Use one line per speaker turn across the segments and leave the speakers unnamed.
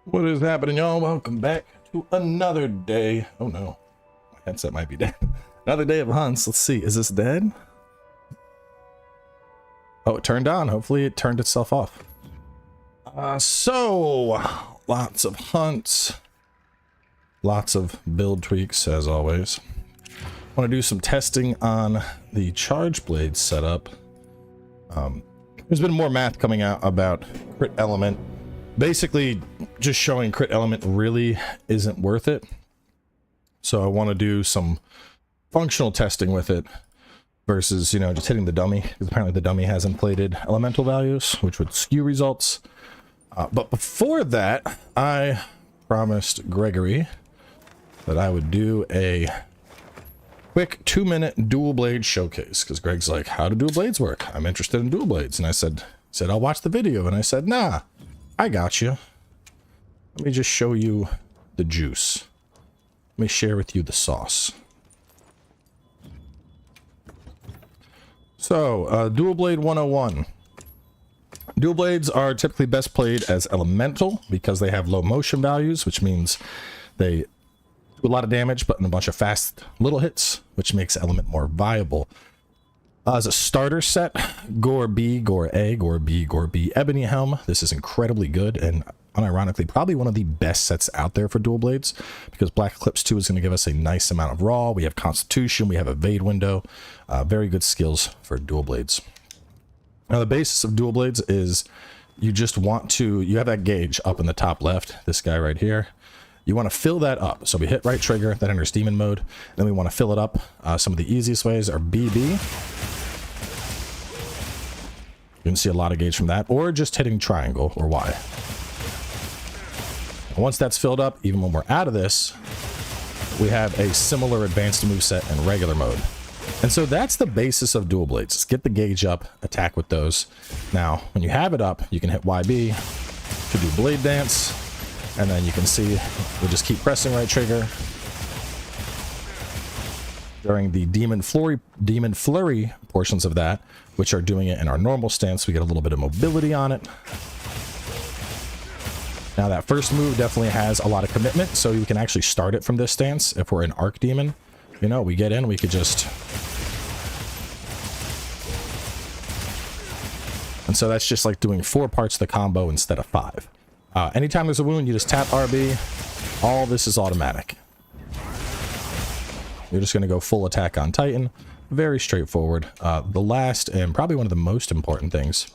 What is happening, y'all? Welcome back to another day. Oh no, my headset might be dead. Another day of hunts. Let's see, is this dead? Oh, it turned on. Hopefully it turned itself off. So lots of hunts, lots of build tweaks as always. I want to do some testing on the charge blade setup. There's been more math coming out about crit element. Basically, just showing crit element really isn't worth it. So I want to do some functional testing with it versus, you know, just hitting the dummy. Because apparently the dummy has inflated elemental values, which would skew results. But before that, I promised Gregory that I would do a quick 2-minute dual blade showcase. Because Greg's like, how do dual blades work? I'm interested in dual blades. And I said, I'll watch the video. And I said, nah. I got you. Let me just show you the juice. Let me share with you the sauce. So, Dual Blade 101. Dual blades are typically best played as elemental because they have low motion values, which means they do a lot of damage, but in a bunch of fast little hits, which makes element more viable. As a starter set, Gore B, Gore A, Gore B, Gore B, Ebony Helm. This is incredibly good and unironically probably one of the best sets out there for dual blades because Black Eclipse 2 is going to give us a nice amount of raw. We have Constitution, we have Evade window. Very good skills for dual blades. Now the basis of dual blades is you just want to, you have that gauge up in the top left, this guy right here. You want to fill that up. So we hit right trigger, that enters demon mode. Then we want to fill it up. Some of the easiest ways are BB. You can see a lot of gauge from that, or just hitting triangle or Y. And once that's filled up, even when we're out of this, we have a similar advanced moveset in regular mode. And so that's the basis of dual blades. Just get the gauge up, attack with those. Now, when you have it up, you can hit YB to do blade dance. And then you can see we'll just keep pressing right trigger. During the demon flurry portions of that, which are doing it in our normal stance, we get a little bit of mobility on it. Now that first move definitely has a lot of commitment, so you can actually start it from this stance. If we're an arc demon, you know, we get in, we could just... And so that's just like doing 4 parts of the combo instead of 5. Anytime there's a wound, you just tap RB. All this is automatic. You're just going to go full attack on Titan. Very straightforward. The last and probably one of the most important things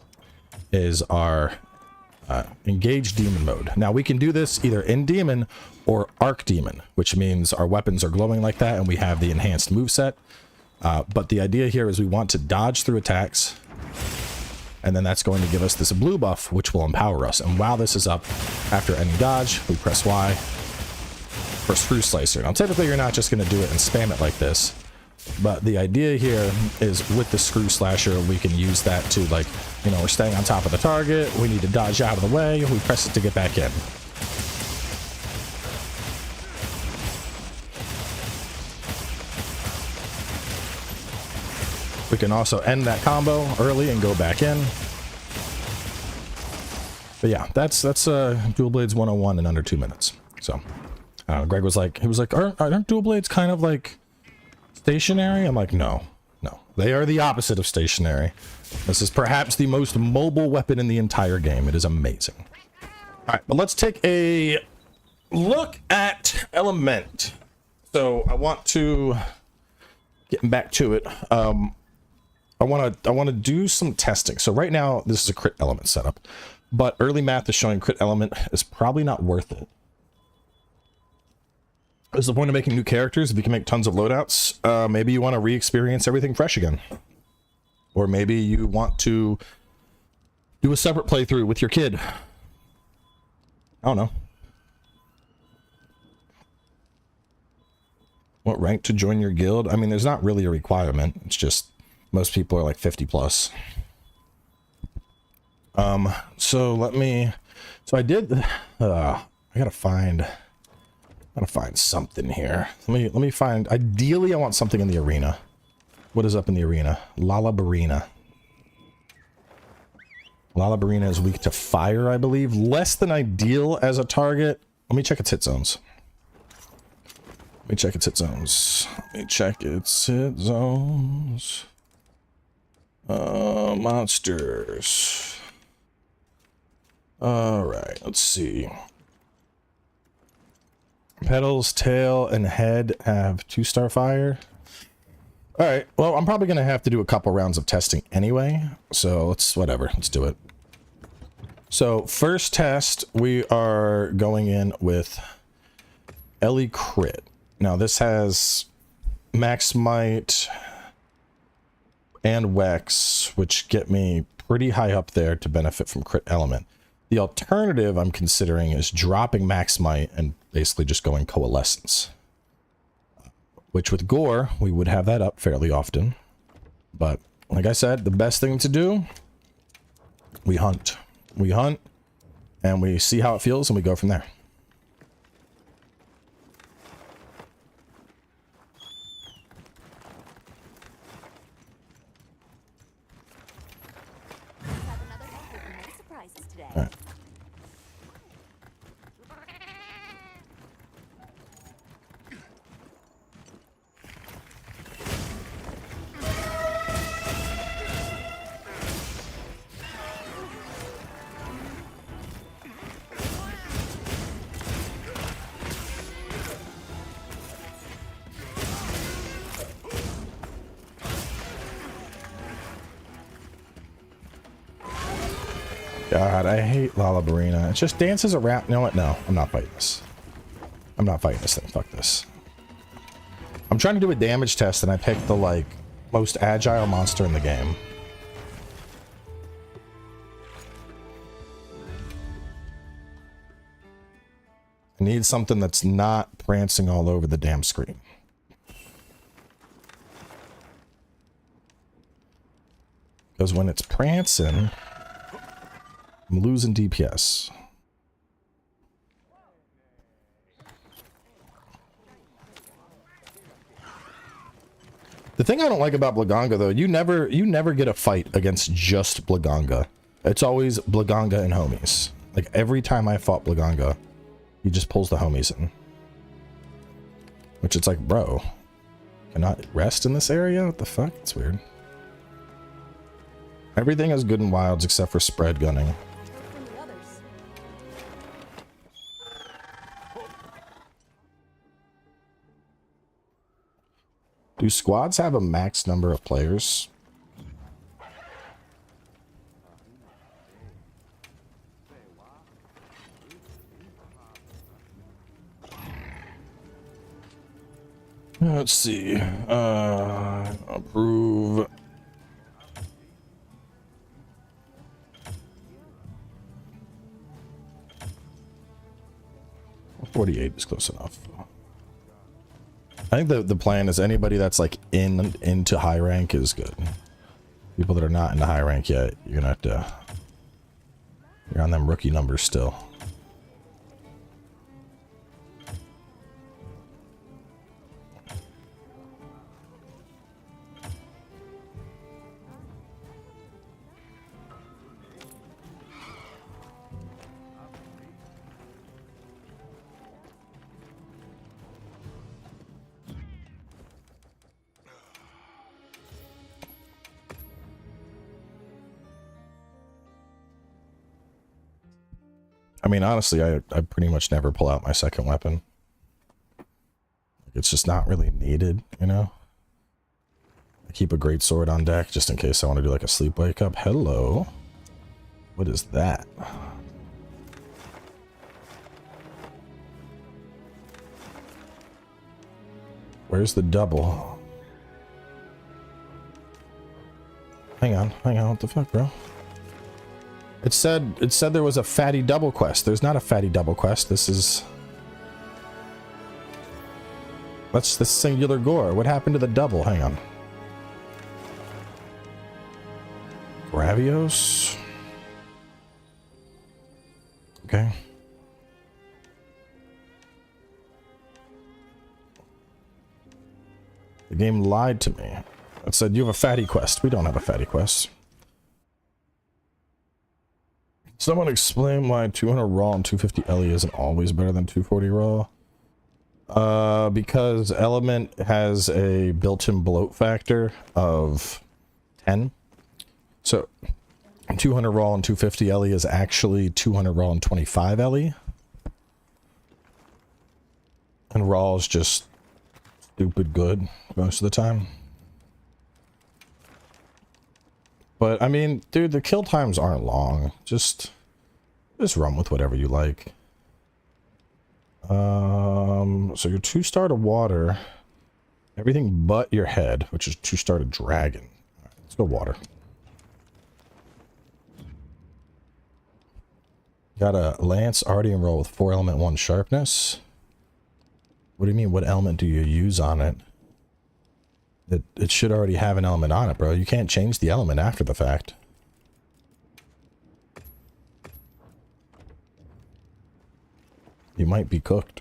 is our engage demon mode. Now we can do this either in demon or arc demon, which means our weapons are glowing like that and we have the enhanced moveset. But the idea here is we want to dodge through attacks. And then that's going to give us this blue buff, which will empower us. And while this is up, after any dodge, we press Y for Screw Slicer. Now, typically, you're not just going to do it and spam it like this. But the idea here is with the Screw Slasher, we can use that to, like, you know, we're staying on top of the target. We need to dodge out of the way. We press it to get back in. We can also end that combo early and go back in. But yeah, that's Dual Blades 101 in under 2 minutes. So, Greg was like, aren't Dual Blades kind of like stationary? I'm like, no, they are the opposite of stationary. This is perhaps the most mobile weapon in the entire game. It is amazing. All right, but let's take a look at Element. So I want to getting back to it. I want to do some testing. So right now, this is a crit element setup, but early math is showing crit element is probably not worth it. What's the point of making new characters if you can make tons of loadouts? Maybe you want to re-experience everything fresh again. Or maybe you want to do a separate playthrough with your kid. I don't know. What rank to join your guild? I mean, there's not really a requirement. It's just most people are like 50 plus. So I did, I gotta find something here. Let me find, ideally I want something in the arena. What is up in the arena? Lalabarina. Lalabarina is weak to fire, I believe. Less than ideal as a target. Let me check its hit zones. Let me check its hit zones. Let me check its hit zones. Monsters. Alright, let's see. Petals, tail, and head have 2-star fire. Alright, well, I'm probably going to have to do a couple rounds of testing anyway. So let's do it. So first test, we are going in with Ellie Crit. Now this has Max Might and Wex, which get me pretty high up there to benefit from Crit Element. The alternative I'm considering is dropping Max Might and basically just going Coalescence. Which with Gore, we would have that up fairly often. But like I said, the best thing to do, we hunt. We hunt, and we see how it feels, and we go from there. All right. God, I hate Lalabarina. It just dances around. You know what? No, I'm not fighting this. I'm not fighting this thing. Fuck this. I'm trying to do a damage test, and I picked the, like, most agile monster in the game. I need something that's not prancing all over the damn screen. Because when it's prancing, I'm losing DPS. The thing I don't like about Blaganga, though, you never get a fight against just Blaganga. It's always Blaganga and homies. Like, every time I fought Blaganga, he just pulls the homies in. Which it's like, bro, cannot rest in this area? What the fuck? It's weird. Everything is good in wilds except for spread gunning. Do squads have a max number of players? Let's see. Approve. Well, 48 is close enough. I think the plan is anybody that's like into high rank is good. People that are not into high rank yet, you're gonna have to. You're on them rookie numbers still. I mean, honestly, I pretty much never pull out my second weapon. It's just not really needed, you know? I keep a great sword on deck just in case I want to do like a sleep wake up. Hello. What is that? Where's the double? Hang on, what the fuck, bro? It said there was a fatty double quest. There's not a fatty double quest. This is... That's the singular gore. What happened to the double? Hang on. Gravios? Okay. The game lied to me. It said you have a fatty quest. We don't have a fatty quest. Someone explain why 200 raw and 250 LE isn't always better than 240 raw. Because element has a built-in bloat factor of 10. So 200 raw and 250 LE is actually 200 raw and 25 LE. And raw is just stupid good most of the time. But I mean, dude, the kill times aren't long. Just run with whatever you like. So you're 2-star to water. Everything but your head, which is 2-star to dragon. All right, let's go water. Got a lance Ardian roll with 4 element 1 sharpness. What do you mean? What element do you use on it? It should already have an element on it, bro. You can't change the element after the fact. You might be cooked.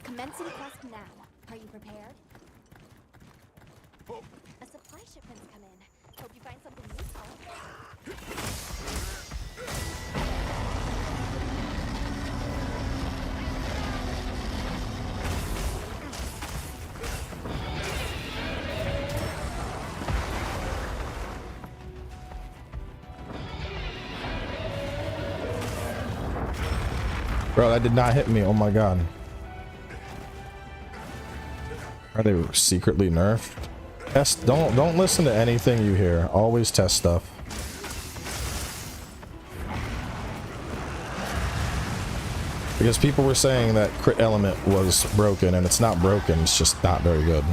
Commencing quest now. Are you prepared? A supply shipment's come in. Hope you find something useful.
Bro, that did not hit me. Oh my god. Are they secretly nerfed? Test. Don't listen to anything you hear. Always test stuff. Because people were saying that crit element was broken, and it's not broken. It's just not very good.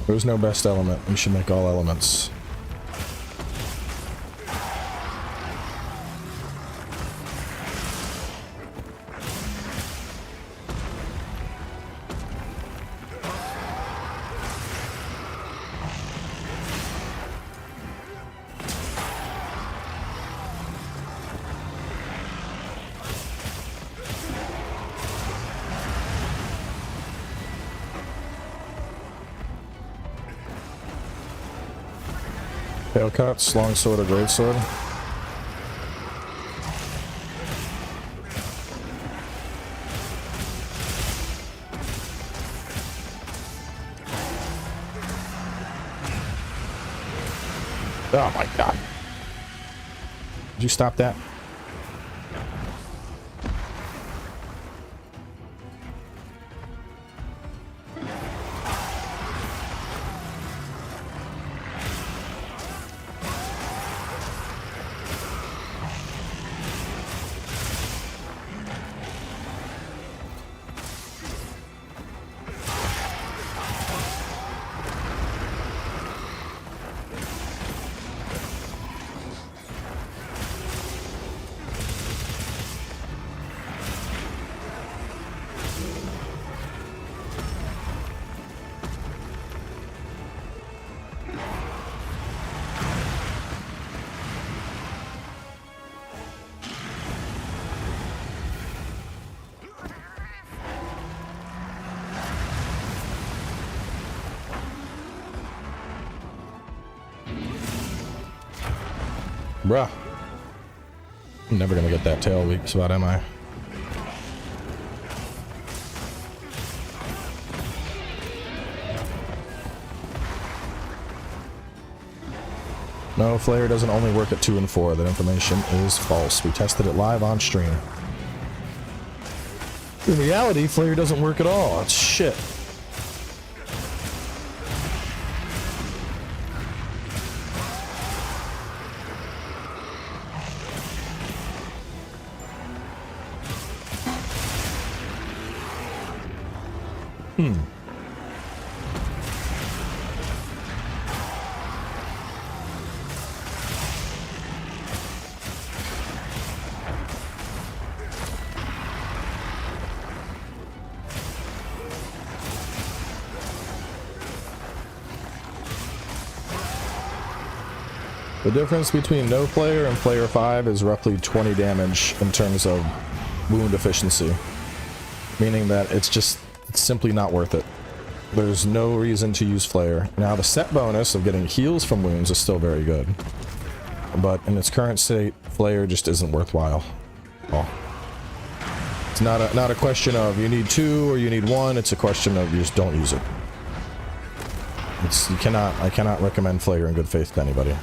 There's no best element. We should make all elements. Tail cuts, long sword or great sword. Oh my god. Did you stop that? Bruh. I'm never gonna get that tail weak spot, am I? No, Flare doesn't only work at 2 and 4. That information is false. We tested it live on stream. In reality, Flare doesn't work at all. It's shit. The difference between no Flare and Flare 5 is roughly 20 damage in terms of wound efficiency. Meaning that it's simply not worth it. There's no reason to use Flare. Now the set bonus of getting heals from wounds is still very good. But in its current state, Flare just isn't worthwhile. Oh. It's not a question of you need 2 or you need 1, it's a question of you just don't use it. I cannot recommend Flare in good faith to anybody.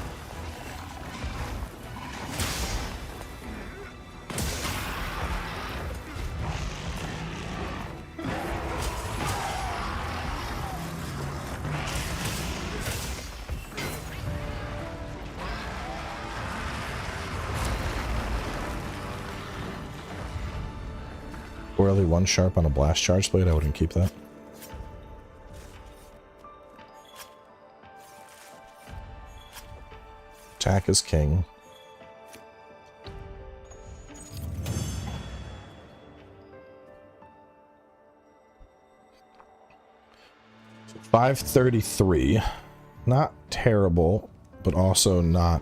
Really 1 sharp on a blast charge blade, I wouldn't keep that. Attack is king. So 533. Not terrible, but also not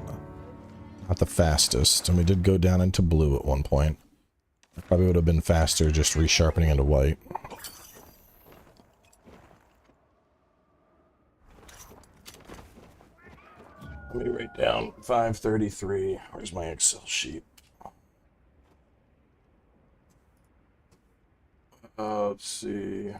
the fastest. And we did go down into blue at one point. Probably would have been faster just resharpening into white. Let me write down 533. Where's my Excel sheet? Let's see.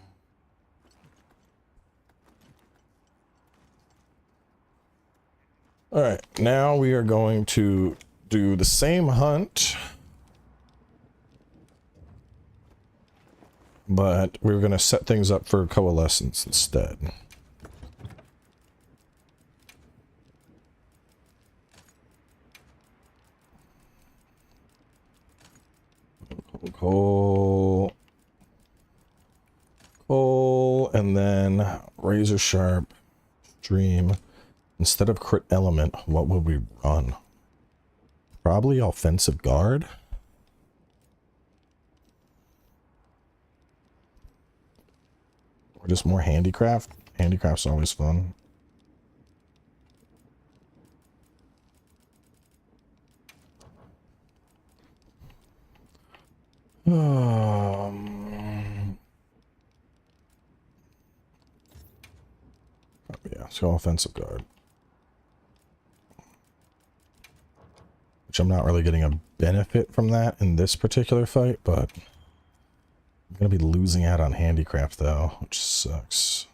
Alright, now we are going to do the same hunt. But we're going to set things up for Coalescence instead. Coal, and then Razor Sharp, Dream. Instead of Crit Element, what would we run? Probably Offensive Guard. Or just more Handicraft. Handicraft's always fun. Yeah, let's go Offensive Guard. Which I'm not really getting a benefit from that in this particular fight, but I'm going to be losing out on Handicraft though, which sucks.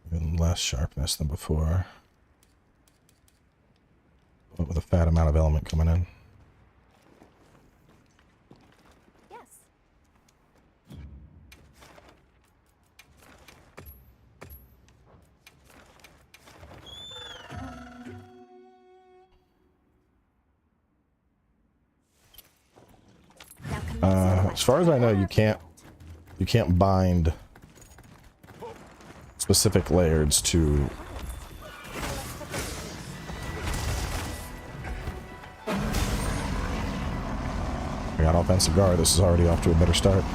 Even less sharpness than before. But with a fat amount of element coming in. As far as I know, you can't bind specific layers to. I got Offensive Guard. This is already off to a better start.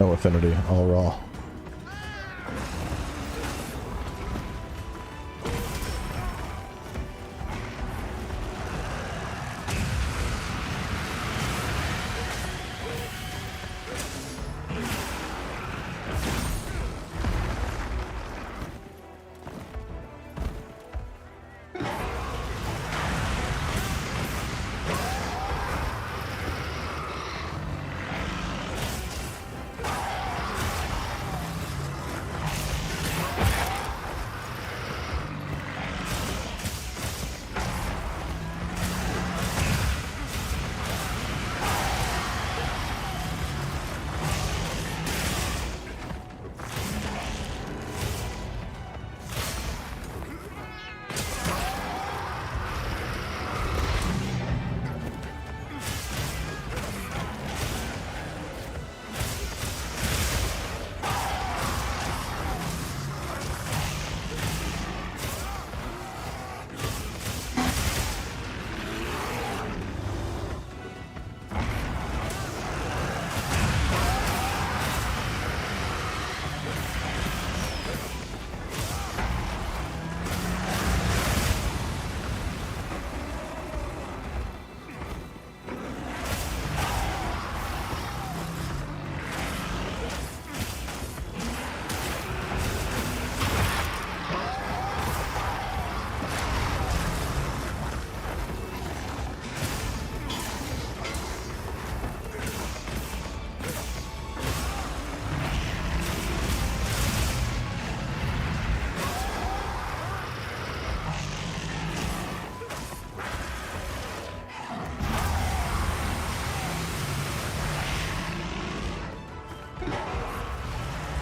No affinity, all raw.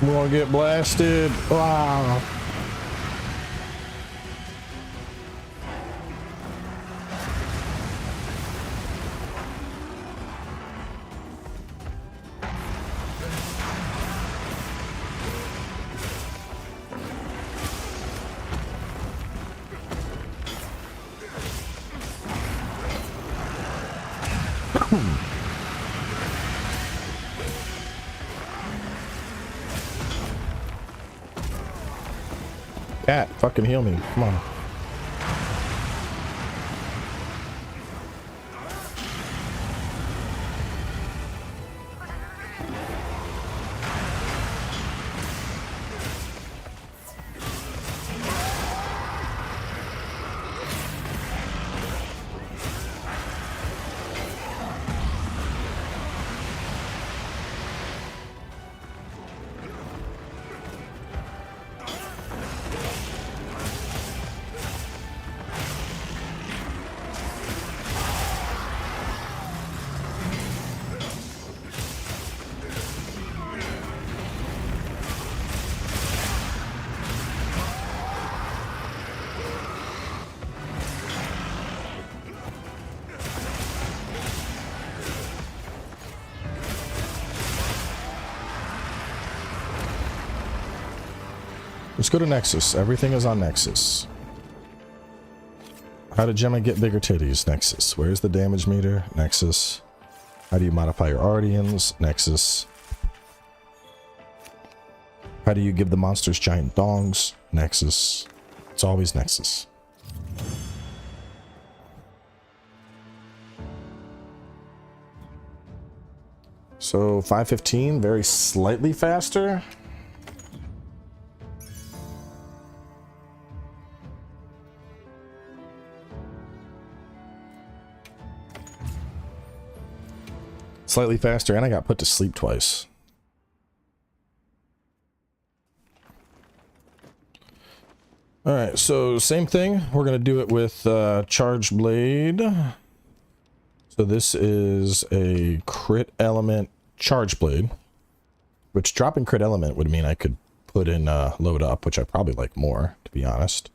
We're gonna get blasted. Wow. Cat, fucking heal me. Come on. Let's go to Nexus. Everything is on Nexus. How did Gemma get bigger titties? Nexus. Where's the damage meter? Nexus. How do you modify your Ardians? Nexus. How do you give the monsters giant dongs? Nexus. It's always Nexus. So 515, very slightly faster. Slightly faster, and I got put to sleep twice. Alright, so same thing. We're going to do it with Charge Blade. So this is a crit element Charge Blade, which dropping crit element would mean I could put in load up, which I probably like more, to be honest.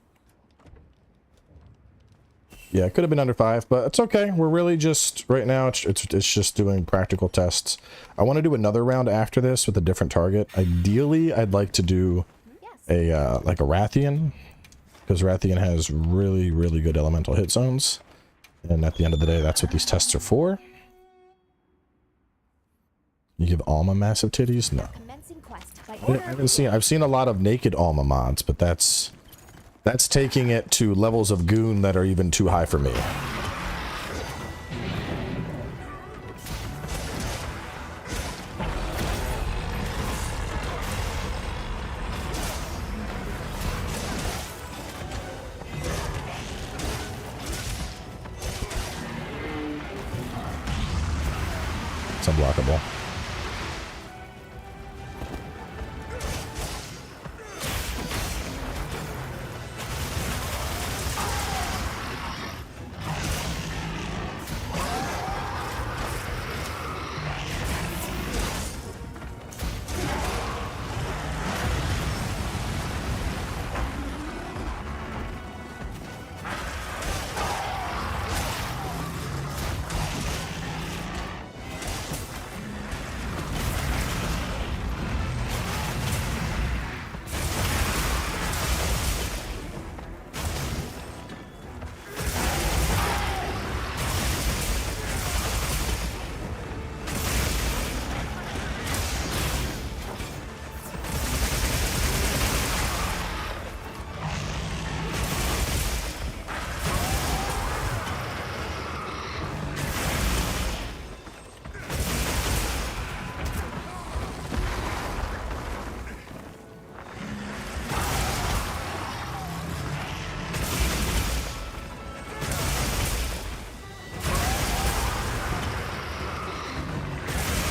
Yeah, it could have been under 5, but it's okay. We're really just, right now, it's just doing practical tests. I want to do another round after this with a different target. Ideally, I'd like to do a, like a Rathian, because Rathian has really, really good elemental hit zones. And at the end of the day, that's what these tests are for. You give Alma massive titties? No.
Commencing quest by
I
order
haven't seen. I've seen a lot of naked Alma mods, but that's taking it to levels of goon that are even too high for me. It's unblockable.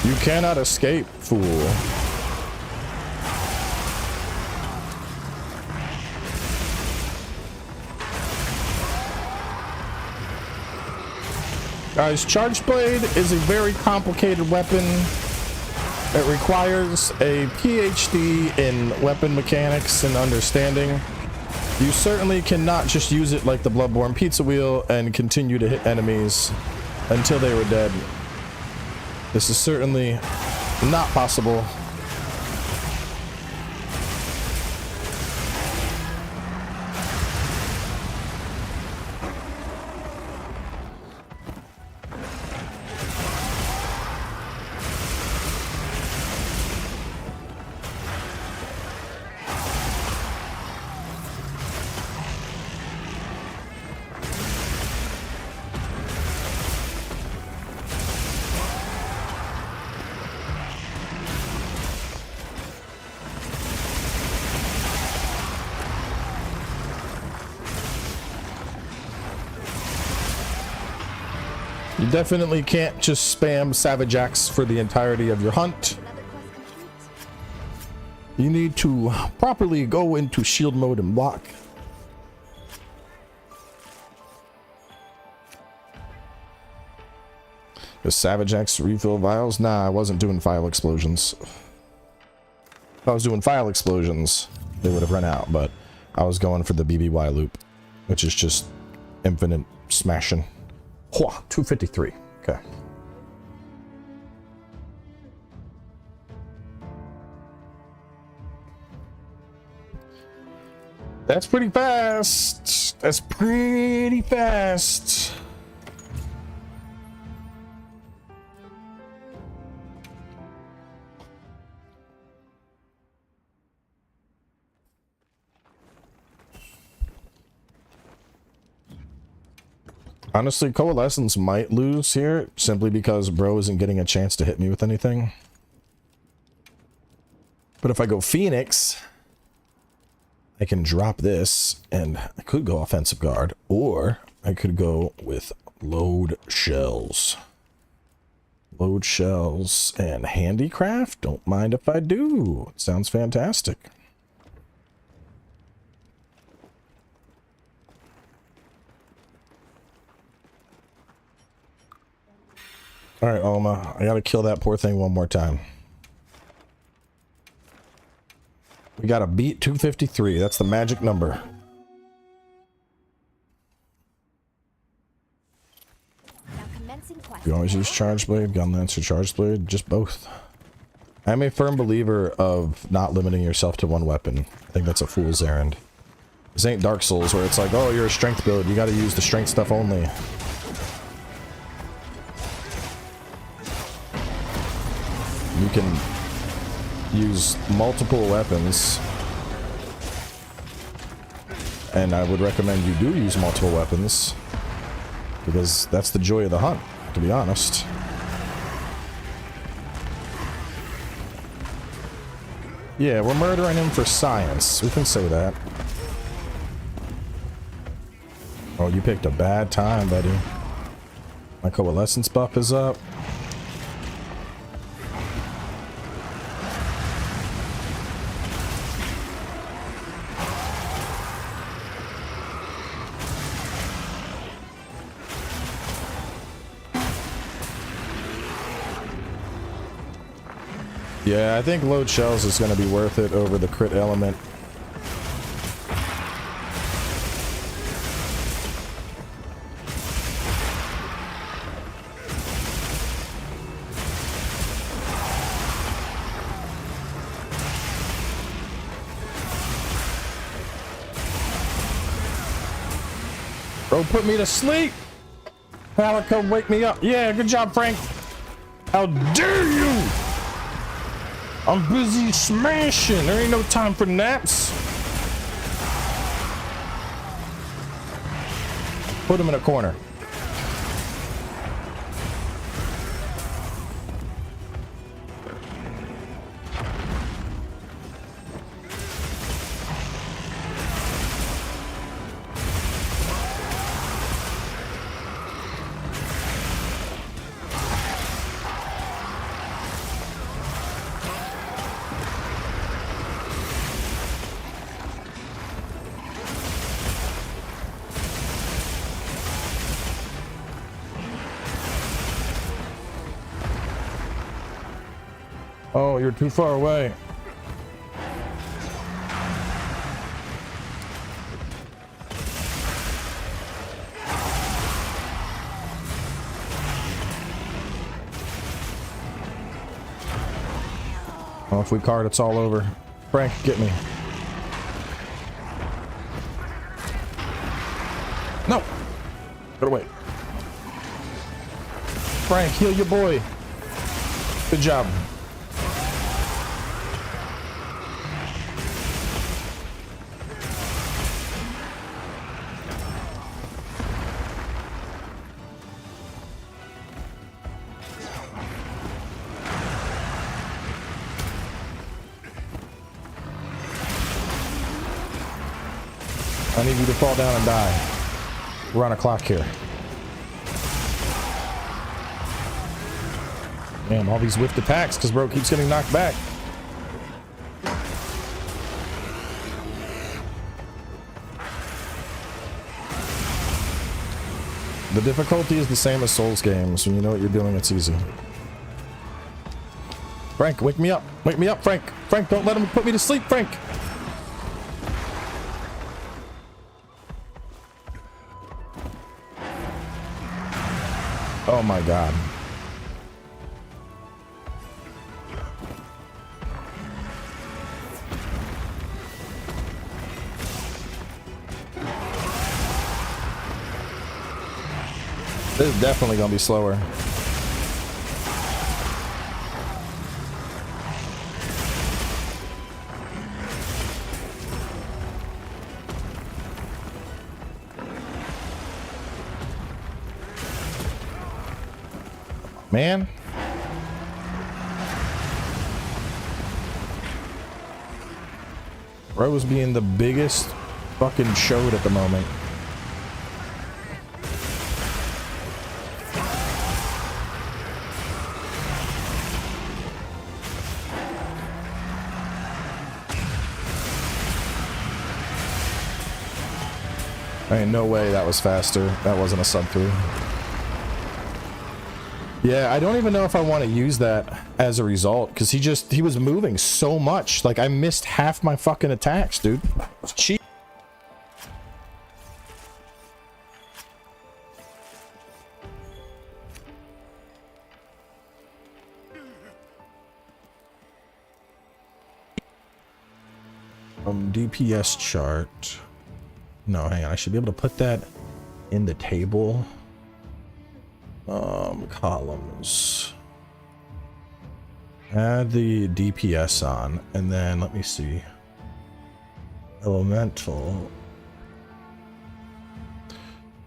You cannot escape, fool. Guys, Charged Blade is a very complicated weapon. It requires a PhD in weapon mechanics and understanding. You certainly cannot just use it like the Bloodborne pizza wheel and continue to hit enemies until they were dead. This is certainly not possible. You definitely can't just spam Savage Axe for the entirety of your hunt.
another quest complete.
You need to properly go into shield mode and block. The Savage Axe refill vials? Nah, I wasn't doing file explosions. If I was doing file explosions, they would have run out, but I was going for the BBY loop, which is just infinite smashing. 253. Okay. That's pretty fast. That's pretty fast. Honestly, Coalescence might lose here simply because bro isn't getting a chance to hit me with anything. But if I go Phoenix, I can drop this and I could go offensive guard, or I could go with load shells. Load shells and handicraft. Don't mind if I do. It sounds fantastic. All right, Alma, I gotta kill that poor thing one more time. We gotta beat 253. That's the magic number.
Now commencing quest.
You always use Charge Blade, Gun Lance, or Charge Blade? Just both. I'm a firm believer of not limiting yourself to one weapon. I think that's a fool's errand. This ain't Dark Souls where it's like, oh, you're a strength build, you gotta use the strength stuff only. You can use multiple weapons, and I would recommend you do use multiple weapons because that's the joy of the hunt, to be honest. Yeah, we're murdering him for science. We can say that. Oh, you picked a bad time, buddy. My coalescence buff is up. Yeah, I think load shells is going to be worth it over the crit element. Bro, put me to sleep! Palico, wake me up! Yeah, good job, Frank! How dare you! I'm busy smashing! There ain't no time for naps! Put him in a corner. Oh, you're too far away. Oh, if we card, it's all over. Frank, get me. No! Get away. Frank, heal your boy. Good job. I need you to fall down and die. We're on a clock here. Damn, all these whiffed attacks because bro keeps getting knocked back. The difficulty is the same as Souls games. When you know what you're doing, it's easy. Frank, wake me up. Wake me up, Frank. Frank, don't let him put me to sleep, Frank. Oh my god. This is definitely gonna be slower. Man. Bro's being the biggest fucking chode at the moment. Ain't no way that was faster. That wasn't a sub 3. Yeah, I don't even know if I want to use that as a result, because he was moving so much. Like, I missed half my fucking attacks, dude. It's cheap. DPS chart. No, hang on. I should be able to put that in the table. Columns. Add the DPS on, and then let me see. Elemental.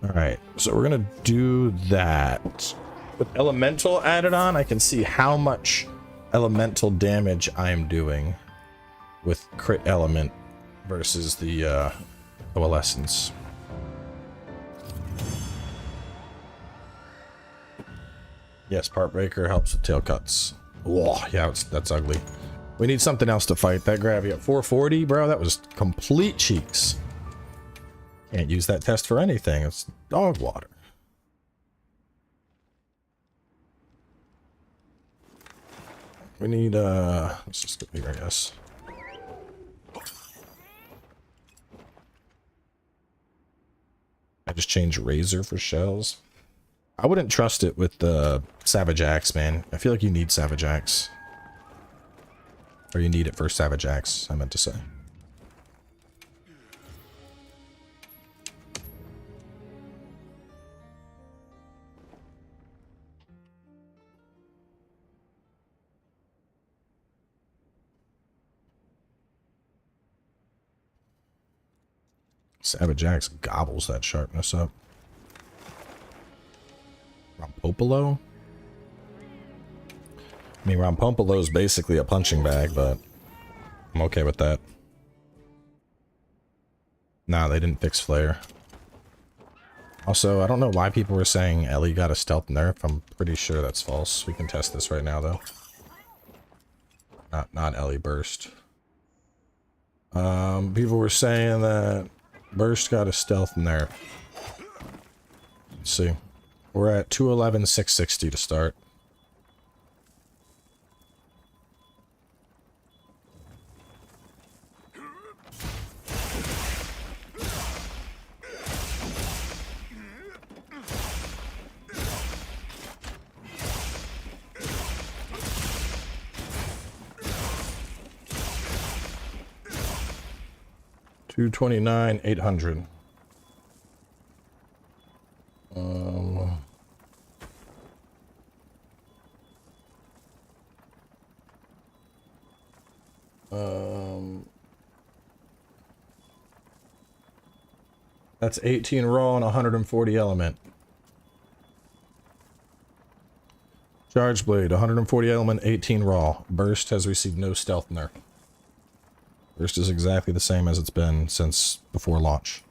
Alright, so we're gonna do that. With elemental added on, I can see how much elemental damage I'm doing with crit element versus the coalescence. Yes, part breaker helps with tail cuts. Whoa, yeah, that's ugly. We need something else to fight. That gravity at 440, bro, that was complete cheeks. Can't use that test for anything. It's dog water. We need, let's just go here, I guess. I just changed razor for shells. I wouldn't trust it with the Savage Axe, man. I feel like you need Savage Axe. Or you need it for Savage Axe, I meant to say. Savage Axe gobbles that sharpness up. Rompopolo? I mean, Rompopolo is basically a punching bag, but I'm okay with that. Nah, they didn't fix Flare. Also, I don't know why people were saying Ellie got a stealth nerf. I'm pretty sure that's false. We can test this right now, though. Not Ellie Burst. People were saying that Burst got a stealth nerf. Let's see. We're at 211, 660 to start. $229, 800. That's 18 raw and 140 element. Charge blade, 140 element, 18 raw. Burst has received no stealth nerf. Burst is exactly the same as it's been since before launch.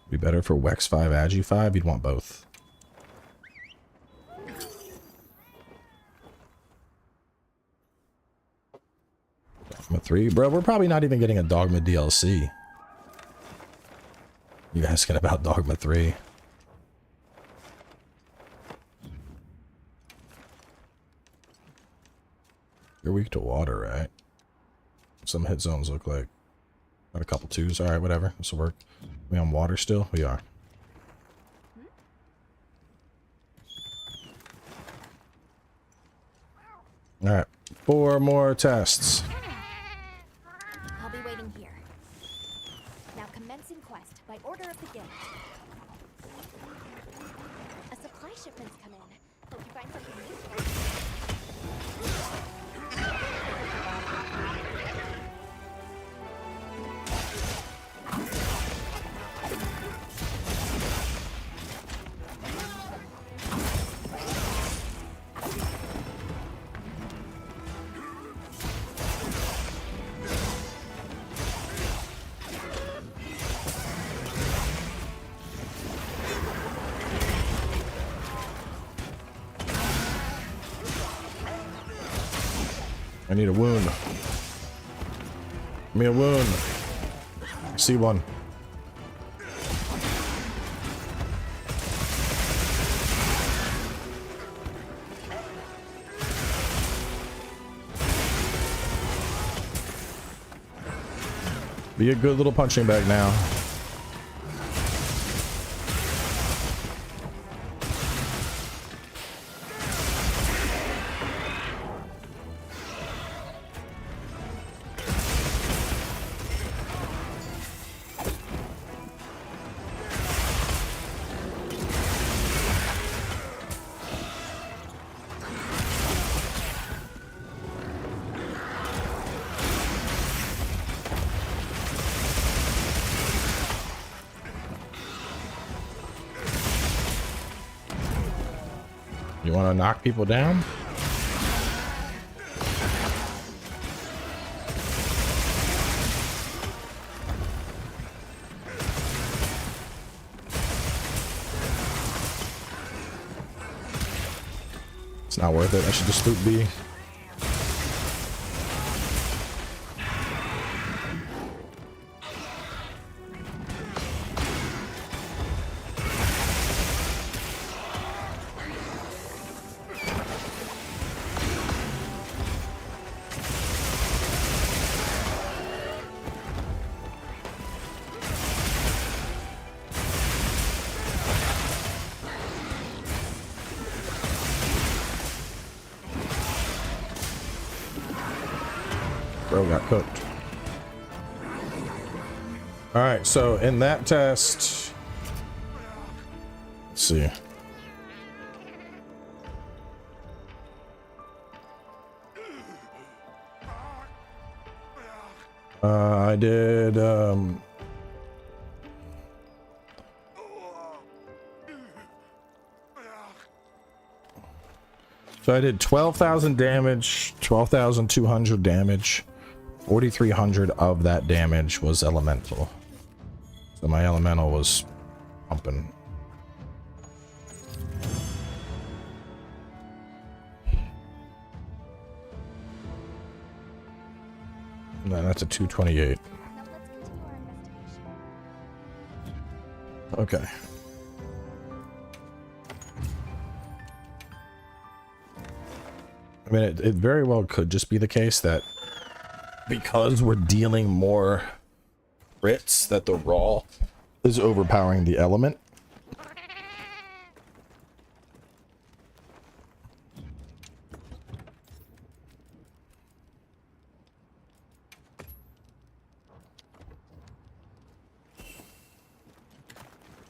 Be better for Wex 5, Agi 5? You'd want both. Dogma 3? Bro, we're probably not even getting a Dogma DLC. You asking about Dogma 3? You're weak to water, right? Some hit zones look like. Got a couple twos. Alright, whatever. This will work. We on water still? We are. Alright. 4 more tests.
I'll be waiting here. Now commencing quest by order of the guild. A supply shipment's come in. Hope you find something useful.
'I need a wound. Give me a wound. I see one. Be a good little punching bag now. want to knock people down? It's not worth it. I should just loot B. Bro got cooked. All right, so in that test, let's see. I did so I did 12,000 damage, 12,200 damage. 4,300 of that damage was elemental. So my elemental was pumping. No, that's a 228.
Now let's continue our investigation.
Okay. I mean, it very well could just be the case that because we're dealing more crits, that the raw is overpowering the element.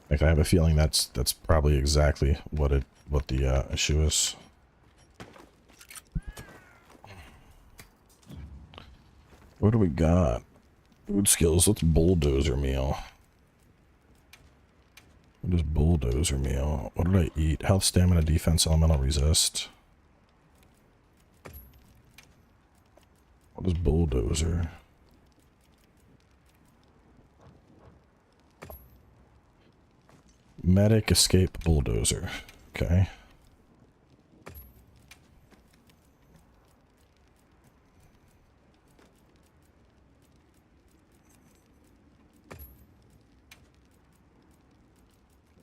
Like, I have a feeling that's probably exactly what the issue is. What do we got? Food skills. Let's bulldozer meal. What is bulldozer meal? What did I eat? Health, stamina, defense, elemental resist. What is bulldozer? Medic, escape, bulldozer. Okay.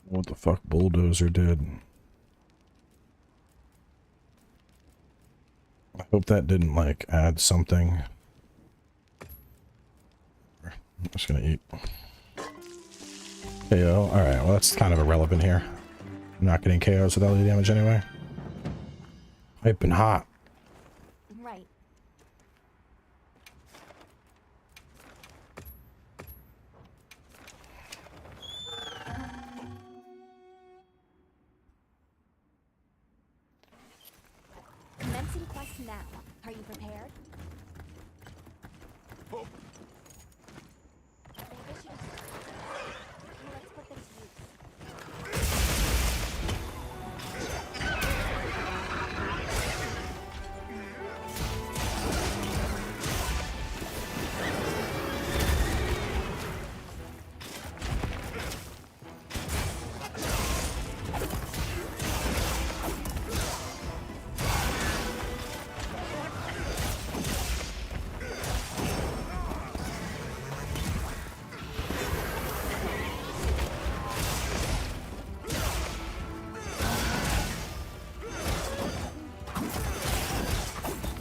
What the fuck bulldozer did. I hope that didn't like add something. I'm just gonna eat. KO. Alright, well that's kind of irrelevant here. I'm not getting KOs without any damage anyway. I've been hot.
Right. Commencing quest now. Are you prepared? Let's put them to use.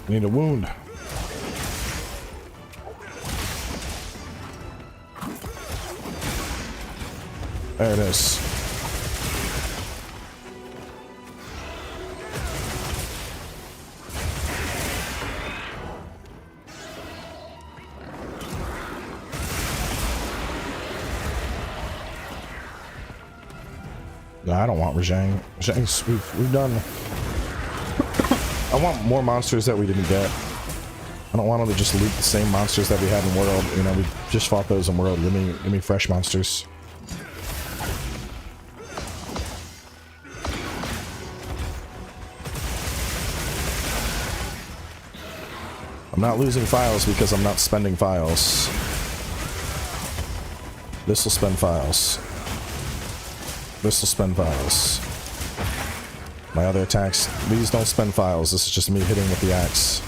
Need a wound. There it is. No, I don't want Rajang. Rajang's, we've done. I want more monsters that we didn't get. I don't want them to just loot the same monsters that we had in World. You know, we just fought those in World. Give me fresh monsters. I'm not losing files because I'm not spending files. This will spend files. This will spend files. My other attacks, these don't spend files. This is just me hitting with the axe.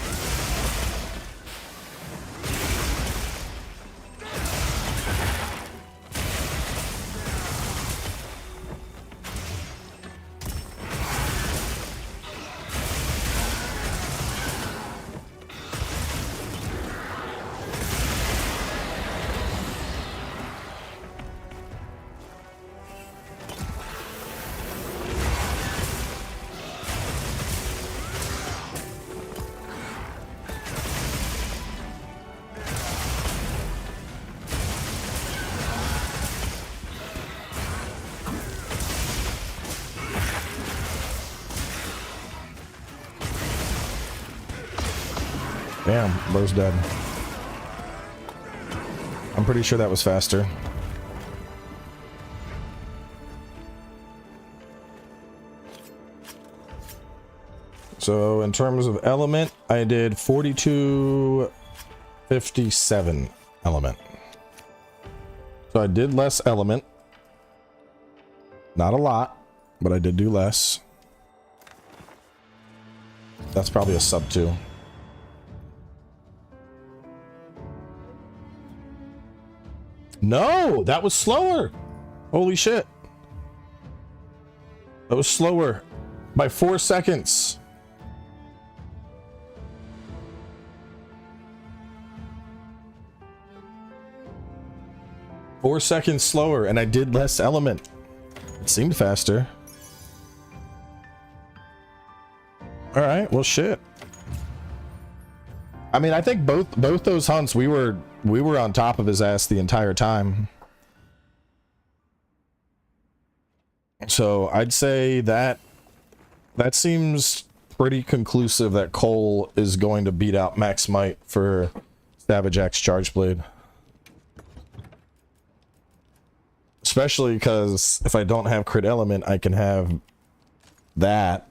Damn, bro's dead. I'm pretty sure that was faster. So in terms of element, I did 4257 element. So I did less element. Not a lot, but I did do less. That's probably a sub 2. No, that was slower. Holy shit. That was slower by 4 seconds. Four seconds slower, and I did less element. It seemed faster. All right, well, shit. I mean, I think both those hunts we were on top of his ass the entire time. So I'd say that seems pretty conclusive that Cole is going to beat out Max Might for Savage Axe Charge Blade. Especially because if I don't have crit element, I can have that,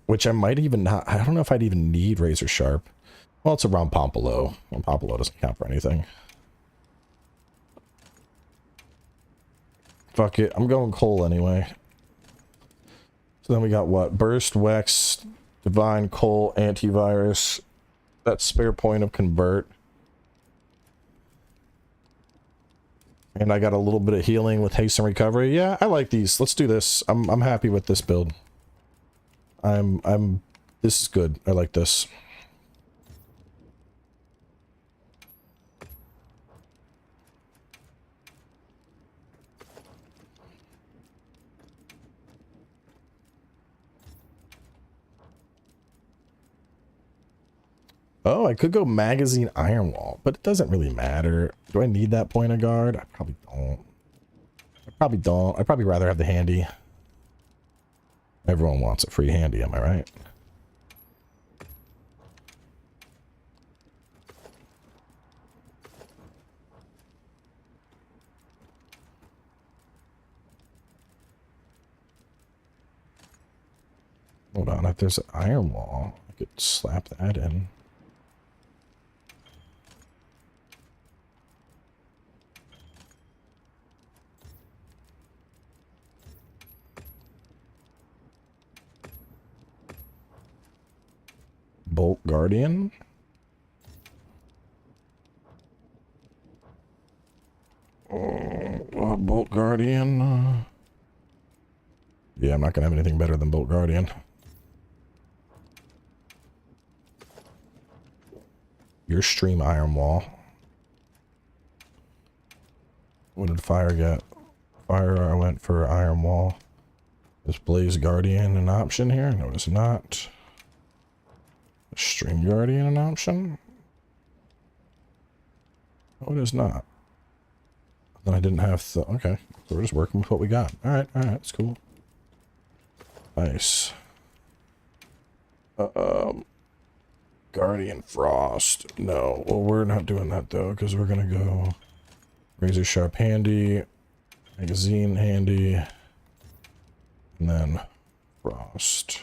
which I might even not. I don't know if I'd even need Razor Sharp. Well, it's a Rompompolo. Rompompolo doesn't count for anything. Fuck it. I'm going Cole anyway. So then we got what? Burst, Wex, Divine, Cole, Antivirus. That spare point of Convert. And I got a little bit of healing with haste and recovery. Yeah, I like these. Let's do this. I'm happy with this build. This is good. I like this. Oh, I could go Magazine Iron Wall, but it doesn't really matter. Do I need that point of guard? I probably don't. I'd probably rather have the handy. Everyone wants a free handy, am I right? Hold on, if there's an Iron Wall, I could slap that in. Bolt Guardian. Bolt Guardian. Yeah, I'm not gonna have anything better than Bolt Guardian. Your stream Iron Wall. What did Fire get? Fire, I went for Iron Wall. Is Blaze Guardian an option here? No, it's not. Stream Guardian an option? Oh, it is not. Then I didn't have the... Okay, so we're just working with what we got. Alright, it's cool. Nice. Guardian Frost. No, well, we're not doing that, though, because we're going to go Razor Sharp Handy, Magazine Handy, and then Frost.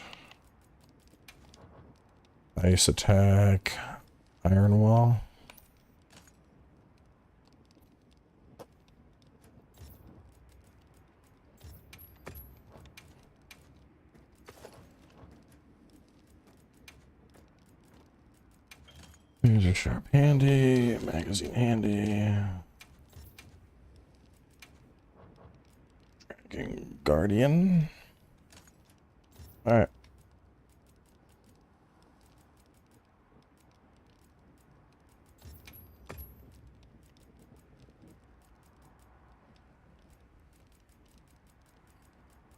Ice attack. Iron wall. Here's a sharp handy, magazine handy. Dragon Guardian. Alright.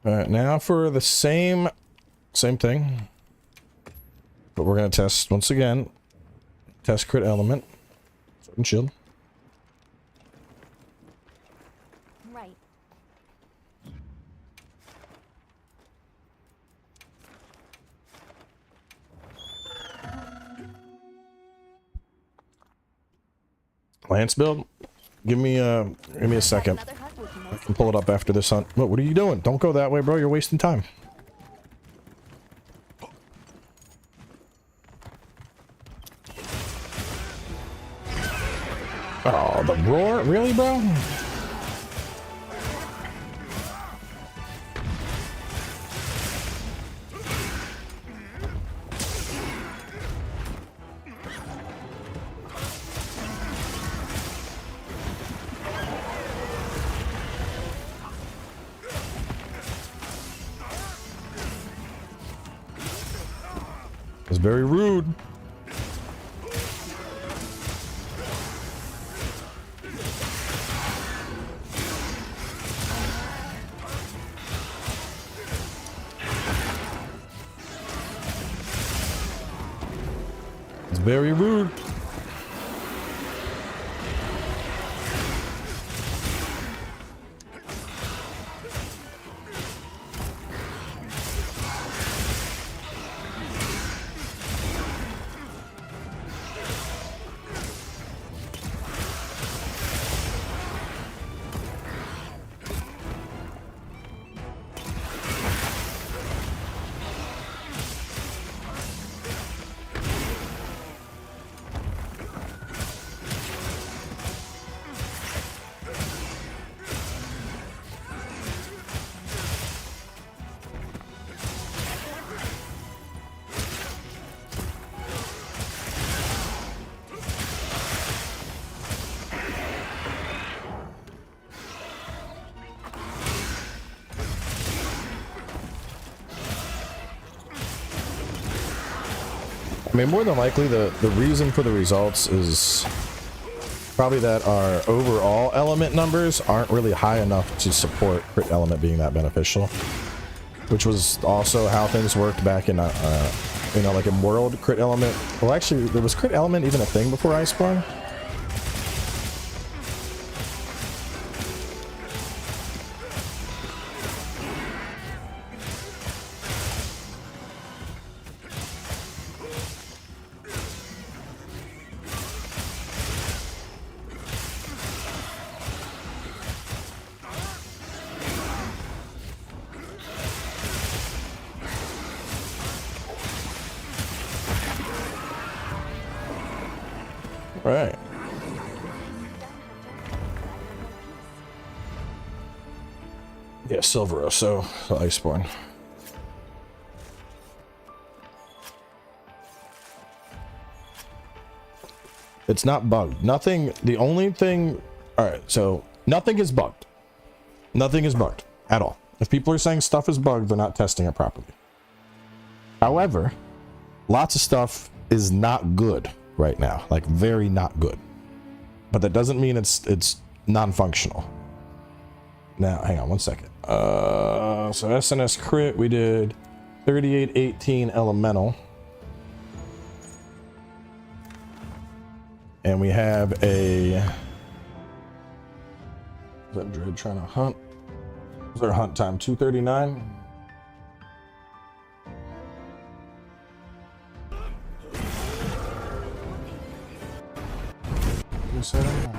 Alright, now for the same thing. But we're gonna test once again. Test crit element. Sword and shield.
Right.
Lance build. Give me a second.
Another hunt would be
I
nice.
can pull it up after this hunt. What are you doing? Don't go that way, bro. You're wasting time. Oh, the roar? Really, bro? It's very rude. It's very rude. I mean, more than likely, the reason for the results is probably that our overall element numbers aren't really high enough to support crit element being that beneficial, which was also how things worked back in, you know, like in World crit element. Well, actually, there was crit element even a thing before Iceborne. Right. Yeah, Silvero, so Iceborne. It's not bugged. Nothing, the only thing... Alright, so nothing is bugged. Nothing is bugged at all. If people are saying stuff is bugged, they're not testing it properly. However, lots of stuff is not good right now. Like, very not good. But that doesn't mean it's non-functional. Now, hang on one second. So SNS crit, we did 3818 elemental. And we have a... Is that Dread trying to hunt? Is our hunt time 239? You said it?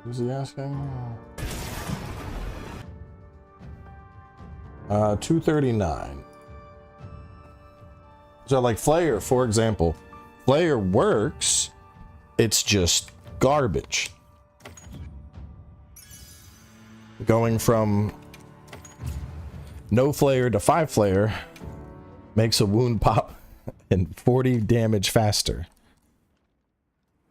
What is he asking? 239. So like Flare, for example, Flare works, it's just garbage. Going from no flare to 5 flare makes a wound pop and 40 damage faster.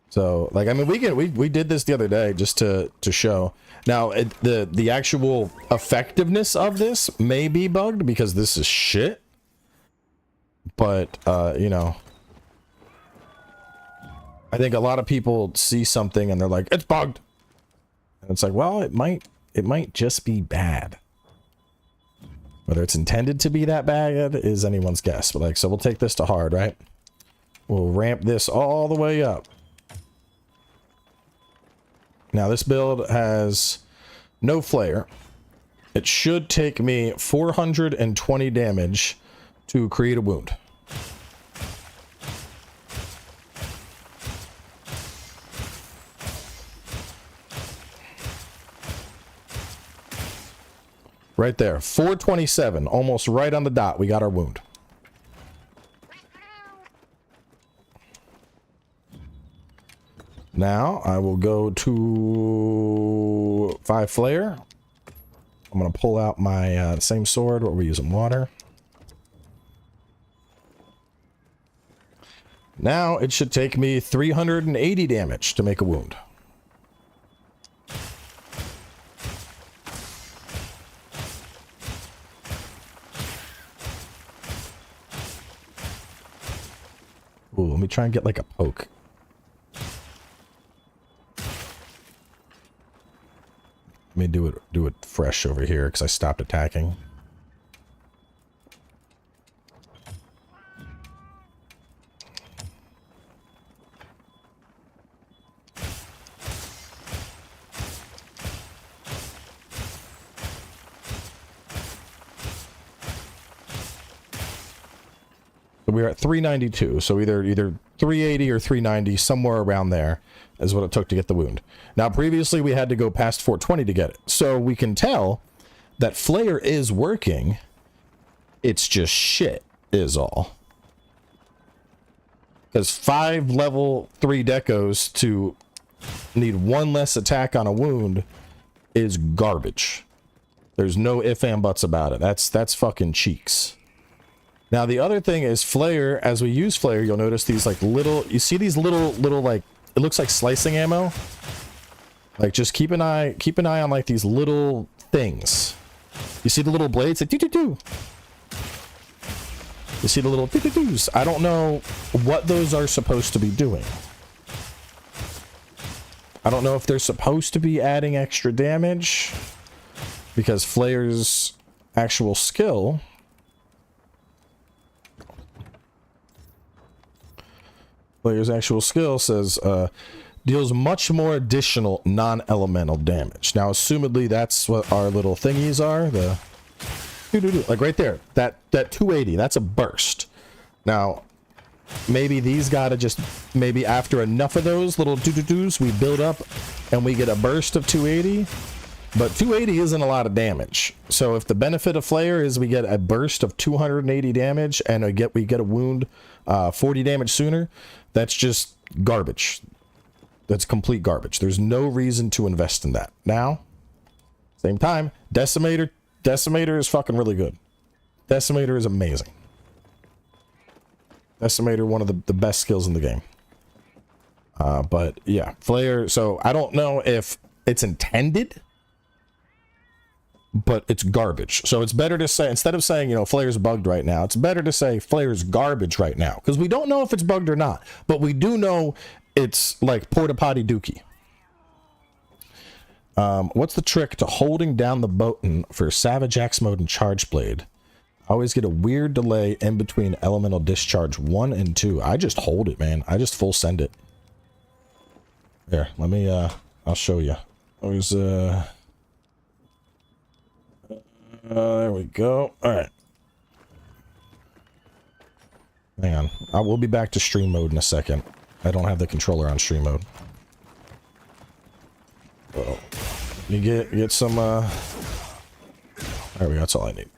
So like, I mean, we did this the other day just to show. Now the actual effectiveness of this may be bugged because this is shit. But you know, I think a lot of people see something and they're like, it's bugged. And it's like, well, it might just be bad. Whether it's intended to be that bad is anyone's guess. But like, so we'll take this to hard, right? We'll ramp this all the way up. Now this build has no flare. It should take me 420 damage to create a wound. Right there, 427, almost right on the dot. We got our wound. Now I will go to 5 flare. I'm gonna pull out my same sword where we're using water. Now it should take me 380 damage to make a wound. Ooh, let me try and get like a poke. Let me do it fresh over here because I stopped attacking. We're at 392, so either 380 or 390, somewhere around there is what it took to get the wound. Now, previously we had to go past 420 to get it, so we can tell that Flare is working. It's just shit, is all. Because 5 level 3 decos to need 1 less attack on a wound is garbage. There's no ifs and buts about it. That's fucking cheeks. Now the other thing is Flare, as we use Flare, you'll notice these like little, you see these little like, it looks like slicing ammo. Like just keep an eye on like these little things. You see the little blades? Like doo-doo-doo. You see the little doo-doo-doos. I don't know what those are supposed to be doing. I don't know if they're supposed to be adding extra damage because Flare's actual skill says deals much more additional non-elemental damage. Now, assumedly, that's what our little thingies are. The like right there, that 280. That's a burst. Now, maybe these gotta just maybe after enough of those little doo-doo-doos, we build up and we get a burst of 280. But 280 isn't a lot of damage. So if the benefit of Flare is we get a burst of 280 damage and we get a wound 40 damage sooner, that's just garbage. That's complete garbage. There's no reason to invest in that. Now, same time, Decimator is fucking really good. Decimator is amazing. Decimator, one of the best skills in the game. But yeah, Flare, so I don't know if it's intended, but it's garbage. So it's better to say, instead of saying, you know, Flare's bugged right now, it's better to say Flare's garbage right now. Because we don't know if it's bugged or not. But we do know it's like porta potty dookie. What's the trick to holding down the button for Savage Axe mode and Charge Blade? I always get a weird delay in between Elemental Discharge 1 and 2. I just hold it, man. I just full send it. Here, let me, I'll show you. Always, there we go. All right. Hang on. I will be back to stream mode in a second. I don't have the controller on stream mode. Oh, you get some. There we go. That's all I need.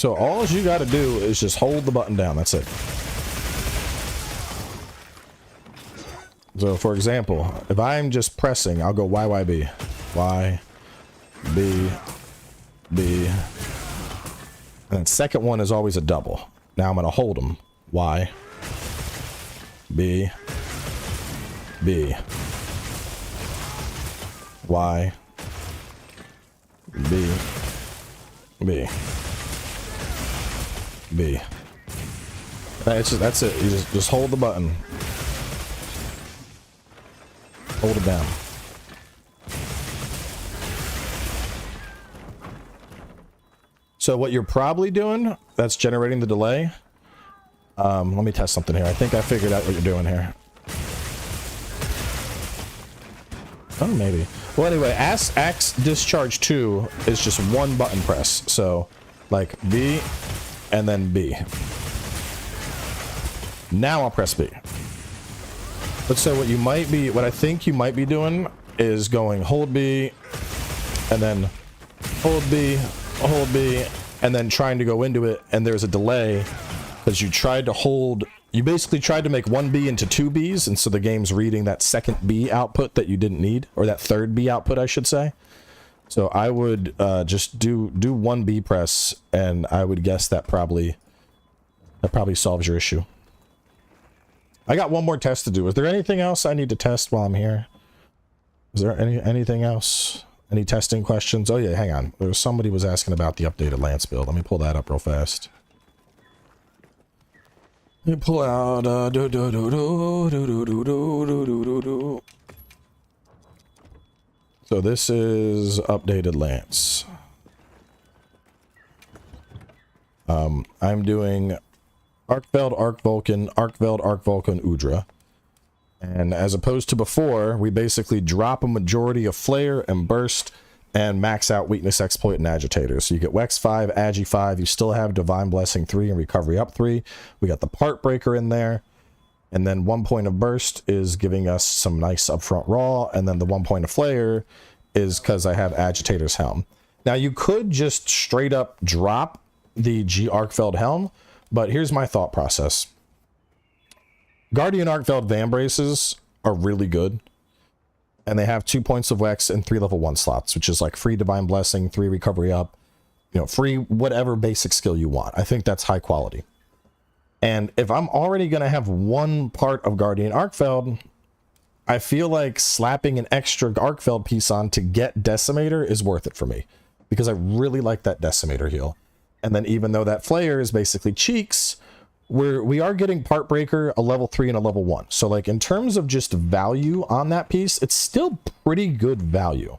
So all you got to do is just hold the button down. That's it. So for example, if I'm just pressing, I'll go YYB. Y, B, B. And the second one is always a double. Now I'm going to hold them. Y, B, B. Y, B, B, B. That's it. You just hold the button. Hold it down. So what you're probably doing, that's generating the delay. Let me test something here. I think I figured out what you're doing here. Oh, maybe. Well, anyway, Axe Discharge 2 is just one button press. So, like, B, and then B. Now I'll press B. But so what I think you might be doing is going hold B, and then hold B, and then trying to go into it, and there's a delay, because you basically tried to make one B into two Bs, and so the game's reading that second B output that you didn't need, or that third B output, I should say. So I would just do one B press, and I would guess that probably solves your issue. I got one more test to do. Is there anything else I need to test while I'm here? Is there anything else? Any testing questions? Oh yeah, hang on. There was somebody was asking about the updated Lance build. Let me pull that up real fast. Let me pull out So this is updated Lance. I'm doing Arkveld, Arc Vulcan, Arkveld, Arc Vulcan, Udra. And as opposed to before, we basically drop a majority of Flare and Burst and max out Weakness, Exploit, and Agitator. So you get Wex 5, Agi 5, you still have Divine Blessing 3 and Recovery Up 3. We got the Part Breaker in there. And then 1 point of Burst is giving us some nice upfront raw. And then the 1 point of Flare is because I have Agitator's Helm. Now you could just straight up drop the G Arkveld Helm, but here's my thought process. Guardian Arkveld Van Braces are really good. And they have 2 points of Wex and 3 level 1 slots, which is like free Divine Blessing, 3 Recovery Up, free whatever basic skill you want. I think that's high quality. And if I'm already going to have one part of Guardian Arkveld, I feel like slapping an extra Arkveld piece on to get Decimator is worth it for me. Because I really like that Decimator heal. And then even though that Flare is basically cheeks, we are getting Part Breaker, a level 3 and a level 1. So like in terms of just value on that piece, it's still pretty good value.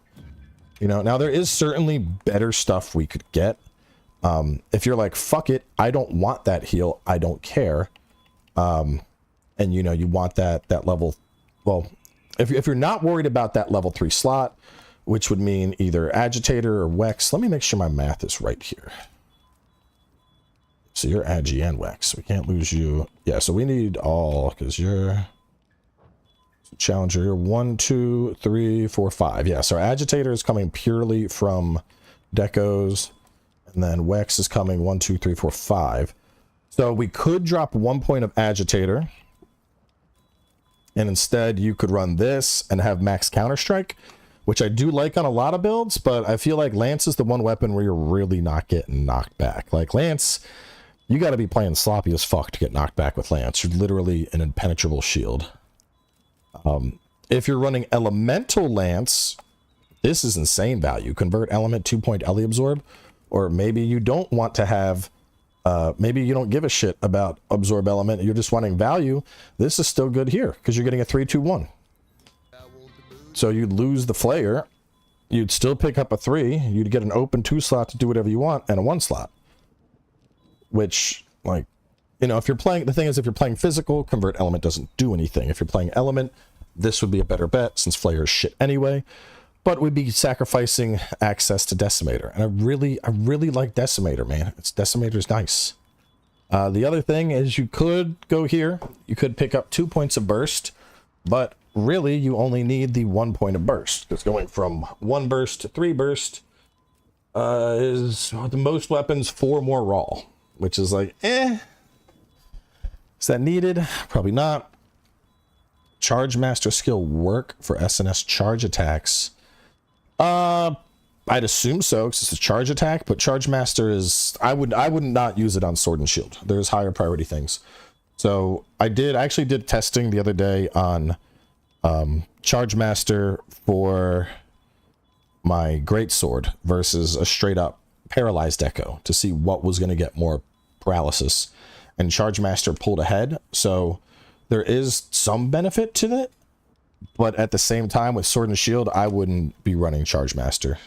Now there is certainly better stuff we could get. If you're like, fuck it, I don't want that heal, I don't care. And you want that level, well, if you're not worried about that level 3 slot, which would mean either Agitator or Wex, let me make sure my math is right here. So you're Agi and Wex. We can't lose you. Yeah, so we need all, because you're Challenger. You're 1, 2, 3, 4, 5. Yeah, so Agitator is coming purely from Decos. And then Wex is coming 1, 2, 3, 4, 5. So we could drop 1 point of Agitator. And instead you could run this and have max Counterstrike, which I do like on a lot of builds, but I feel like Lance is the one weapon where you're really not getting knocked back. Like Lance, you got to be playing sloppy as fuck to get knocked back with Lance. You're literally an impenetrable shield. If you're running Elemental Lance, this is insane value. Convert Element, 2 point Ellie Absorb. Or maybe you don't want to have, maybe you don't give a shit about Absorb Element. You're just wanting value. This is still good here because you're getting a 3-2-1. So you'd lose the Flare. You'd still pick up a 3. You'd get an open 2 slot to do whatever you want and a 1 slot. Which, like, if you're playing, the thing is, if you're playing physical, Convert Element doesn't do anything. If you're playing Element, this would be a better bet since Flare is shit anyway. But we'd be sacrificing access to Decimator. And I really like Decimator, man. Decimator's nice. The other thing is you could go here. You could pick up 2 points of Burst. But really, you only need the 1 point of Burst. It's going from 1 burst to 3 burst. Is the most weapons 4 more raw, which is like, eh. Is that needed? Probably not. Charge master skill work for SNS charge attacks. I'd assume so, because it's a charge attack, but charge master is, I would not use it on sword and shield. There's higher priority things. So I actually did testing the other day on charge master for my greatsword versus a straight up paralyzed echo to see what was going to get more paralysis, and charge master pulled ahead. So there is some benefit to it, but at the same time with sword and shield, I wouldn't be running charge master.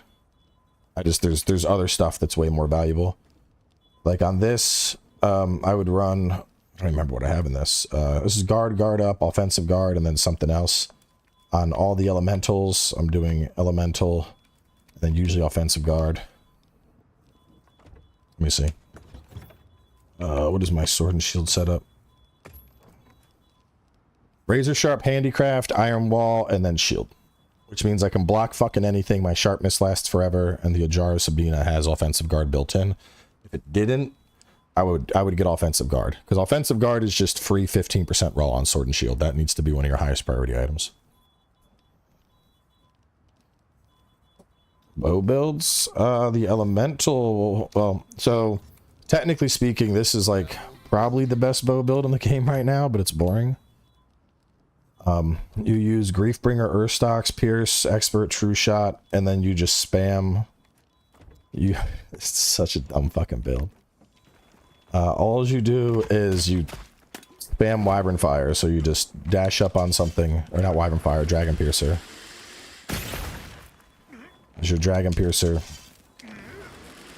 There's other stuff that's way more valuable. Like on this, I would run, I don't remember what I have in this. This is guard up, offensive guard, and then something else. On all the elementals, I'm doing elemental, and then usually offensive guard. Let me see. What is my sword and shield setup? Razor sharp, handicraft, iron wall, and then shield. Which means I can block fucking anything. My sharpness lasts forever, and the Ajar of Sabina has offensive guard built in. If it didn't, I would get offensive guard, because offensive guard is just free 15% raw on sword and shield. That needs to be one of your highest priority items. Bow builds, the elemental, well, so technically speaking, this is like probably the best bow build in the game right now, but it's boring. You use Griefbringer, Urstocks, Pierce, Expert, True Shot, and then you just spam. It's such a dumb fucking build. All you do is you spam Wyvern Fire, so you just dash up on something, or not Wyvern Fire, Dragon Piercer. As your Dragon Piercer,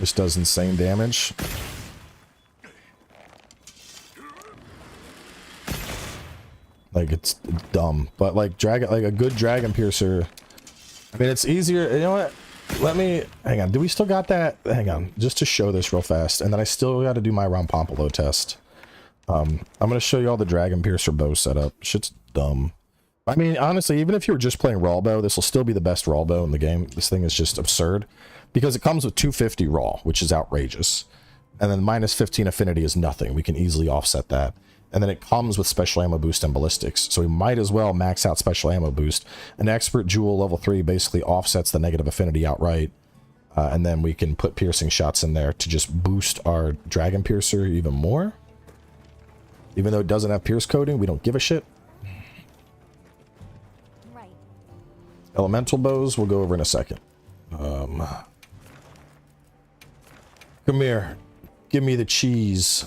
this does insane damage. Like, it's dumb, but like a good Dragon Piercer, I mean, it's easier. You know what? Let me, hang on. Do we still got that? Hang on, just to show this real fast. And then I still got to do my Rompompolo test. I'm going to show you all the Dragon Piercer bow setup. Shit's dumb. I mean, honestly, even if you were just playing raw bow, this will still be the best raw bow in the game. This thing is just absurd because it comes with 250 raw, which is outrageous. And then minus 15 affinity is nothing. We can easily offset that. And then it comes with special ammo boost and ballistics. So we might as well max out special ammo boost. An expert jewel level 3 basically offsets the negative affinity outright. And then we can put piercing shots in there to just boost our Dragon Piercer even more. Even though it doesn't have pierce coating, we don't give a shit. Right. Elemental bows we'll go over in a second. Come here. Give me the cheese.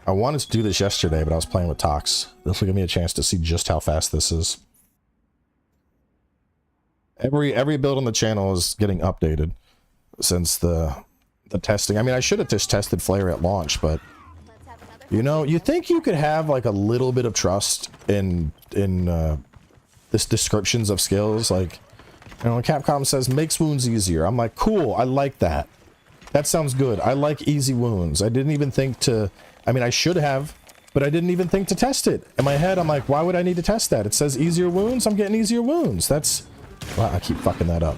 I wanted to do this yesterday, but I was playing with Tox. This will give me a chance to see just how fast this is. Every build on the channel is getting updated since the testing. I mean, I should have just tested Flare at launch, but you know, you think you could have like a little bit of trust in this descriptions of skills, like, you know, when Capcom says makes wounds easier. I'm like, cool, I like that. That sounds good. I like easy wounds. I didn't even think to. I mean, I should have, but I didn't even think to test it. In my head, I'm like, why would I need to test that? It says easier wounds. I'm getting easier wounds. That's... Wow, I keep fucking that up.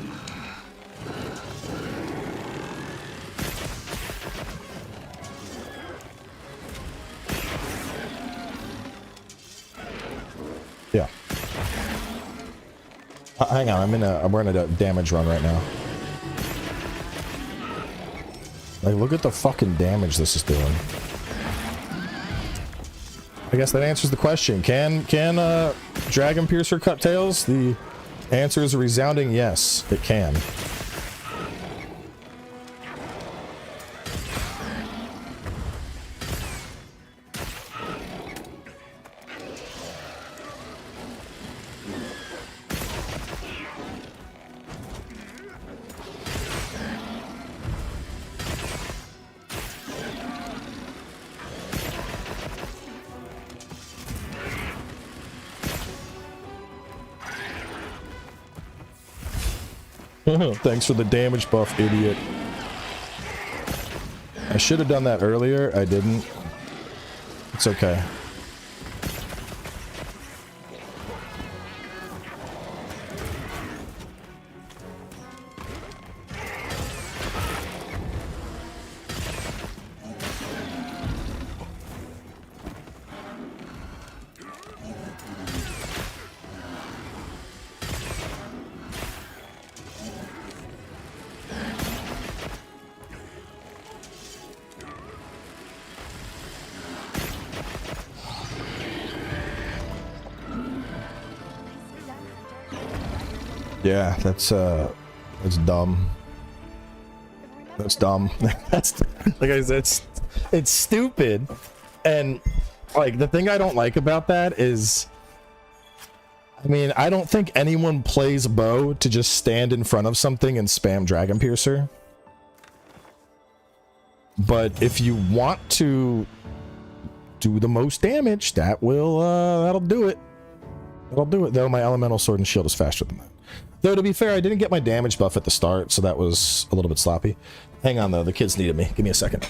Yeah. Hang on, I'm running a damage run right now. Like, look at the fucking damage this is doing. I guess that answers the question. Can Dragon Piercer cut tails? The answer is a resounding yes, it can. Thanks for the damage buff, idiot. I should have done that earlier. I didn't. It's okay. Yeah, that's dumb. That's dumb. That's, like I said, it's stupid. And like the thing I don't like about that is, I mean, I don't think anyone plays bow to just stand in front of something and spam Dragon Piercer. But if you want to do the most damage, that will that'll do it. That'll do it. Though my elemental sword and shield is faster than that. Though to be fair, I didn't get my damage buff at the start, so that was a little bit sloppy. Hang on though, the kids needed me. Give me a second.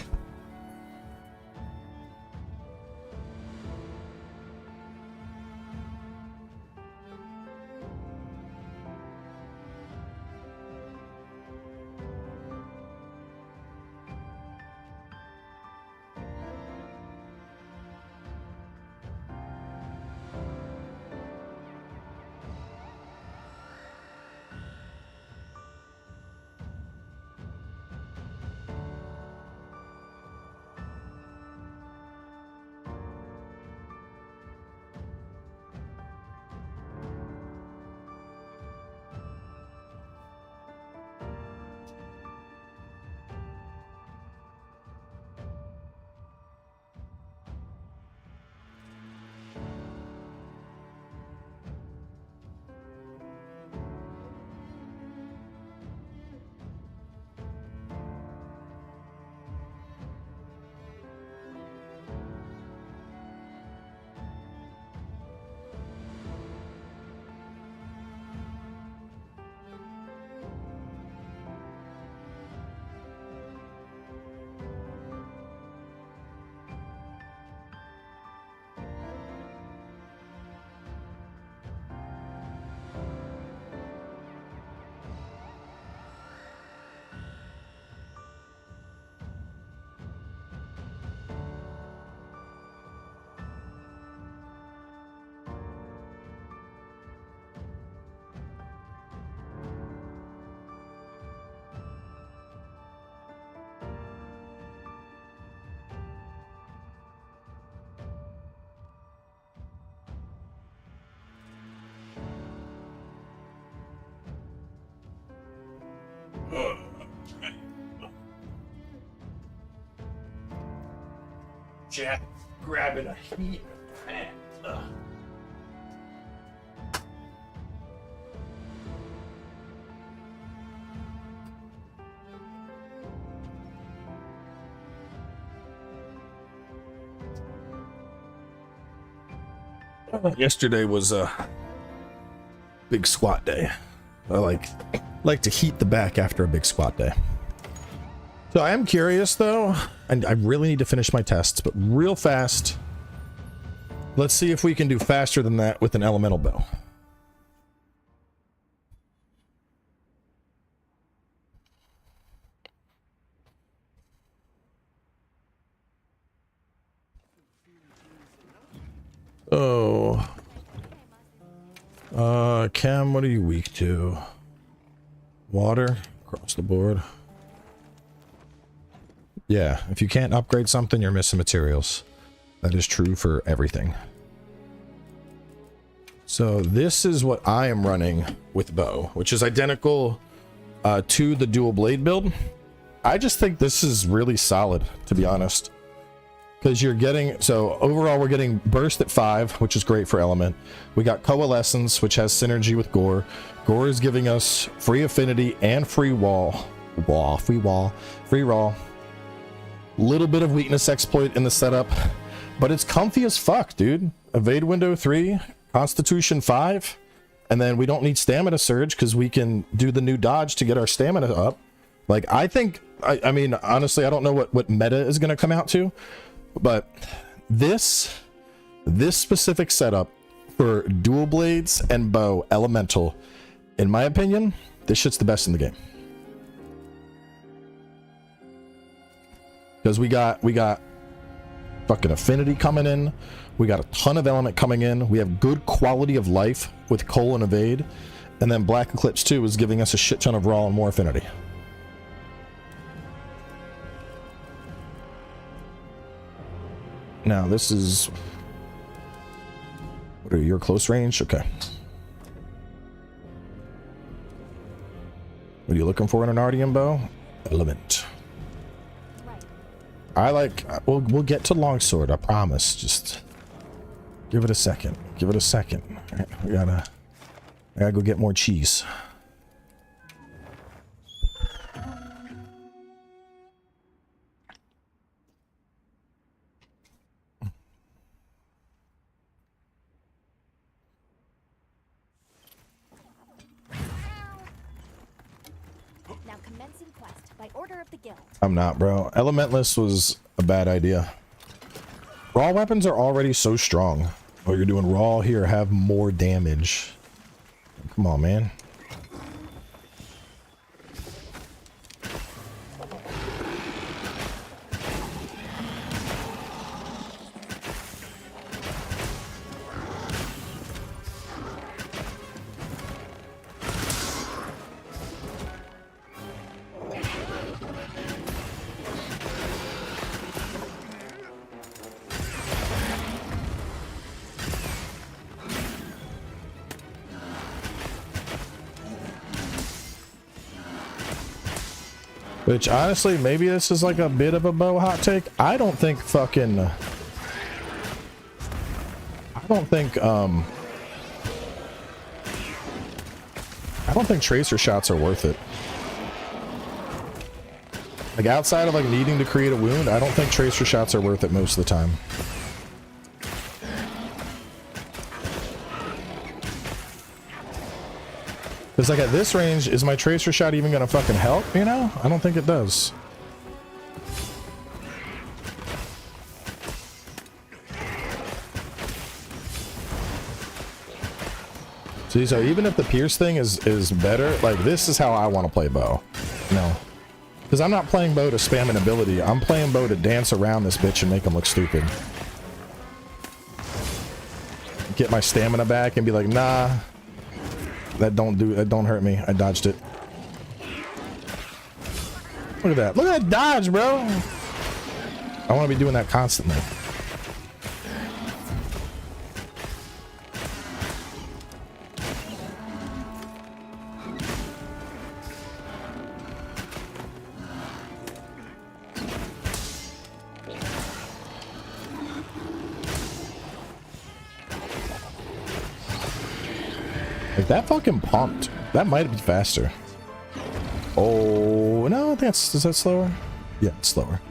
Jack grabbing a heat pad. Yesterday was a big squat day. I like to heat the back after a big squat day. So I am curious though, and I really need to finish my tests, but real fast, let's see if we can do faster than that with an elemental bow. Oh. Chem, what are you weak to? Water, across the board. Yeah, if you can't upgrade something, you're missing materials. That is true for everything. So this is what I am running with bow, which is identical to the dual blade build. I just think this is really solid, to be honest. Because you're getting, so overall we're getting burst at 5, which is great for element. We got coalescence, which has synergy with gore. Gore is giving us free affinity and free free raw. Little bit of weakness exploit in the setup, but it's comfy as fuck, dude. Evade window 3, constitution 5, and then we don't need stamina surge because we can do the new dodge to get our stamina up. Like, I think, I mean, honestly, I don't know what meta is going to come out to, but this specific setup for dual blades and bow elemental, in my opinion, this shit's the best in the game. Because we got fucking affinity coming in, we got a ton of element coming in, we have good quality of life with Coal and Evade, and then Black Eclipse 2 is giving us a shit ton of raw and more affinity. Now this is, what are your close range? Okay. What are you looking for in an Ardian bow? Element.
Right.
I like, we'll get to longsword, I promise. Just give it a second. Give it a second. All right, I gotta go get more cheese.
Now commencing quest by order of the guild.
I'm not, bro. Elementless was a bad idea. Raw weapons are already so strong. Oh, you're doing raw here, have more damage. Come on, man. Which, honestly, maybe this is like a bit of a bow hot take. I don't think fucking... I don't think tracer shots are worth it. Like, outside of, like, needing to create a wound, I don't think tracer shots are worth it most of the time. Because, like, at this range, is my tracer shot even gonna fucking help, you know? I don't think it does. See, so even if the pierce thing is better, like, this is how I want to play bow. No. Because I'm not playing bow to spam an ability. I'm playing bow to dance around this bitch and make him look stupid. Get my stamina back and be like, nah. That don't hurt me. I dodged it. Look at that. Look at that dodge, bro. I want to be doing that constantly. Like, that fucking pumped. That might be faster. Oh, no, I think that's, is that slower? Yeah, it's slower.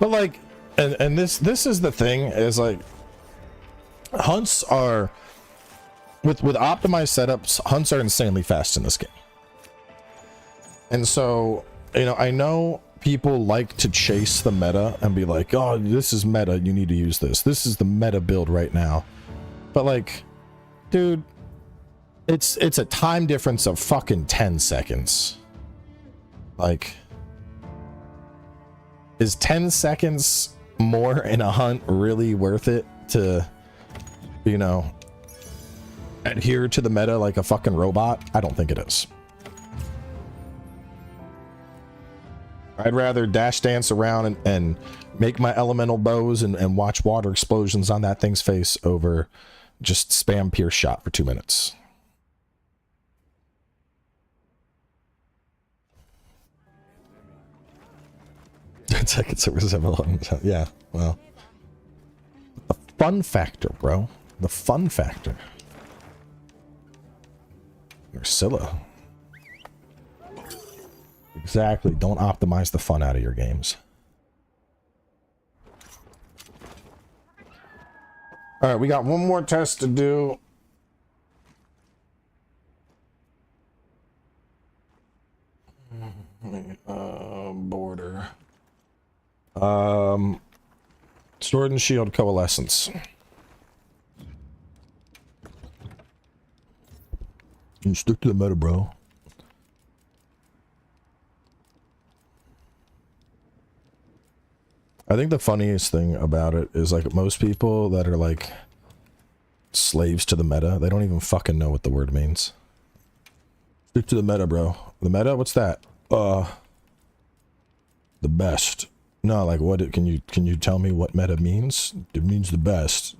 But like, and this is the thing, is like, hunts are, with optimized setups, hunts are insanely fast in this game. And so, you know, I know people like to chase the meta and be like, oh, this is meta, you need to use this. This is the meta build right now. But like, dude, it's a time difference of fucking 10 seconds. Like, is 10 seconds more in a hunt really worth it to, you know, adhere to the meta like a fucking robot? I don't think it is. I'd rather dash dance around and make my elemental bows and watch water explosions on that thing's face over just spam pierce shot for 2 minutes. 10 seconds over 7 yeah, well. The fun factor, bro. The fun factor. Ursula. Exactly. Don't optimize the fun out of your games. Alright, we got one more test to do. Border. Sword and Shield Coalescence. You stick to the meta, bro. I think the funniest thing about it is, like, most people that are like slaves to the meta, they don't even fucking know what the word means. Stick to the meta, bro. The meta? What's that? The best. No, like, what? Can you tell me what meta means? It means the best.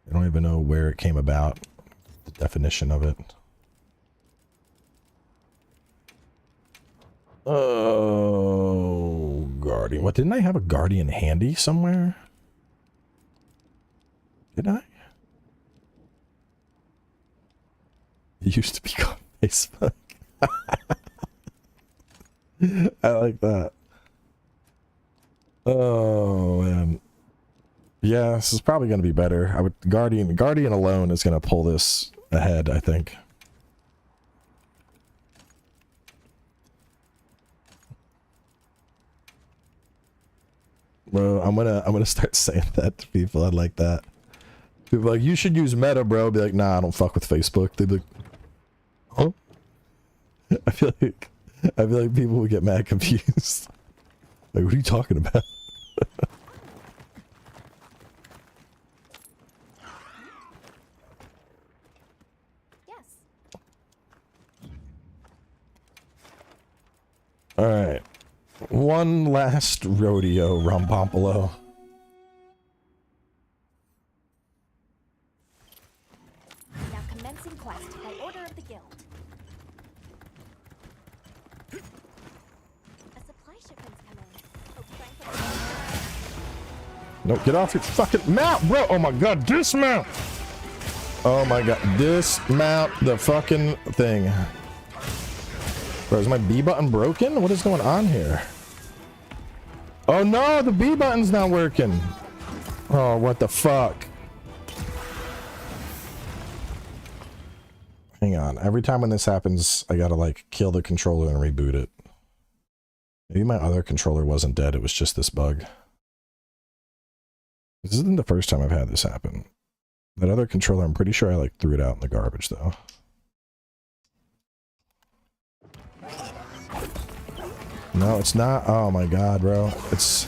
I don't even know where it came about. The definition of it. Oh, guardian. What, didn't I have a guardian handy somewhere? Did I? It used to be called Facebook. I like that. Oh, man. Yeah, this is probably going to be better. I would Guardian alone is going to pull this ahead, I think. Bro, I'm gonna start saying that to people. I like that. People are like, you should use Meta, bro. Be like, nah, I don't fuck with Facebook. They'd be like, huh? I feel like people would get mad confused. Like, what are you talking about?
Yes.
All right. One last rodeo, Rompompolo.
Now commencing quest by order of the guild. A supply shipment's come in. Hope Franklin.
No, get off your fucking mount, bro. Oh my god, dismount. Oh my god, dismount the fucking thing. Bro, is my B button broken? What is going on here? Oh no, the B button's not working. Oh, what the fuck? Hang on. Every time when this happens, I gotta like kill the controller and reboot it. Maybe my other controller wasn't dead. It was just this bug. This isn't the first time I've had this happen. That other controller, I'm pretty sure I like threw it out in the garbage though. No, it's not. Oh my god, bro. It's...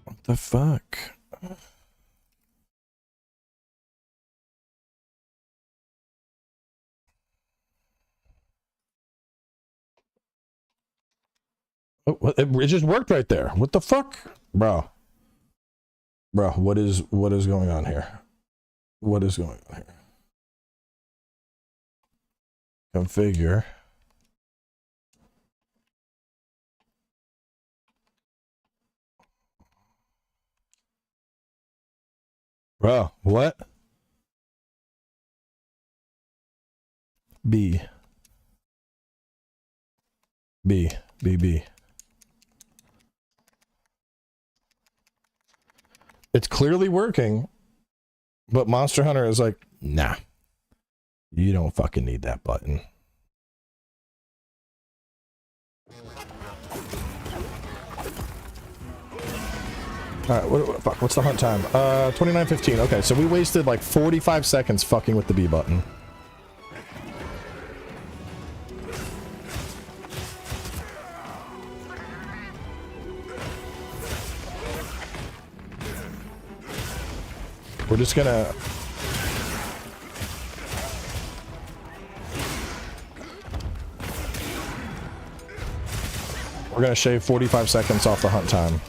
What the fuck? Oh, it just worked right there. What the fuck? Bro. Bro, what is going on here? What is going on here? Configure. Bro, what? B. B. B. B. It's clearly working, but Monster Hunter is like, nah. You don't fucking need that button. Alright, fuck, what's the hunt time? 29:15. Okay, so we wasted like 45 seconds fucking with the B button. We're just gonna... We're gonna shave 45 seconds off the hunt time.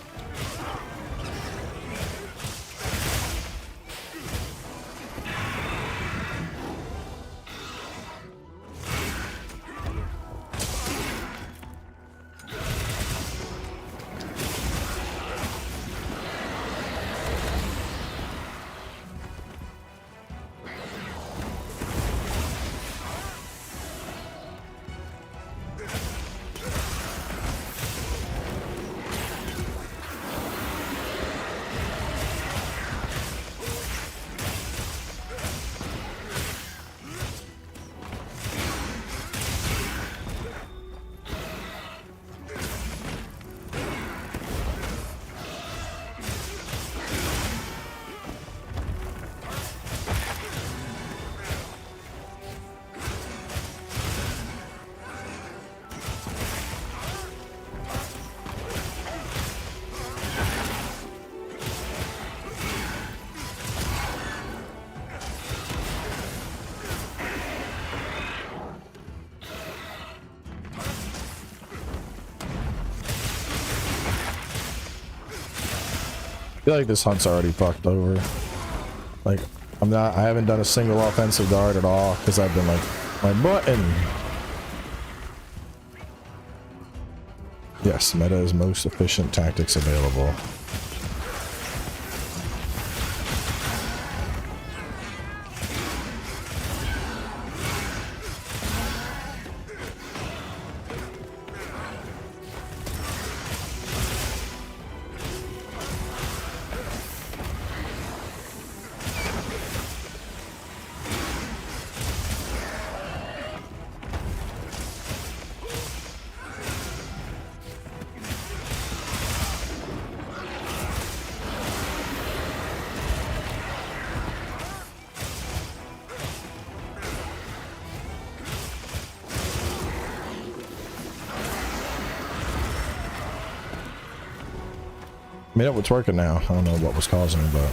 I feel like this hunt's already fucked over. Like, I haven't done a single offensive guard at all because I've been like, my button. Yes, meta is most efficient tactics available. I mean, it's working now. I don't know what was causing it, but...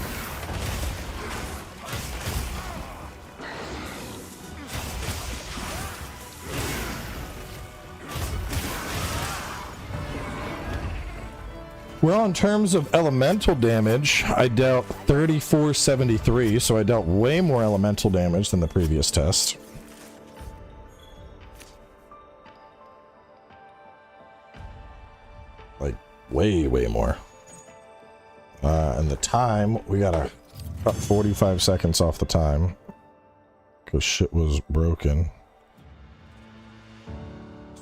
Well, in terms of elemental damage, I dealt 3473, so I dealt way more elemental damage than the previous test. Like, way more. And the time, we got about 45 seconds off the time. Because shit was broken.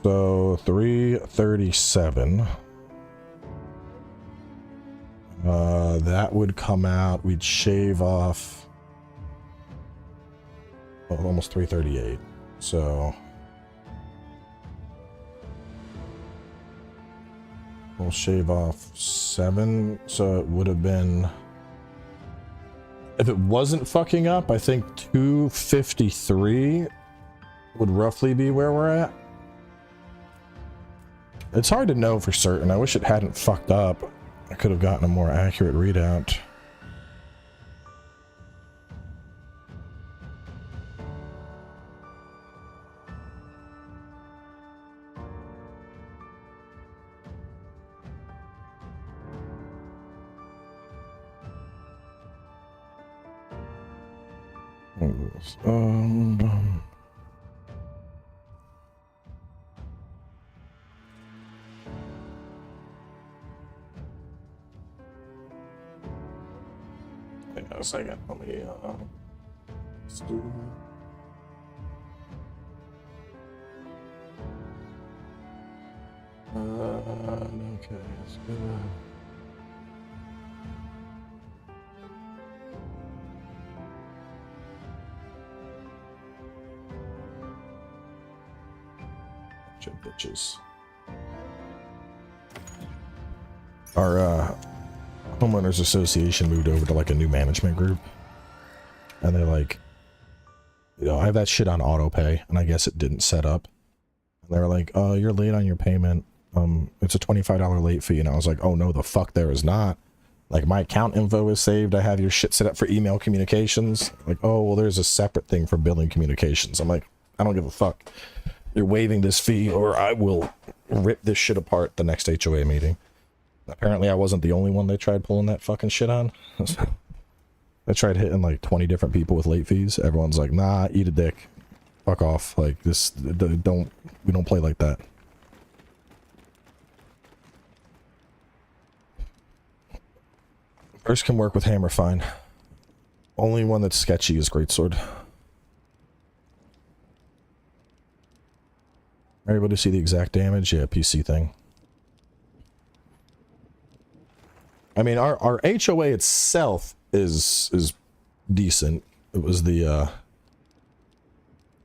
So, 337. That would come out, we'd shave off... Oh, almost 338. So... We'll shave off 7, so it would have been... If it wasn't fucking up, I think 253 would roughly be where we're at. It's hard to know for certain. I wish it hadn't fucked up. I could have gotten a more accurate readout. Hang on a second. Let me let's do okay, let's go. Bitches. Our homeowners association moved over to like a new management group, and they're like, you know, I have that shit on auto pay, and I guess it didn't set up. And they were like, oh, you're late on your payment. It's a $25 late fee. And I was like, oh no, the fuck there is not. Like, my account info is saved. I have your shit set up for email communications. Like, oh well, there's a separate thing for billing communications. I'm like, I don't give a fuck. You're waiving this fee, or I will rip this shit apart the next HOA meeting. Apparently, I wasn't the only one they tried pulling that fucking shit on. They tried hitting like 20 different people with late fees. Everyone's like, nah, eat a dick. Fuck off. Like, this, we don't play like that. First can work with hammer fine. Only one that's sketchy is greatsword. Everybody see the exact damage? Yeah, PC thing. I mean, our HOA itself is decent. It was the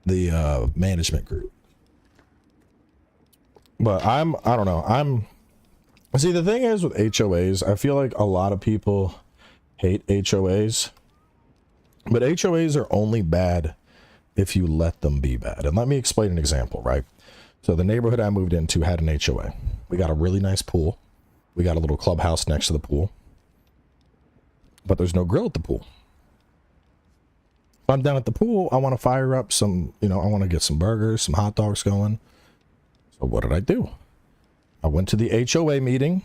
management group. But I don't know. See, the thing is with HOAs, I feel like a lot of people hate HOAs. But HOAs are only bad if you let them be bad. And let me explain an example, right? So the neighborhood I moved into had an HOA. We got a really nice pool. We got a little clubhouse next to the pool. But there's no grill at the pool. If I'm down at the pool, I want to fire up some, you know, I want to get some burgers, some hot dogs going. So what did I do? I went to the HOA meeting.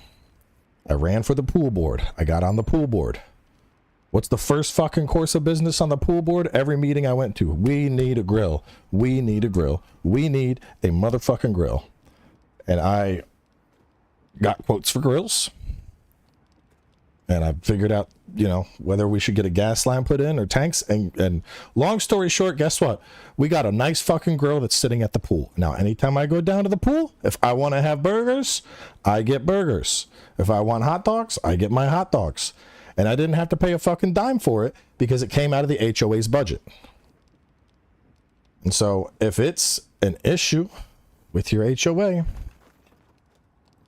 I ran for the pool board. I got on the pool board. What's the first fucking course of business on the pool board? Every meeting I went to, we need a grill. We need a grill. We need a motherfucking grill. And I got quotes for grills. And I figured out, you know, whether we should get a gas line put in or tanks. And long story short, guess what? We got a nice fucking grill that's sitting at the pool. Now, anytime I go down to the pool, if I want to have burgers, I get burgers. If I want hot dogs, I get my hot dogs. And I didn't have to pay a fucking dime for it because it came out of the HOA's budget. And so if it's an issue with your HOA,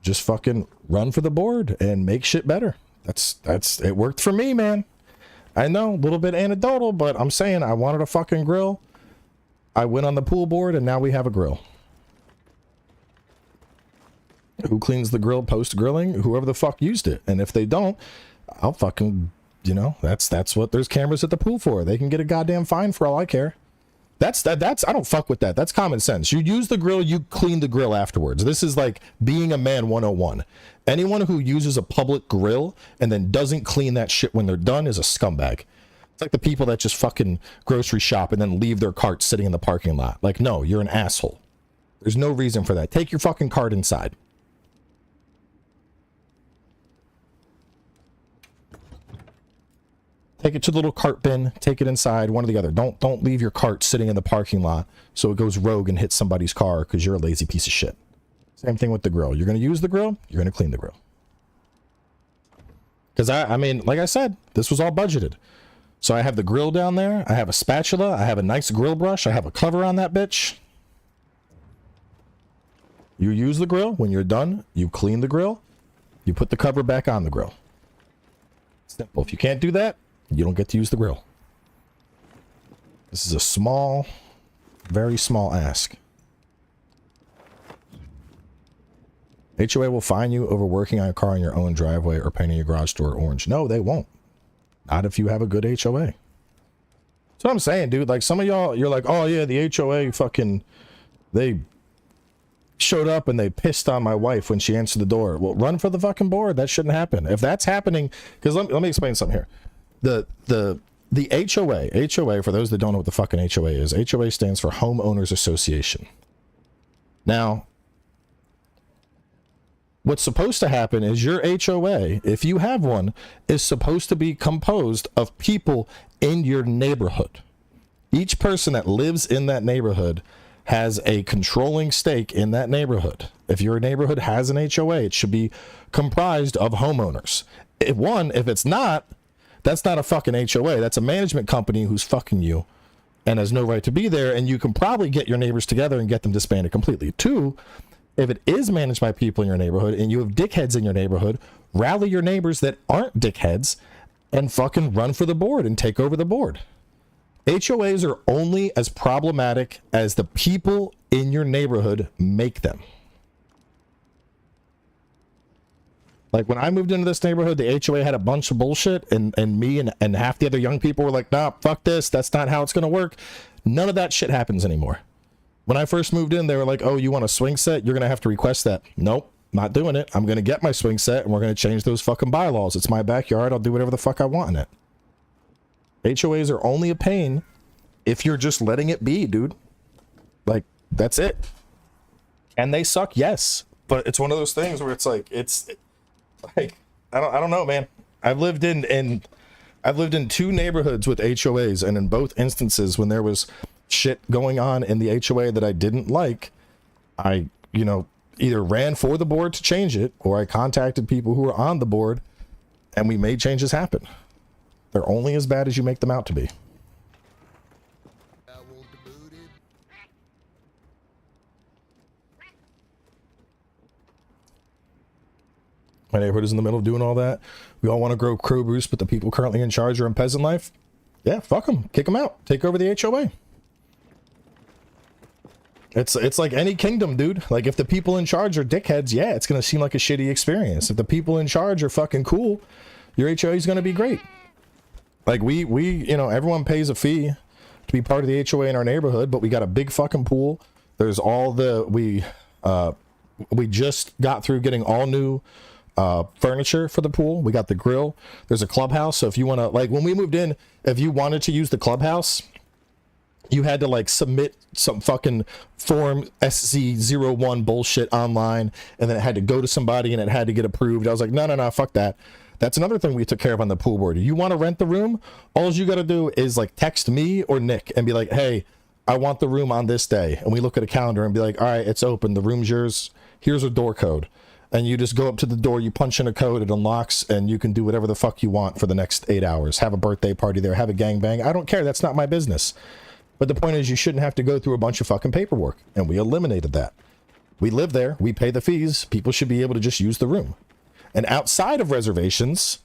just fucking run for the board and make shit better. That's it worked for me, man. I know, a little bit anecdotal, but I'm saying I wanted a fucking grill. I went on the pool board and now we have a grill. Who cleans the grill post grilling? Whoever the fuck used it. And if they don't, I'll fucking, you know, that's what there's cameras at the pool for. They can get a goddamn fine for all I care. That's I don't fuck with that. That's common sense. You use the grill, you clean the grill afterwards. This is like being a man 101. Anyone who uses a public grill and then doesn't clean that shit when they're done is a scumbag. It's like the people that just fucking grocery shop and then leave their cart sitting in the parking lot. Like, no, you're an asshole. There's no reason for that. Take your fucking cart inside. Take it to the little cart bin, take it inside, one or the other. Don't leave your cart sitting in the parking lot so it goes rogue and hits somebody's car because you're a lazy piece of shit. Same thing with the grill. You're going to use the grill, you're going to clean the grill. Because I mean, like I said, this was all budgeted. So I have the grill down there, I have a spatula, I have a nice grill brush, I have a cover on that bitch. You use the grill, when you're done, you clean the grill, you put the cover back on the grill. Simple. If you can't do that, you don't get to use the grill. This is a small, very small ask. HOA will fine you over working on a car in your own driveway or painting your garage door orange. No, they won't. Not if you have a good HOA. That's what I'm saying, dude. Like, some of y'all, you're like, oh yeah, the HOA fucking, they showed up and they pissed on my wife when she answered the door. Well, run for the fucking board. That shouldn't happen. If that's happening, because let me explain something here. The HOA, for those that don't know what the fucking HOA is, HOA stands for Homeowners Association. Now, what's supposed to happen is your HOA, if you have one, is supposed to be composed of people in your neighborhood. Each person that lives in that neighborhood has a controlling stake in that neighborhood. If your neighborhood has an HOA, it should be comprised of homeowners. If it's not, that's not a fucking HOA. That's a management company who's fucking you and has no right to be there. And you can probably get your neighbors together and get them disbanded completely. 2, if it is managed by people in your neighborhood and you have dickheads in your neighborhood, rally your neighbors that aren't dickheads and fucking run for the board and take over the board. HOAs are only as problematic as the people in your neighborhood make them. Like, when I moved into this neighborhood, the HOA had a bunch of bullshit, and me and half the other young people were like, nah, fuck this. That's not how it's going to work. None of that shit happens anymore. When I first moved in, they were like, oh, you want a swing set? You're going to have to request that. Nope, not doing it. I'm going to get my swing set, and we're going to change those fucking bylaws. It's my backyard. I'll do whatever the fuck I want in it. HOAs are only a pain if you're just letting it be, dude. Like, that's it. And they suck, yes. But it's one of those things where it's like, like, I don't know, man. I've lived in 2 neighborhoods with HOAs, and in both instances, when there was shit going on in the HOA that I didn't like, I, you know, either ran for the board to change it, or I contacted people who were on the board, and we made changes happen. They're only as bad as you make them out to be. My neighborhood is in the middle of doing all that. We all want to grow crow roosts, but the people currently in charge are in peasant life. Yeah, fuck them. Kick them out. Take over the HOA. It's like any kingdom, dude. Like, if the people in charge are dickheads, yeah, it's going to seem like a shitty experience. If the people in charge are fucking cool, your HOA is going to be great. Like, we, you know, everyone pays a fee to be part of the HOA in our neighborhood, but we got a big fucking pool. There's all the, we just got through getting all new furniture for the pool. We got the grill. There's a clubhouse. So if you want to, like, when we moved in, if you wanted to use the clubhouse, You had to like submit some fucking form SC01 bullshit online, and then it had to go to somebody and it had to get approved. I was like, no, fuck that. That's another thing we took care of on the pool board. You want to rent the room? All you got to do is like text me or Nick and be like, hey, I want the room on this day. And we look at a calendar and be like, all right, it's open. The room's yours. Here's a door code. And you just go up to the door, you punch in a code, it unlocks, and you can do whatever the fuck you want for the next 8 hours. Have a birthday party there, have a gangbang. I don't care. That's not my business. But the point is, you shouldn't have to go through a bunch of fucking paperwork. And we eliminated that. We live there. We pay the fees. People should be able to just use the room. And outside of reservations,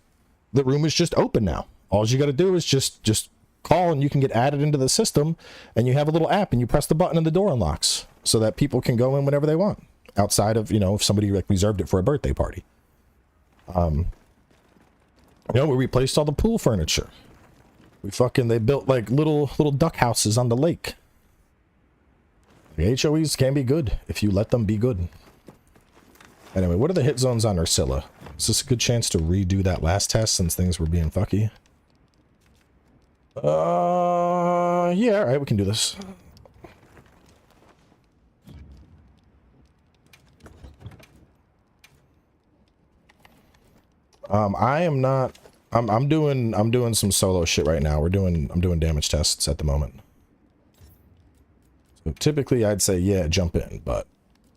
the room is just open now. All you got to do is just call and you can get added into the system, and you have a little app and you press the button and the door unlocks so that people can go in whenever they want. Outside of, you know, if somebody like reserved it for a birthday party. You know, we replaced all the pool furniture. They built like little duck houses on the lake. The HOEs can be good if you let them be good. Anyway, what are the hit zones on Ursula? Is this a good chance to redo that last test since things were being fucky? Yeah, alright, we can do this. I'm doing some solo shit right now. I'm doing damage tests at the moment. So typically I'd say, yeah, jump in, but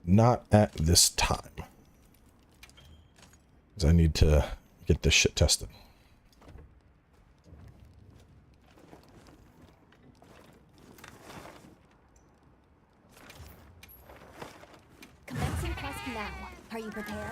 not at this time. Because I need to get this shit tested.
Commencing quest now. Are you prepared?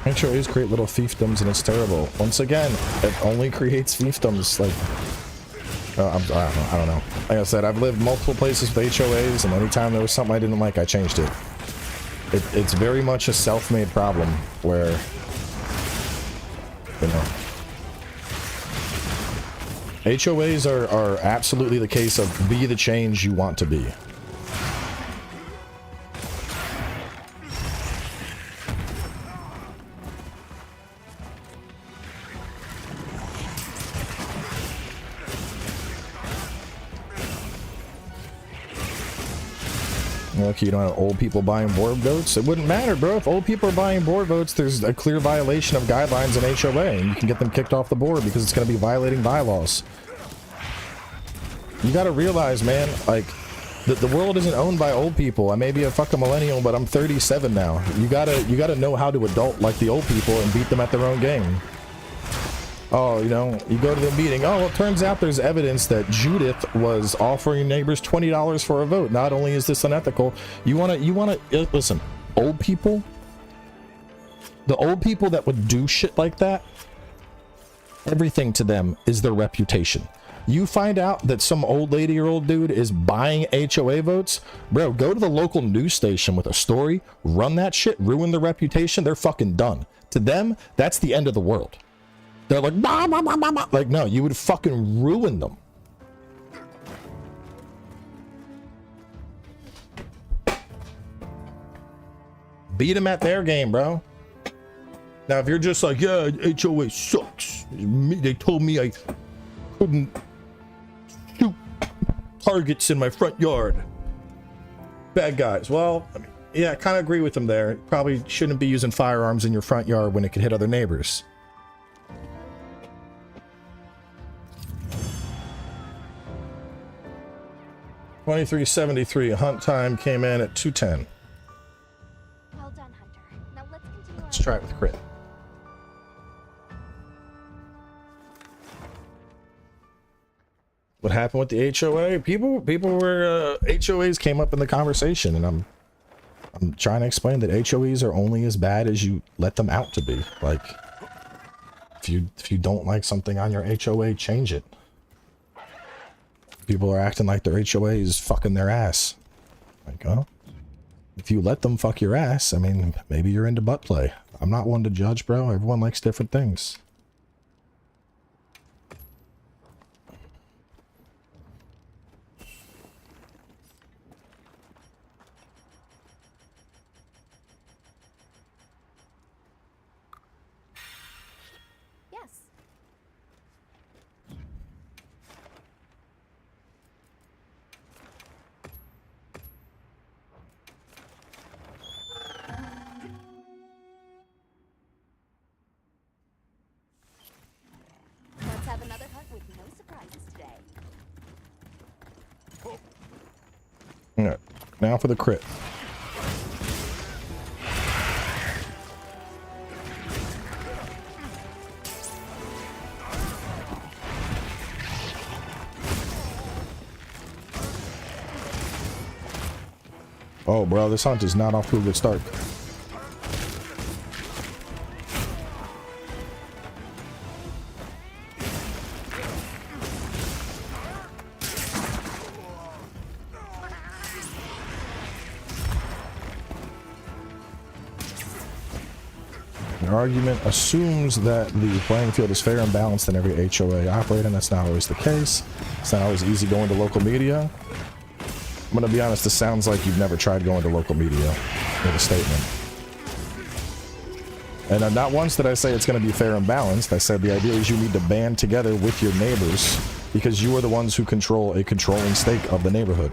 HOAs create little fiefdoms and it's terrible. Once again, it only creates fiefdoms. Like, I don't know. Like I said, I've lived multiple places with HOAs, and anytime there was something I didn't like, I changed it. It's very much a self-made problem where, you know, HOAs are absolutely the case of be the change you want to be. Lucky you don't have old people buying board votes. It wouldn't matter, bro. If old people are buying board votes, there's a clear violation of guidelines in HOA, and you can get them kicked off the board because it's going to be violating bylaws. You got to realize, man, like, the world isn't owned by old people. I may be a fucking millennial, but I'm 37 now. You gotta know how to adult like the old people and beat them at their own game. Oh, you know, you go to the meeting. Oh, well, it turns out there's evidence that Judith was offering neighbors $20 for a vote. Not only is this unethical, you wanna listen, old people, the old people that would do shit like that, everything to them is their reputation. You find out that some old lady or old dude is buying HOA votes, bro, go to the local news station with a story, run that shit, ruin their reputation, they're fucking done. To them, that's the end of the world. They're like, bah, bah, bah, bah, bah. Like, no, you would fucking ruin them. Beat them at their game, bro. Now, if you're just like, yeah, HOA sucks. They told me I couldn't shoot targets in my front yard. Bad guys. Well, I mean, yeah, I kind of agree with them there. Probably shouldn't be using firearms in your front yard when it could hit other neighbors. 2373. Hunt time came in at 210.
Well done, Hunter. Now let's continue.
Let's try it with crit. What happened with the HOA? People were HOAs came up in the conversation, and I'm trying to explain that HOAs are only as bad as you let them out to be. Like, if you don't like something on your HOA, change it. People are acting like their HOA is fucking their ass. Like, oh, if you let them fuck your ass, I mean, maybe you're into butt play. I'm not one to judge, bro. Everyone likes different things.
Yes. Let's have another hunt with no surprises today.
Alright, now for the crit. Oh, bro, this hunt is not off to a good start. The argument assumes that the playing field is fair and balanced in every HOA I operate in. That's not always the case. It's not always easy going to local media. I'm gonna be honest, this sounds like you've never tried going to local media with a statement. And not once did I say it's gonna be fair and balanced. I said the idea is you need to band together with your neighbors because you are the ones who control a controlling stake of the neighborhood.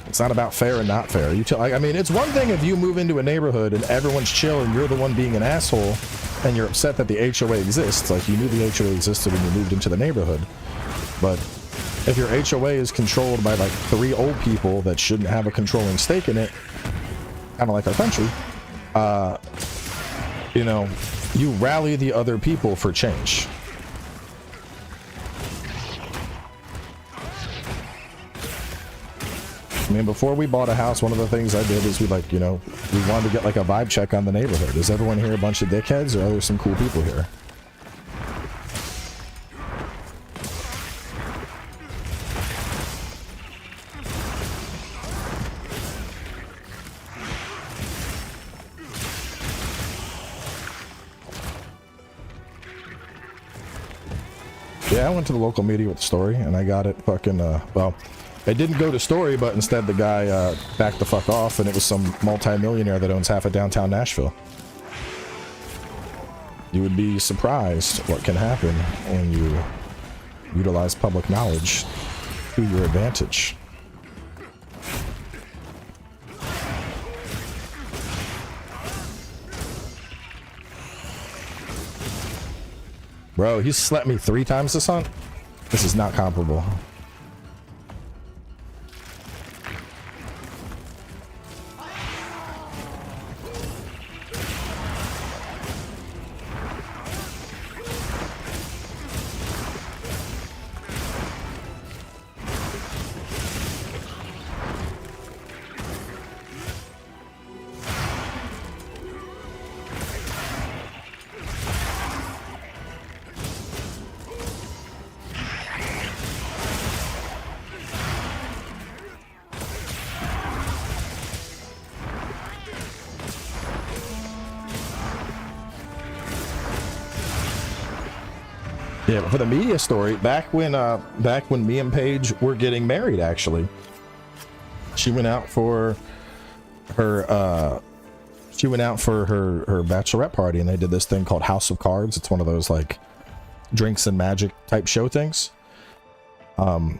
It's not about fair and not fair. I mean, it's one thing if you move into a neighborhood and everyone's chill and you're the one being an asshole and you're upset that the HOA exists. Like, you knew the HOA existed when you moved into the neighborhood. But if your HOA is controlled by like 3 old people that shouldn't have a controlling stake in it, kind of like our country, you know, you rally the other people for change. I mean, before we bought a house, one of the things I did is we wanted to get like a vibe check on the neighborhood. Is everyone here a bunch of dickheads, or are there some cool people here? Yeah, I went to the local media with the story, and I got it fucking, well, it didn't go to story, but instead the guy backed the fuck off, and it was some multi-millionaire that owns half of downtown Nashville. You would be surprised what can happen when you utilize public knowledge to your advantage. Bro, he slept me 3 times this hunt. This is not comparable. Yeah, for the media story, back when me and Paige were getting married, actually, she went out for her bachelorette party, and they did this thing called House of Cards. It's one of those like drinks and magic type show things. I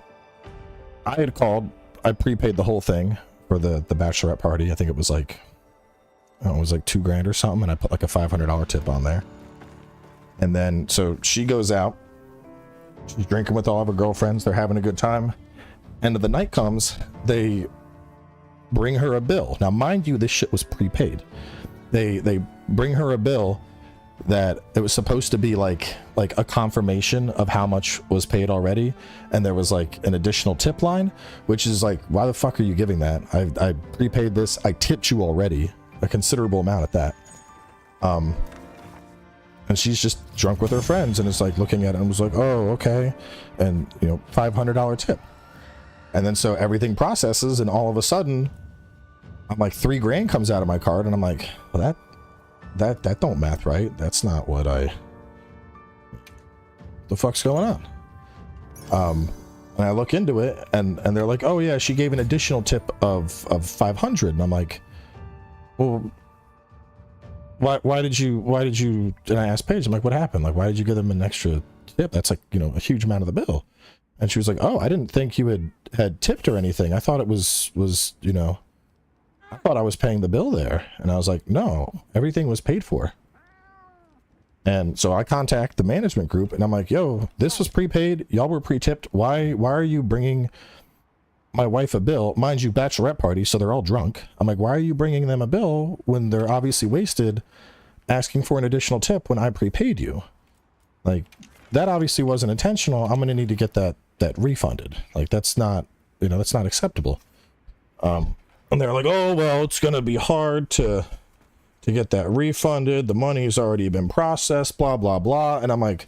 had called, I prepaid the whole thing for the bachelorette party. I think it was like, it was like $2,000 or something, and I put like a $500 tip on there. And then, so she goes out, She's drinking with all of her girlfriends. They're having a good time. End of the night comes, they bring her a bill. Now, mind you, this shit was prepaid. They bring her a bill that it was supposed to be like a confirmation of how much was paid already, and there was like an additional tip line, which is like, why the fuck are you giving that? I prepaid this. I tipped you already, a considerable amount at that. And she's just drunk with her friends and is like looking at it and was like, oh, okay, and you know, $500 tip. And then so everything processes, and all of a sudden I'm like, $3,000 comes out of my card, and I'm like, well, that don't math right. That's not what the fuck's going on. And I look into it, and they're like, oh yeah, she gave an additional tip of 500. And I'm like, well, why did you, and I asked Paige, I'm like, what happened? Like, why did you give them an extra tip? That's like, you know, a huge amount of the bill. And she was like, oh, I didn't think you had tipped or anything. I thought it was, you know, I thought I was paying the bill there. And I was like, no, everything was paid for. And so I contact the management group, and I'm like, yo, this was prepaid. Y'all were pre-tipped. Why are you bringing my wife a bill? Mind you, bachelorette party, so they're all drunk. I'm like, why are you bringing them a bill when they're obviously wasted, asking for an additional tip when I prepaid you? Like, that obviously wasn't intentional. I'm going to need to get that refunded. Like, that's not, you know, that's not acceptable. And they're like, oh, well, it's going to be hard to get that refunded. The money's already been processed, blah, blah, blah. And I'm like,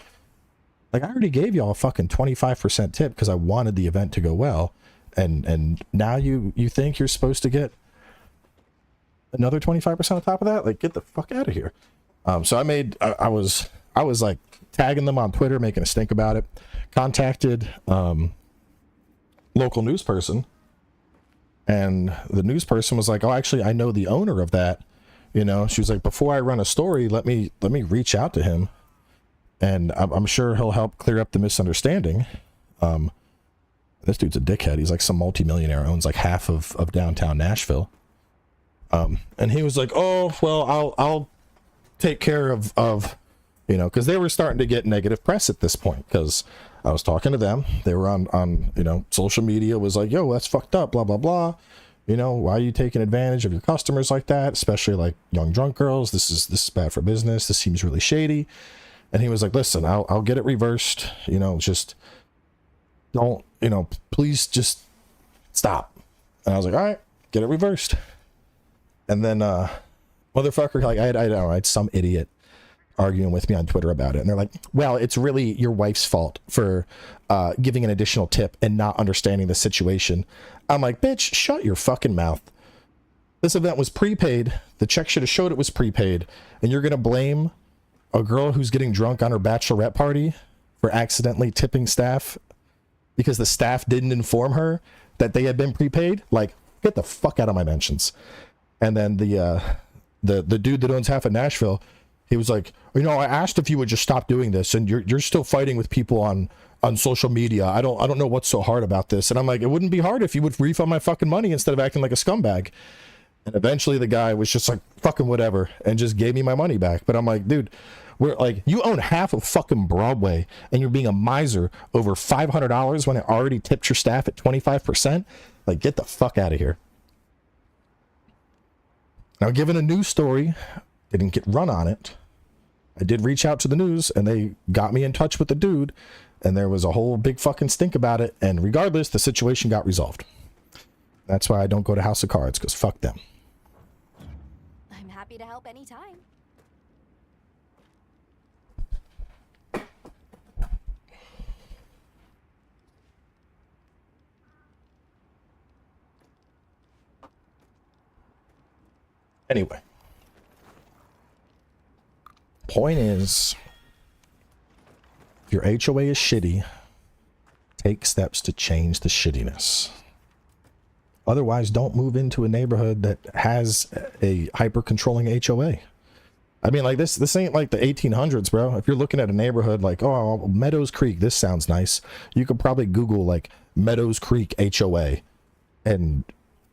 I already gave y'all a fucking 25% tip because I wanted the event to go well. And now you think you're supposed to get another 25% on top of that? Like, get the fuck out of here. So I was like tagging them on Twitter, making a stink about it. Contacted local news person, and the news person was like, oh, actually, I know the owner of that. You know, she was like, before I run a story, let me reach out to him, and I'm sure he'll help clear up the misunderstanding. This dude's a dickhead. He's like some multimillionaire, owns like half of downtown Nashville. And he was like, oh, well, I'll take care of, you know, because they were starting to get negative press at this point, because I was talking to them. They were on, you know, social media was like, yo, that's fucked up, blah, blah, blah. You know, why are you taking advantage of your customers like that? Especially like young drunk girls. This is bad for business. This seems really shady. And he was like, listen, I'll get it reversed. You know, just don't, you know, please just stop. And I was like, all right, get it reversed. And then, motherfucker, like I don't know, I had some idiot arguing with me on Twitter about it, and they're like, well, it's really your wife's fault for giving an additional tip and not understanding the situation. I'm like, bitch, shut your fucking mouth. This event was prepaid. The check should have showed it was prepaid, and you're gonna blame a girl who's getting drunk on her bachelorette party for accidentally tipping staff because the staff didn't inform her that they had been prepaid? Like, get the fuck out of my mentions. And then the dude that owns half of Nashville, he was like, you know, I asked if you would just stop doing this, and you're still fighting with people on social media. I don't know what's so hard about this. And I'm like, it wouldn't be hard if you would refund my fucking money instead of acting like a scumbag. And eventually the guy was just like, fucking whatever, and just gave me my money back. But I'm like, dude, we're like, you own half of fucking Broadway, and you're being a miser over $500 when I already tipped your staff at 25%. Like, get the fuck out of here. Now, given a news story, didn't get run on it. I did reach out to the news, and they got me in touch with the dude, and there was a whole big fucking stink about it. And regardless, the situation got resolved. That's why I don't go to House of Cards, because fuck them.
I'm happy to help anytime.
Anyway. Point is, if your HOA is shitty, take steps to change the shittiness. Otherwise, don't move into a neighborhood that has a hyper-controlling HOA. I mean, like, this ain't like the 1800s, bro. If you're looking at a neighborhood like, oh, Meadows Creek, this sounds nice. You could probably Google, like, Meadows Creek HOA and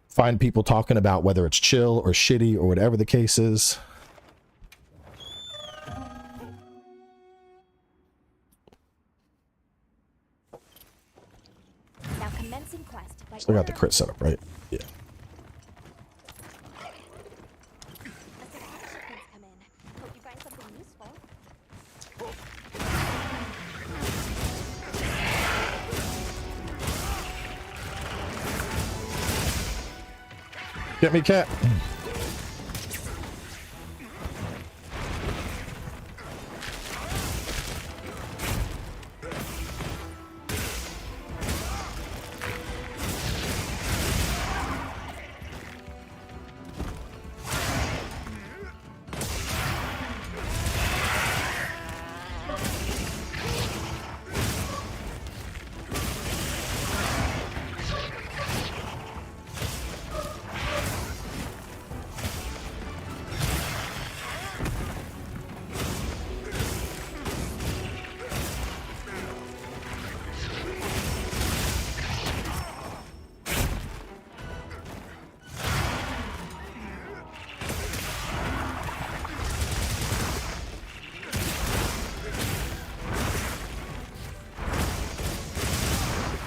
find people talking about whether it's chill or shitty or whatever the case is. Still got the crit setup, right? Yeah.
Come in. Hope you find something useful.
Get me, cat.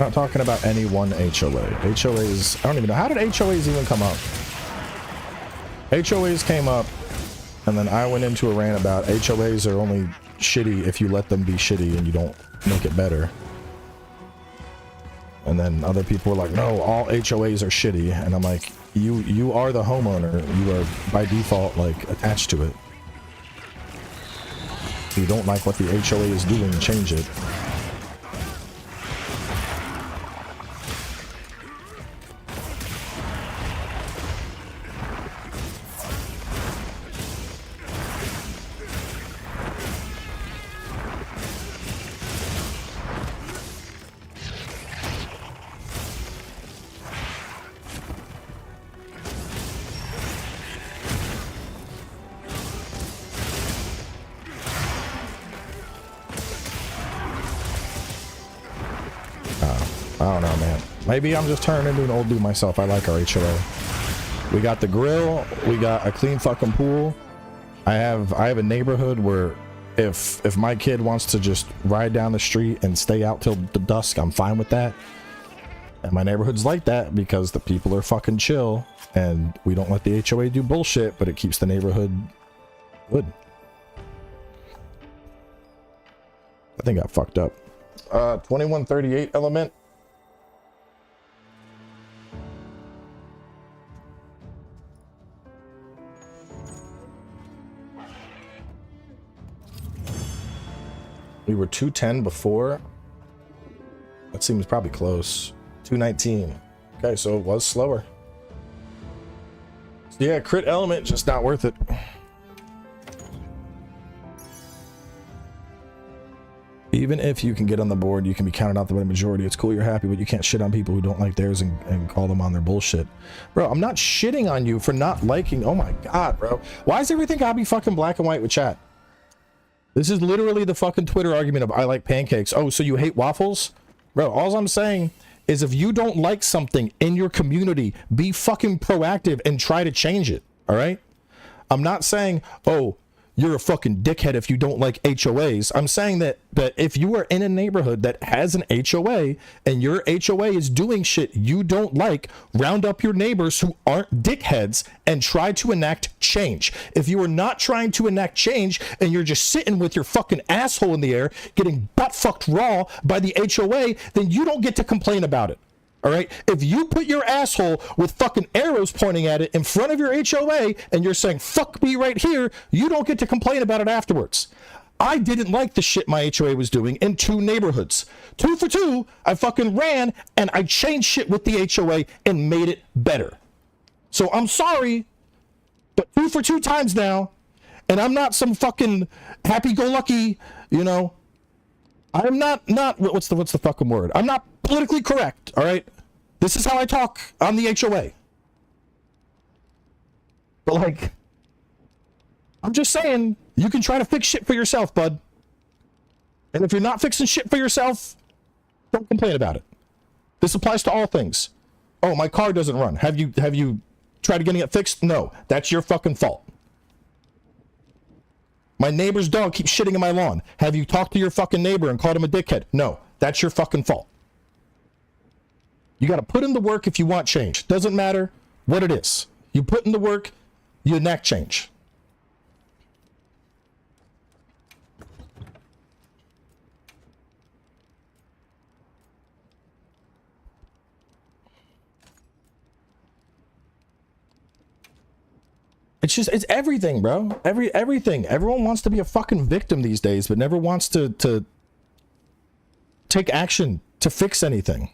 Not talking about any one HOA. HOAs, I don't even know. How did HOAs even come up? HOAs came up, and then I went into a rant about HOAs are only shitty if you let them be shitty and you don't make it better. And then other people were like, no, all HOAs are shitty. And I'm like, you are the homeowner. You are by default like attached to it. If you don't like what the HOA is doing, change it. I don't know, man. Maybe I'm just turning into an old dude myself. I like our HOA. We got the grill. We got a clean fucking pool. I have a neighborhood where if my kid wants to just ride down the street and stay out till the dusk, I'm fine with that. And my neighborhood's like that because the people are fucking chill and we don't let the HOA do bullshit, but it keeps the neighborhood good. I think I got fucked up. 2138 element. We were 210 before. That seems probably close. 219. Okay, so it was slower. So yeah, crit element, just not worth it. Even if you can get on the board, you can be counted out by the majority. It's cool, you're happy, but you can't shit on people who don't like theirs and call them on their bullshit. Bro, I'm not shitting on you for not liking. Oh my God, bro. Why is everything gotta be fucking black and white with chat? This is literally the fucking Twitter argument of I like pancakes. Oh, so you hate waffles? Bro, all I'm saying is if you don't like something in your community, be fucking proactive and try to change it, all right? I'm not saying, oh, you're a fucking dickhead if you don't like HOAs. I'm saying that if you are in a neighborhood that has an HOA and your HOA is doing shit you don't like, round up your neighbors who aren't dickheads and try to enact change. If you are not trying to enact change and you're just sitting with your fucking asshole in the air getting butt fucked raw by the HOA, then you don't get to complain about it. All right, if you put your asshole with fucking arrows pointing at it in front of your HOA and you're saying, fuck me right here, you don't get to complain about it afterwards. I didn't like the shit my HOA was doing in 2 neighborhoods. 2 for 2, I fucking ran and I changed shit with the HOA and made it better. So I'm sorry, but 2 for 2 times now, and I'm not some fucking happy-go-lucky, you know, I'm not what's the fucking word? I'm not politically correct, all right? This is how I talk on the HOA. But like, I'm just saying, you can try to fix shit for yourself, bud. And if you're not fixing shit for yourself, don't complain about it. This applies to all things. Oh, my car doesn't run. Have you tried getting it fixed? No, that's your fucking fault. My neighbor's dog keeps shitting in my lawn. Have you talked to your fucking neighbor and called him a dickhead? No, that's your fucking fault. You got to put in the work if you want change. Doesn't matter what it is. You put in the work, you enact change. It's everything, bro. Everything. Everyone wants to be a fucking victim these days, but never wants to take action to fix anything.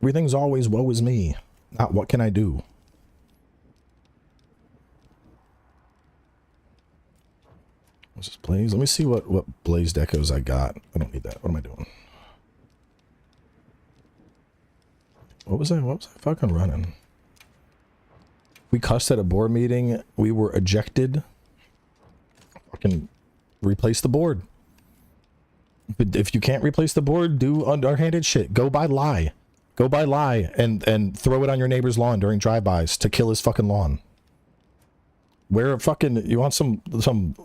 Everything's always woe is me, not what can I do. What's this Blaze? Let me see what Blaze decos I got. I don't need that. What am I doing? What was I fucking running? We cussed at a board meeting. We were ejected. Fucking replace the board. But if you can't replace the board, do underhanded shit. Go buy lie. Go buy lie and throw it on your neighbor's lawn during drive-bys to kill his fucking lawn. Wear a fucking, you want some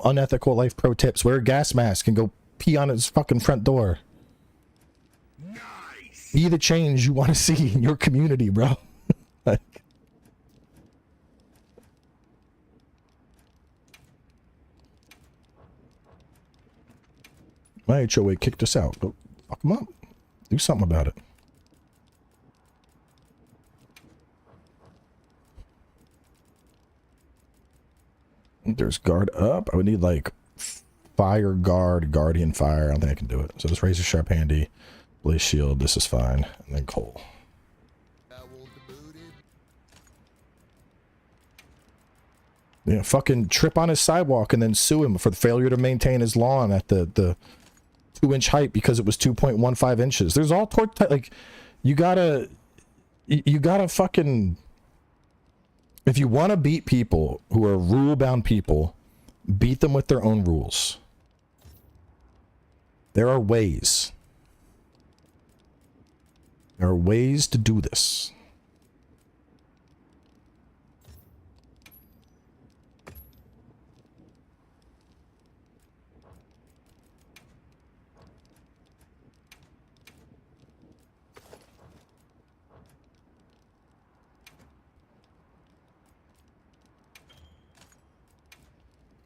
unethical life pro tips. Wear a gas mask and go pee on his fucking front door. Nice. Be the change you want to see in your community, bro. Like, my HOA kicked us out. Go fuck them up. Do something about it. There's guard up. I would need like fire guard, guardian fire. I don't think I can do it. So just razor sharp handy, blaze shield. This is fine. And then coal. Yeah, fucking trip on his sidewalk and then sue him for the failure to maintain his lawn at the 2-inch height because it was 2.15 inches. There's all like you gotta fucking. If you want to beat people who are rule-bound people, beat them with their own rules. There are ways. There are ways to do this.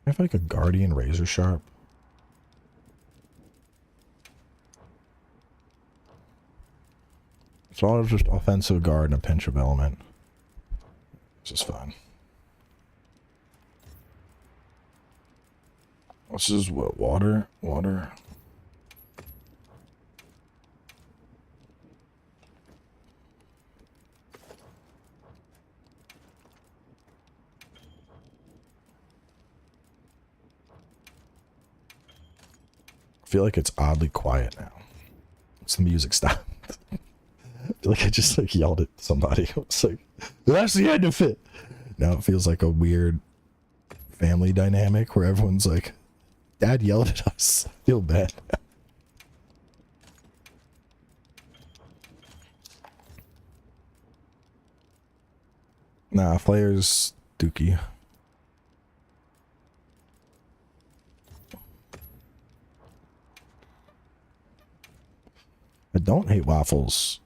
I have like a guardian razor sharp. So I'll just offensive guard and a pinch of element. This is fine. This is what, water? Water. I feel like it's oddly quiet now. It's the music stop. I feel like I just like yelled at somebody. It's like, that's the end of it. Now it feels like a weird family dynamic where everyone's like, Dad yelled at us. I feel bad. Nah, Flayer's dookie. I don't hate waffles.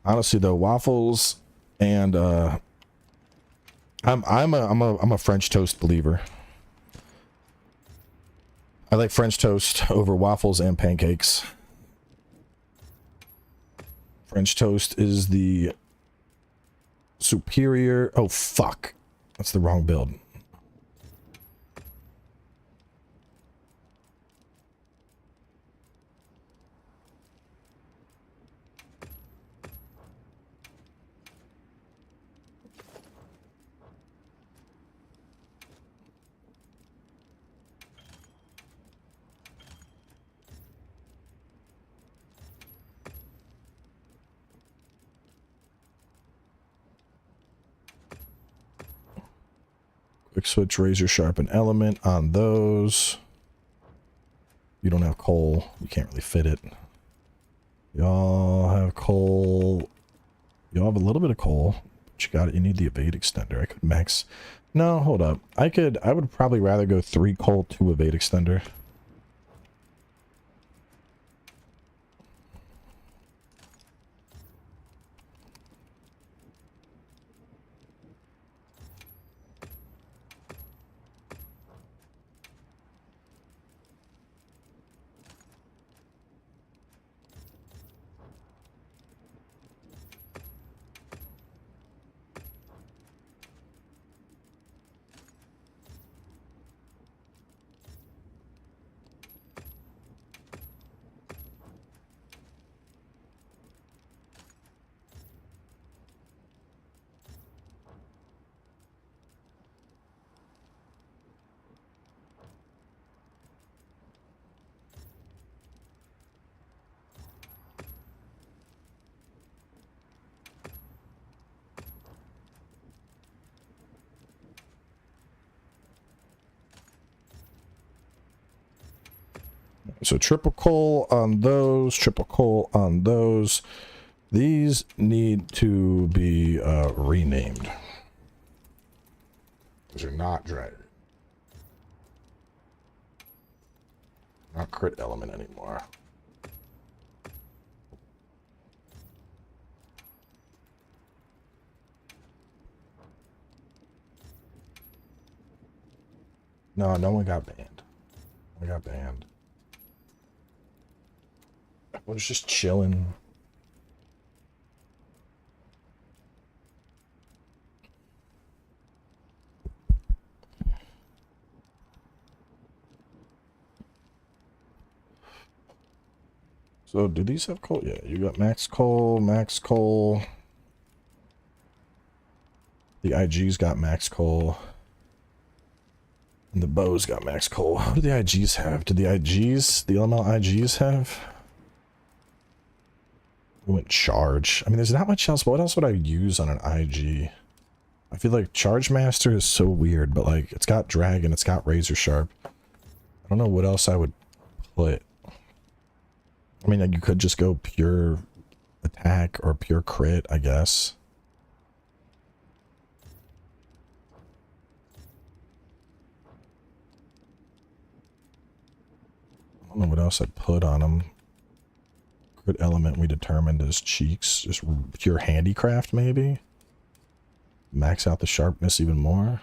Honestly though, waffles and I'm a French toast believer. I like French toast over waffles and pancakes. French toast is the superior. Oh fuck. That's the wrong build. Quick switch, razor sharpen element on those. You don't have coal, you can't really fit it. Y'all have coal. Y'all have a little bit of coal. But you got it. You need the evade extender. I could max. No, hold up. I would probably rather go 3 coal, 2 evade extender. So triple coal on those, triple coal on those. These need to be renamed. These are not dragon. Not crit element anymore. No, no one got banned. We got banned. I was just chilling. So do these have coal? Yeah, you got max coal, max coal. The IG's got max coal. And the bow's got max coal. What do the IGs have? Did the elemental IGs have? We went charge. I mean, there's not much else, but what else would I use on an IG? I feel like Charge Master is so weird, but like, it's got Dragon, it's got Razor Sharp. I don't know what else I would put. I mean, like, you could just go pure attack or pure crit, I guess. I don't know what else I'd put on him. Crit element we determined is cheeks. Just pure handicraft, maybe? Max out the sharpness even more.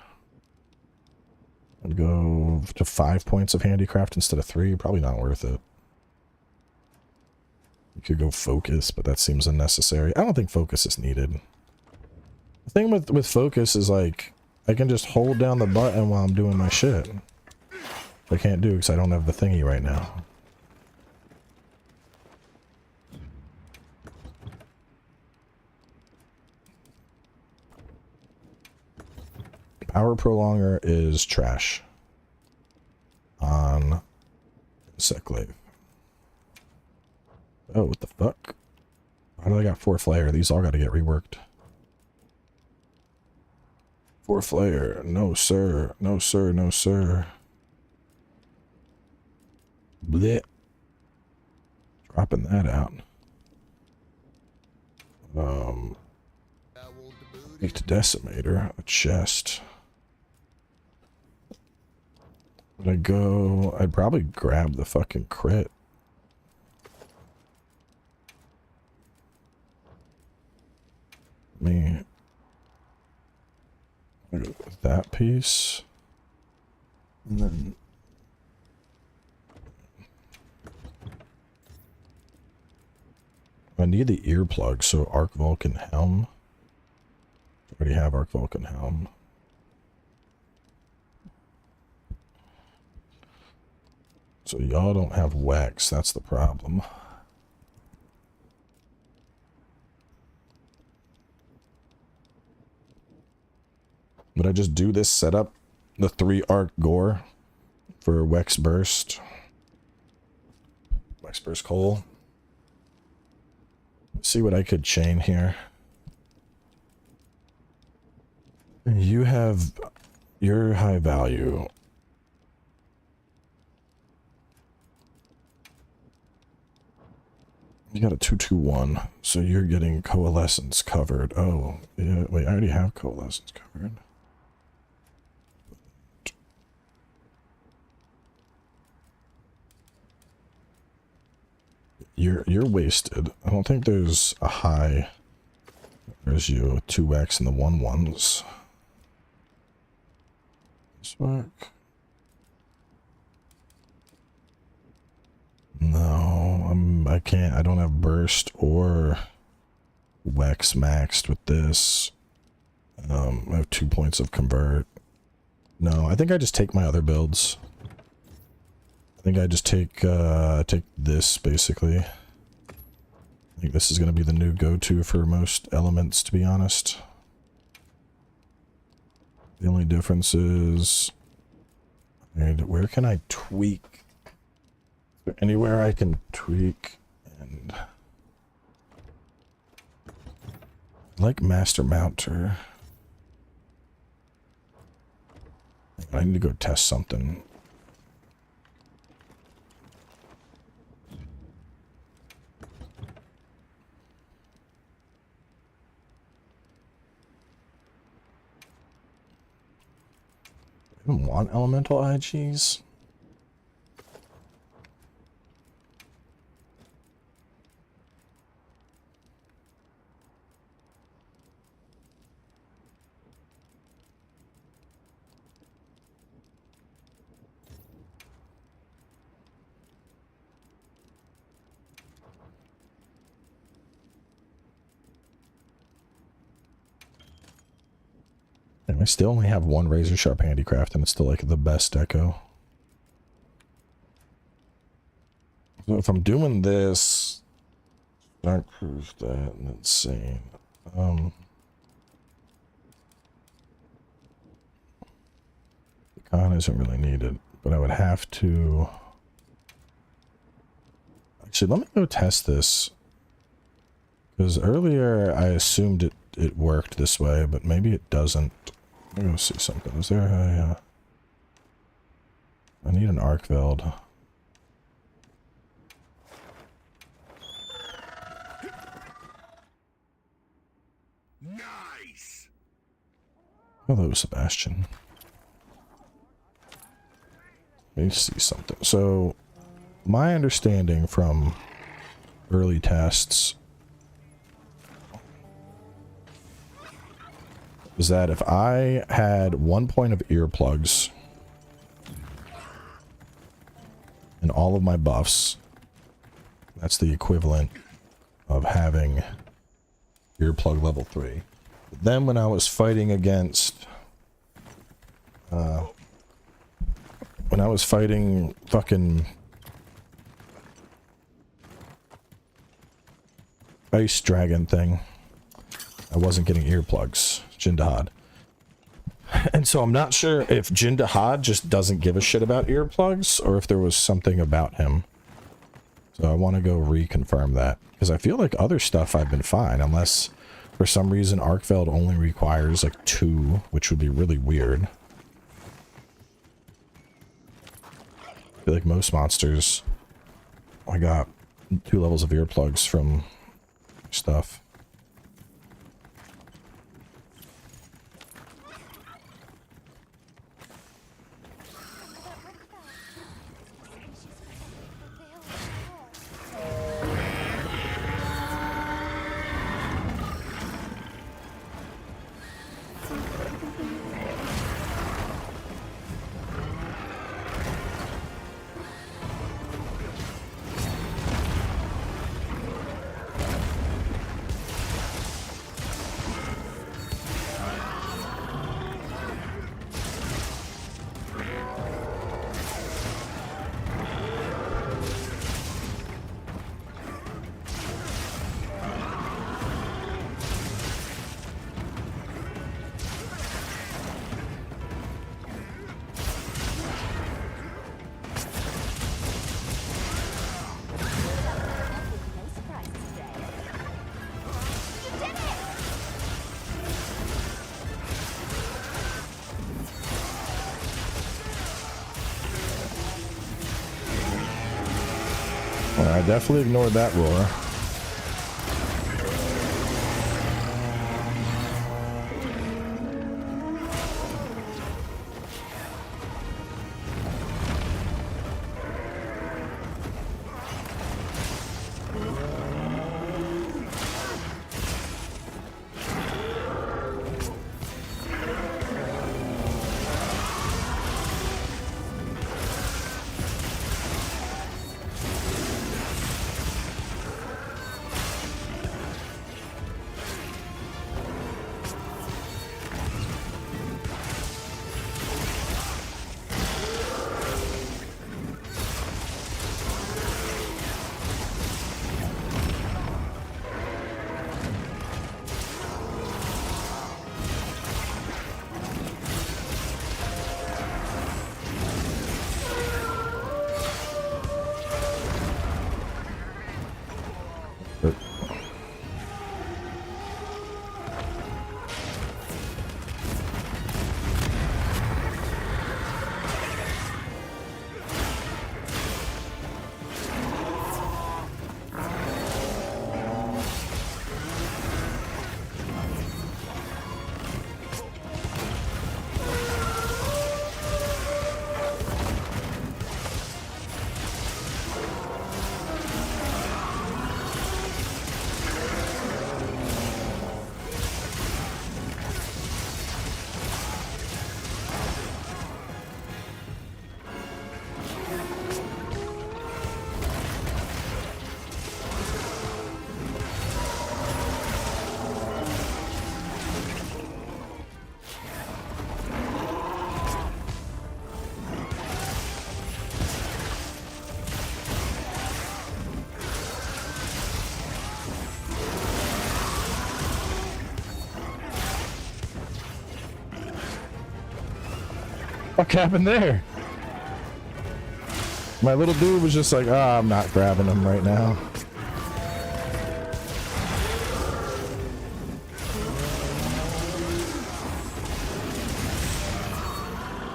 I'd go to 5 points of handicraft instead of 3. Probably not worth it. You could go focus, but that seems unnecessary. I don't think focus is needed. The thing with focus is like, I can just hold down the button while I'm doing my shit. I can't do because I don't have the thingy right now. Power prolonger is trash on Seclave. Oh, what the fuck? Why do I got 4 flare? These all got to get reworked. 4 flare. No, sir. No, sir. No, sir. Blech. Dropping that out. Make the decimator. A chest. Would I go? I'd probably grab the fucking crit. Me. I'll go with that piece. And then I need the earplug, so Arc Vulcan Helm. I already have Arc Vulcan Helm. So y'all don't have wax, that's the problem. Would I just do this setup? The 3 arc gore for Wex Burst. Wex Burst Coal. Let's see what I could chain here. You have your high value. You got a 221, so you're getting Coalescence covered. Oh, yeah, wait, I already have Coalescence covered. You're wasted. I don't think there's a high. There's you, 2x and the 1-1s. This work? No, I can't. I don't have burst or Wex maxed with this. I have 2 points of convert. No, I think I just take my other builds. I think I just take this basically. I think this is going to be the new go-to for most elements, to be honest. The only difference is, where can I tweak? Is there anywhere I can tweak? And I like Master Mounter. I need to go test something. I don't want elemental IGs. And I still only have one razor sharp handicraft, and it's still like the best deco. So if I'm doing this, dark proof that, let's see. The con isn't really needed, but I would have to. Actually, let me go test this. Because earlier I assumed it worked this way, but maybe it doesn't. Let me go see something. Is there a... I need an arc veld.
Nice.
Hello, Sebastian. Let me see something. So, my understanding from early tests is that if I had 1 point of earplugs in all of my buffs, that's the equivalent of having earplug level 3. But then when I was fighting against when I was fighting fucking ice dragon thing, I wasn't getting earplugs. Jindahad. And so I'm not sure if Jindahad just doesn't give a shit about earplugs or if there was something about him. So I want to go reconfirm that, because I feel like other stuff I've been fine, unless for some reason Arcveld only requires like 2, which would be really weird. I feel like most monsters, I got 2 levels of earplugs from stuff. I definitely ignored that roar. What happened there? My little dude was just like, oh, I'm not grabbing him right now.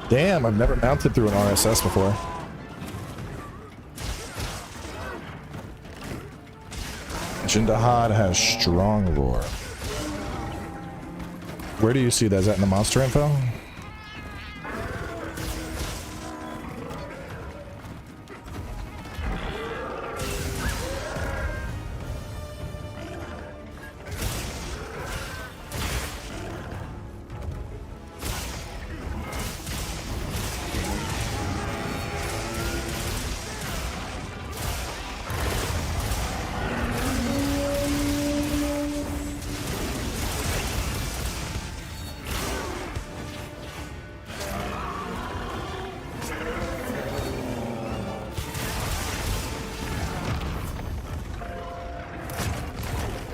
Damn, I've never mounted through an RSS before. Jindahad has strong roar. Where do you see that? Is that in the monster info?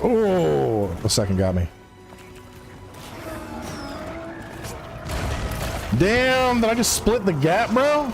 Oh, the second got me. Damn, did I just split the gap, bro?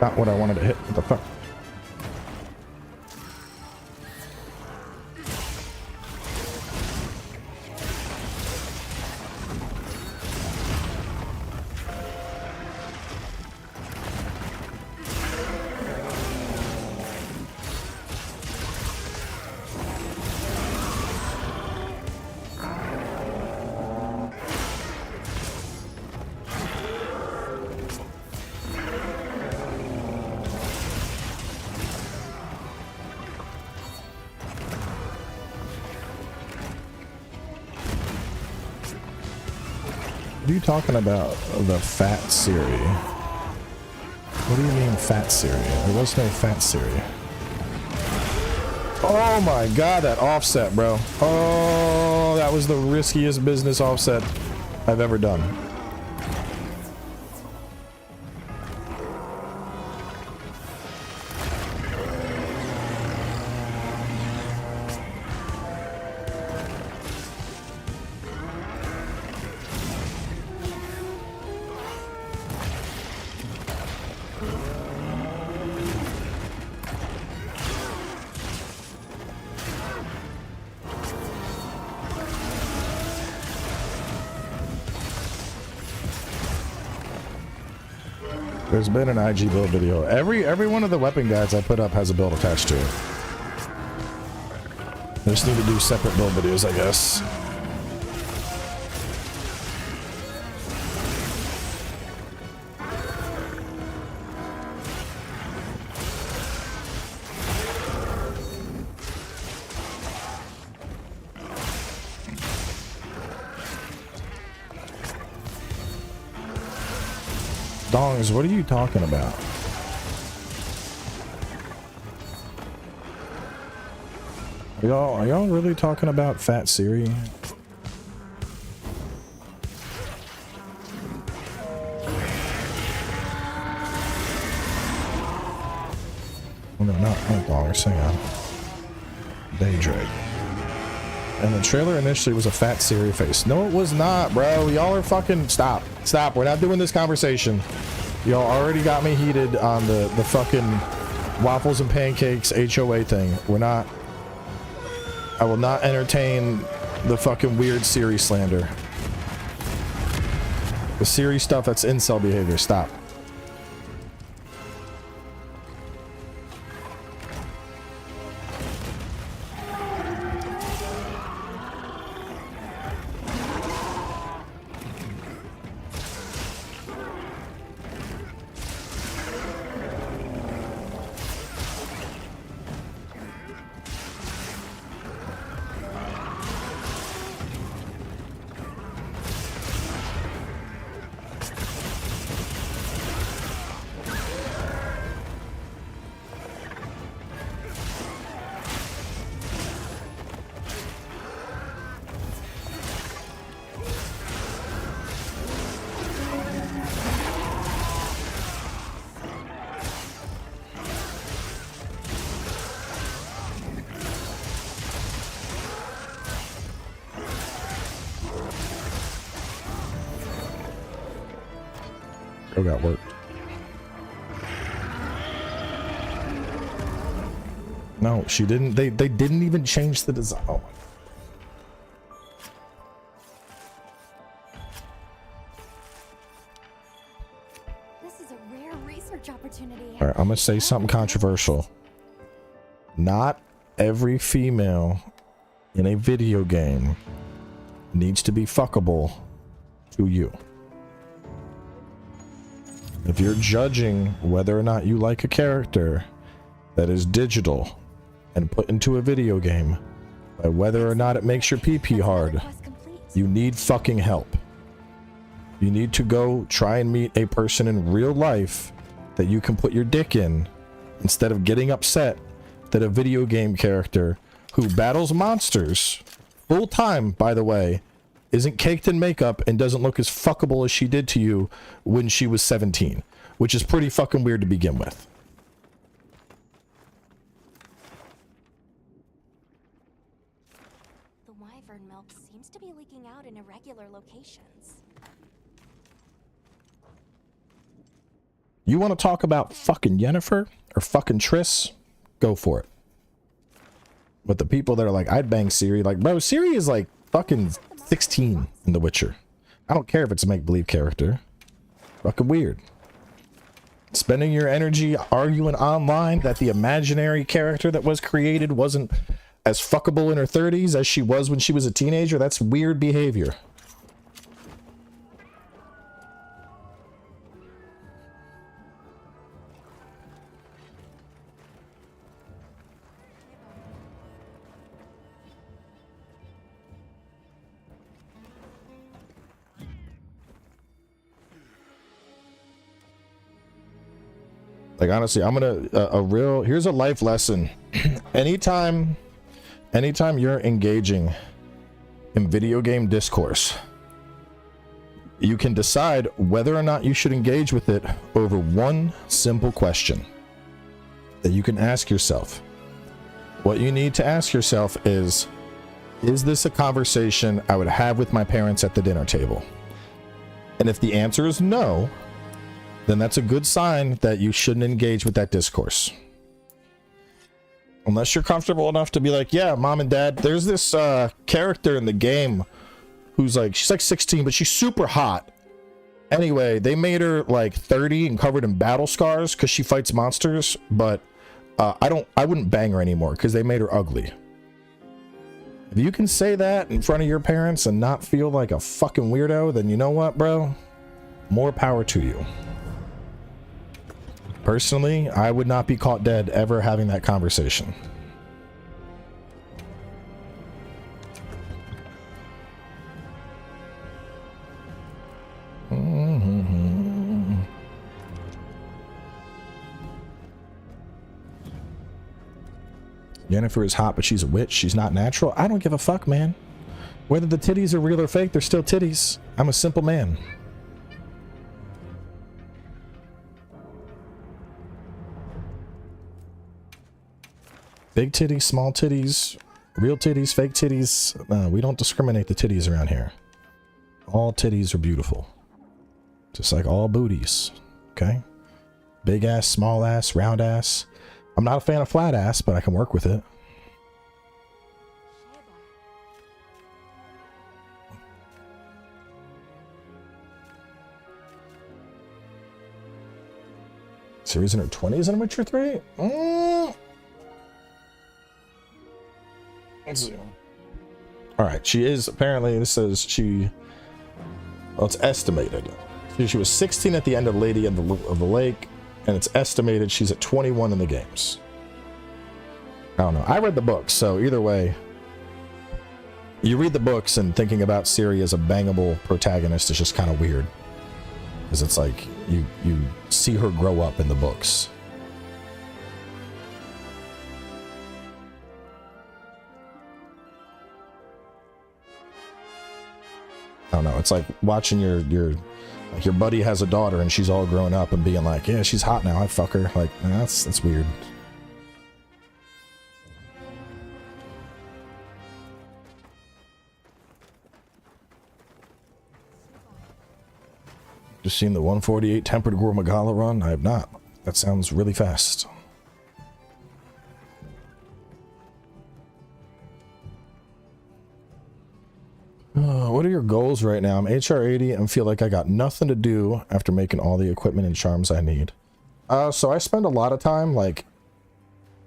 Not what I wanted to hit. What the fuck? What are you talking about? The fat Siri? What do you mean fat Siri? There was no fat Siri. Oh my god, that offset, bro. Oh, that was the riskiest business offset I've ever done. There's been an IG build video. Every one of the weapon guides I put up has a build attached to it. I just need to do separate build videos, I guess. Dongs, what are you talking about? Are y'all really talking about Fat Siri? Oh, no, not Dongs, hang on. Daydream. And the trailer initially was a Fat Siri face. No, it was not, bro. Y'all are fucking... Stop. Stop. We're not doing this conversation. Y'all already got me heated on the fucking waffles and pancakes HOA thing. We're not... I will not entertain the fucking weird Siri slander. The Siri stuff, that's incel behavior. Stop. Girl got worked. No, she didn't. They didn't even change the design. Oh.
This is a rare research opportunity.
All right, I'm gonna say something controversial. Not every female in a video game needs to be fuckable to you. If you're judging whether or not you like a character that is digital and put into a video game by whether or not it makes your pee-pee hard, you need fucking help. You need to go try and meet a person in real life that you can put your dick in instead of getting upset that a video game character who battles monsters full time, by the way, isn't caked in makeup and doesn't look as fuckable as she did to you when she was 17, which is pretty fucking weird to begin with.
The wyvern milk seems to be leaking out in irregular locations.
You want to talk about fucking Yennefer or fucking Triss? Go for it. But the people that are like, I'd bang Ciri, like, bro, Ciri is like fucking 16 in The Witcher. I don't care if it's a make-believe character. Fucking weird. Spending your energy arguing online that the imaginary character that was created wasn't as fuckable in her 30s as she was when she was a teenager, that's weird behavior. Like, honestly, I'm gonna here's a life lesson. anytime you're engaging in video game discourse, you can decide whether or not you should engage with it over one simple question that you can ask yourself. What you need to ask yourself is this a conversation I would have with my parents at the dinner table? And if the answer is no, then that's a good sign that you shouldn't engage with that discourse. Unless you're comfortable enough to be like, yeah, mom and dad, there's this character in the game who's like, she's like 16, but she's super hot. Anyway, they made her like 30 and covered in battle scars because she fights monsters, but I wouldn't bang her anymore because they made her ugly. If you can say that in front of your parents and not feel like a fucking weirdo, then you know what, bro? More power to you. Personally, I would not be caught dead ever having that conversation. Yennefer is hot, but she's a witch. She's not natural. I don't give a fuck, man. Whether the titties are real or fake, they're still titties. I'm a simple man. Big titties, small titties, real titties, fake titties. We don't discriminate the titties around here. All titties are beautiful. Just like all booties. Okay? Big ass, small ass, round ass. I'm not a fan of flat ass, but I can work with it. Ciri's in her 20s in Witcher 3? Let's see. All right, she is apparently, this says well, it's estimated. She was 16 at the end of Lady of the Lake, and it's estimated she's at 21 in the games. I don't know. I read the books, so either way, you read the books and thinking about Ciri as a bangable protagonist is just kind of weird. Because it's like, you see her grow up in the books. I don't know. It's like watching your buddy has a daughter and she's all grown up and being like, yeah, she's hot now, I'd fuck her. Like, nah, that's weird. You've seen the 148 Tempered Gormagala run? I have not. That sounds really fast. What are your goals right now? I'm HR 80 and feel like I got nothing to do after making all the equipment and charms I need. So I spend a lot of time like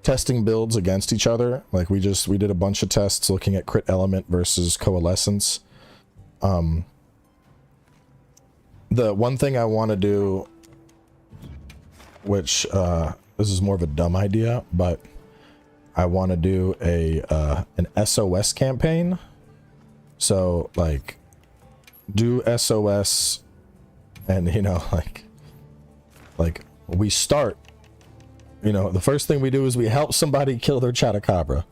testing builds against each other. Like we did a bunch of tests looking at crit element versus coalescence. The one thing I want to do, which this is more of a dumb idea, but I want to do an SOS campaign. So like do SOS and you know like we start, you know, the first thing we do is we help somebody kill their Chatacabra,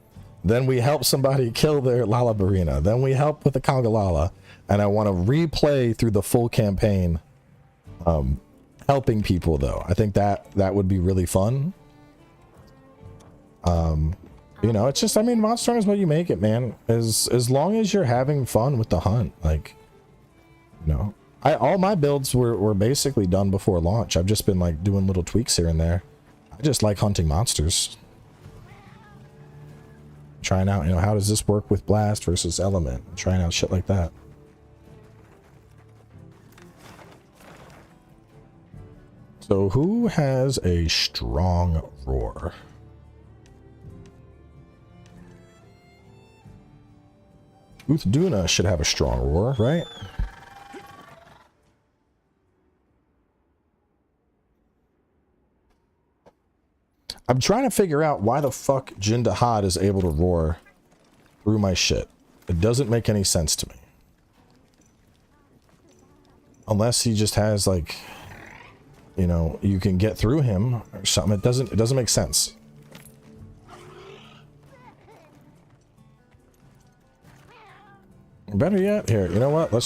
then we help somebody kill their Lalabarina, then we help with the Congalala, and I want to replay through the full campaign helping people though. I think that would be really fun. You know, it's just, I mean, Monster Hunter is what you make it, man. As long as you're having fun with the hunt, like, you know, all my builds were basically done before launch. I've just been like doing little tweaks here and there. I just like hunting monsters. Trying out, you know, how does this work with blast versus element? Trying out shit like that. So who has a strong roar? Uthduna should have a strong roar, right? I'm trying to figure out why the fuck Jindahad is able to roar through my shit. It doesn't make any sense to me. Unless he just has like, you know, you can get through him or something. It doesn't make sense. Better yet, here, you know what? Let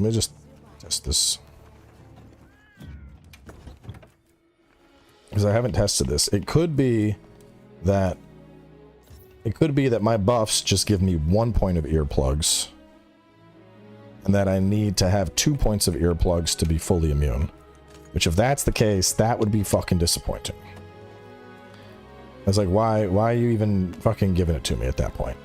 me just test this. Because I haven't tested this. It could be that my buffs just give me 1 point of earplugs. And that I need to have 2 points of earplugs to be fully immune. Which if that's the case, that would be fucking disappointing. I was like, why are you even fucking giving it to me at that point?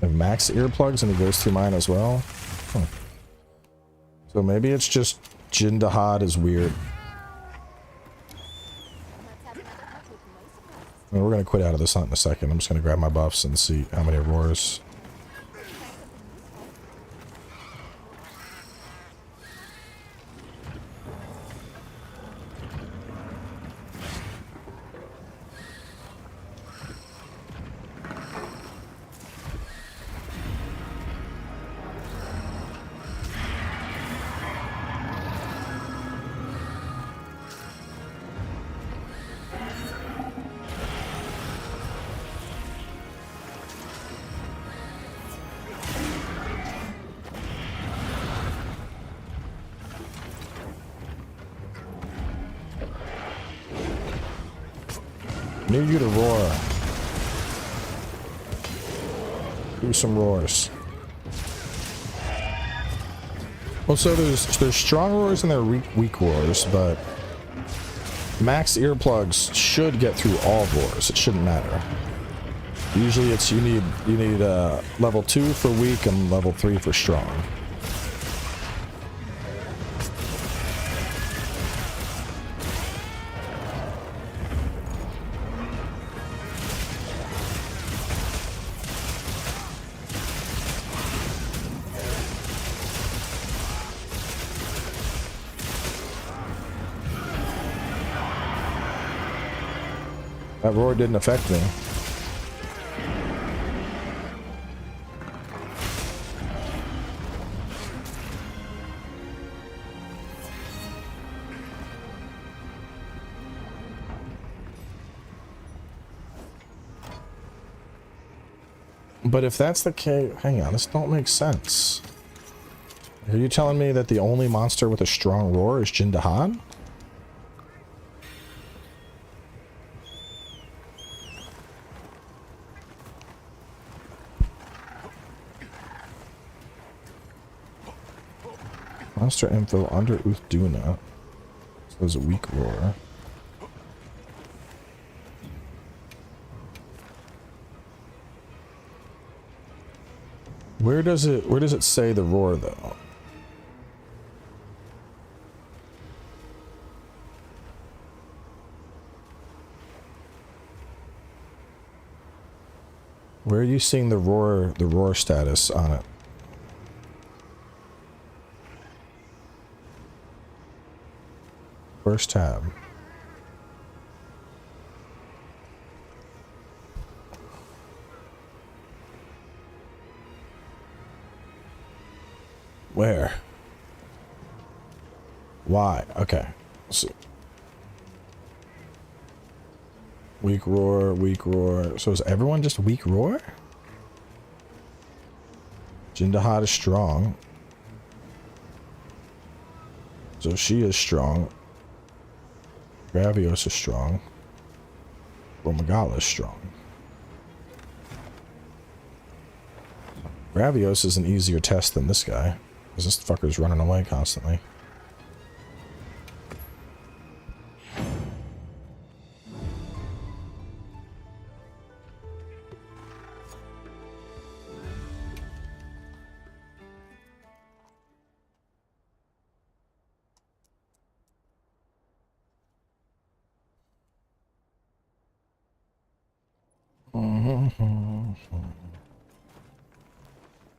Max earplugs and it goes through mine as well. Huh. So maybe it's just Jindahad is weird. We're gonna quit out of this hunt in a second. I'm just gonna grab my buffs and see how many roars. Need you to roar. Do some roars. Well, so there's strong roars and there are weak roars, but max earplugs should get through all roars. It shouldn't matter. Usually it's you need level 2 for weak and level 3 for strong. That roar didn't affect me. But if that's the case, hang on, this don't make sense. Are you telling me that the only monster with a strong roar is Jindahan? Monster info under Uthduna. So there's a weak roar. Where does it say the roar though? Where are you seeing the roar status on it? First tab. Where? Why? Okay. Let's see. Weak roar, weak roar. So is everyone just weak roar? Jindahan is strong. So she is strong. Gravios is strong. Romagala is strong. Gravios is an easier test than this guy. Because this fucker's running away constantly.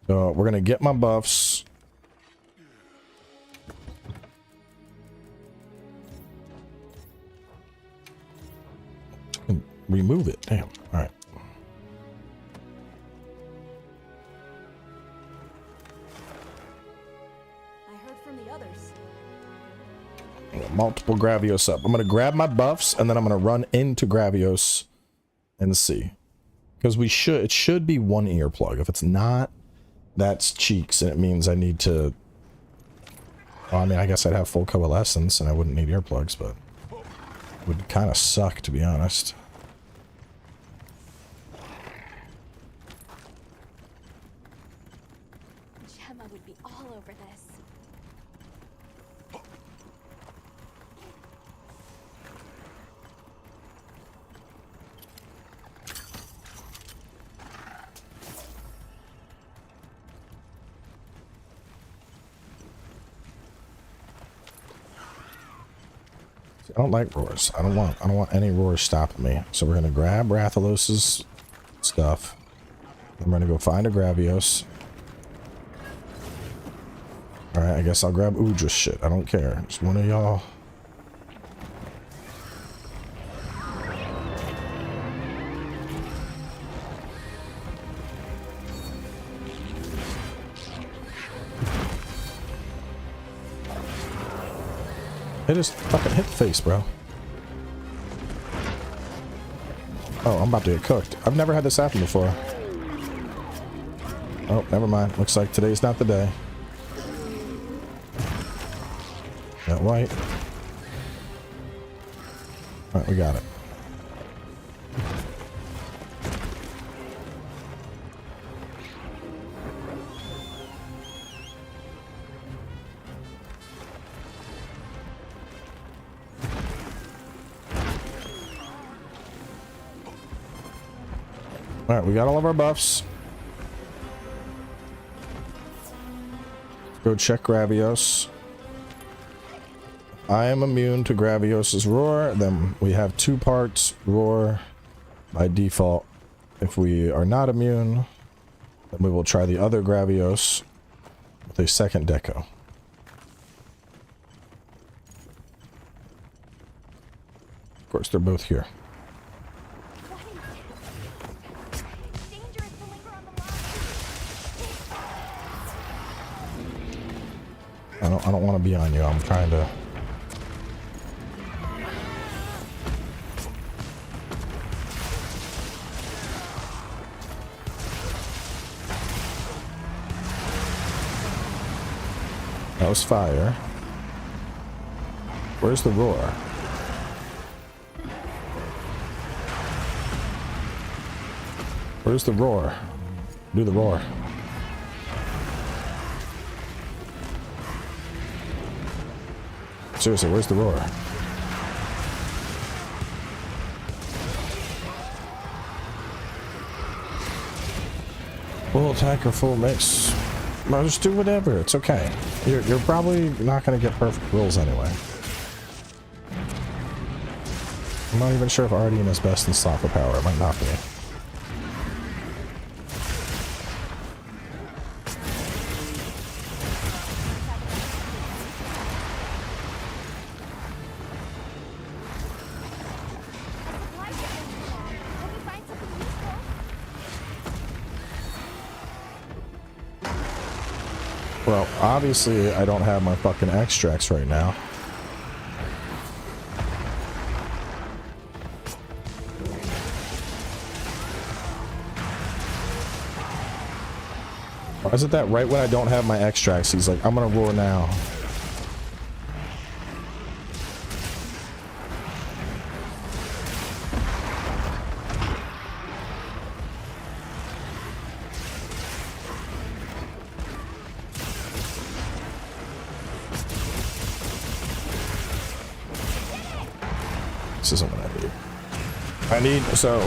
So we're gonna get my buffs. Remove it. Damn. All right.
I heard from the others.
Multiple Gravios up. I'm gonna grab my buffs and then I'm gonna run into Gravios and see. Because it should be one earplug. If it's not, that's cheeks, and it means I need to. Well, I mean, I guess I'd have full coalescence and I wouldn't need earplugs, but it would kind of suck, to be honest.
Gemma would be all over this.
I don't like roars. I don't want any roars stopping me. So we're gonna grab Rathalos's stuff. I'm gonna go find a Gravios. Alright, I guess I'll grab Udra's shit. I don't care. Just one of y'all. Hit his fucking hit the face, bro. Oh, I'm about to get cooked. I've never had this happen before. Oh, never mind. Looks like today's not the day. Got white. Alright, we got it. Alright, we got all of our buffs. Go check Gravios. I am immune to Gravios's roar. Then we have 2 parts roar by default. If we are not immune, then we will try the other Gravios with a second deco. Of course, they're both here. I don't want to be on you. I'm trying to. That was fire. Where's the roar? Where's the roar? Do the roar. Seriously, where's the roar? Full attack or full mix? No, just do whatever. It's okay. You're probably not going to get perfect rolls anyway. I'm not even sure if Ardian is best in slot for power. It might not be. Well, obviously I don't have my fucking extracts right now. Why is it that right when I don't have my extracts, he's like, I'm gonna roar now. This isn't what I need. So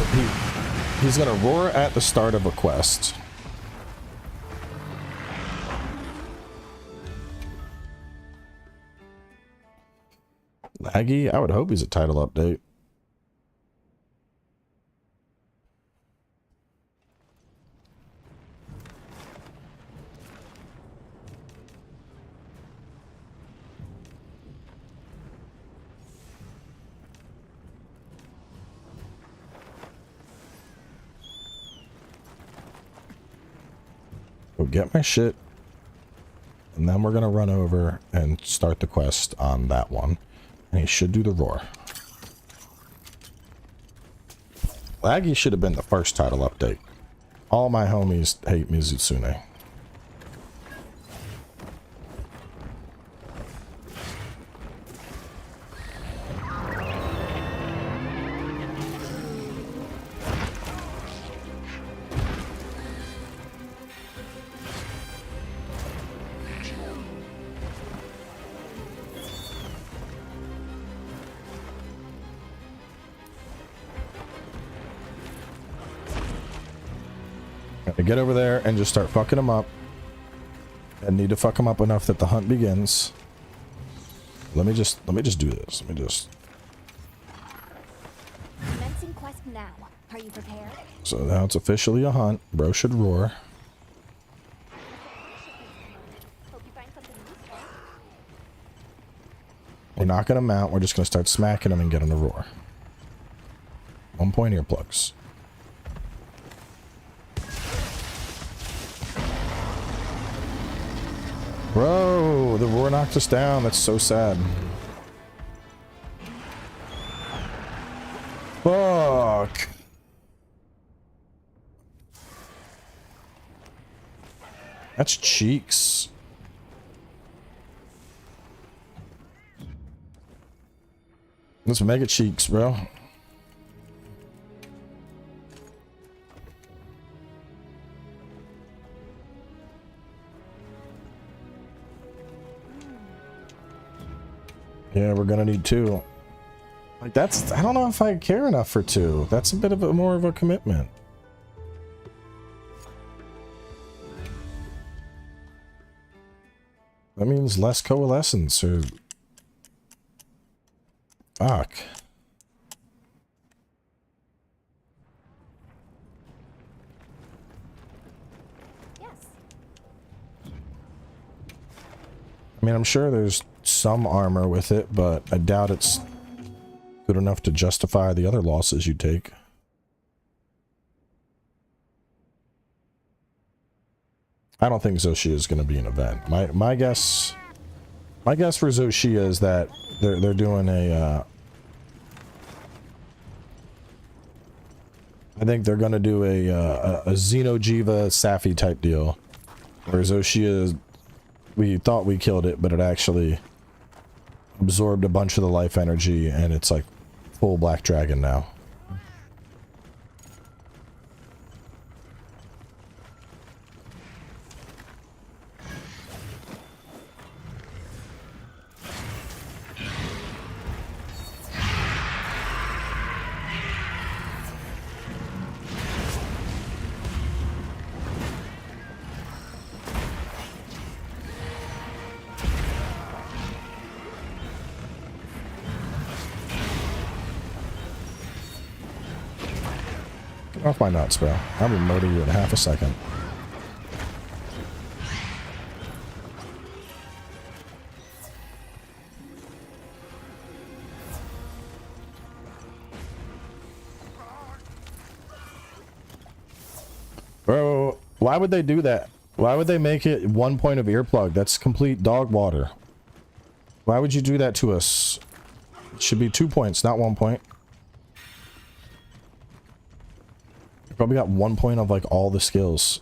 he's gonna roar at the start of a quest. Laggy? I would hope he's a title update. Go get my shit, and then we're gonna run over and start the quest on that one. And he should do the roar. Laggy should have been the first title update. All my homies hate Mizutsune. Get over there and just start fucking them up. I need to fuck them up enough that the hunt begins. Let me just do this. Let me just.
Commencing quest now. Are you prepared?
So now it's officially a hunt. Bro should roar.
Hope you find something useful.
We're not gonna mount. We're just gonna start smacking them and get them to roar. 1 point earplugs. Bro, the roar knocked us down. That's so sad. Fuck. That's cheeks. Let's mega cheeks, bro. Yeah, we're gonna need 2. Like that's, I don't know if I care enough for 2. That's a bit of a more of a commitment. That means less coalescence or fuck.
Yes.
I mean, I'm sure there's some armor with it, but I doubt it's good enough to justify the other losses you take. I don't think Zoshia is going to be an event. My guess for Zoshia is that they're doing a I think they're going to do a Xenojiva Safi type deal where Zoshia we thought we killed it, but it actually absorbed a bunch of the life energy, and it's like full black dragon now. Off my nuts, bro. I'll be murder you in half a second. Bro, why would they do that? Why would they make it 1 point of earplug? That's complete dog water. Why would you do that to us? It should be 2 points, not 1 point. Probably got 1 point of like all the skills.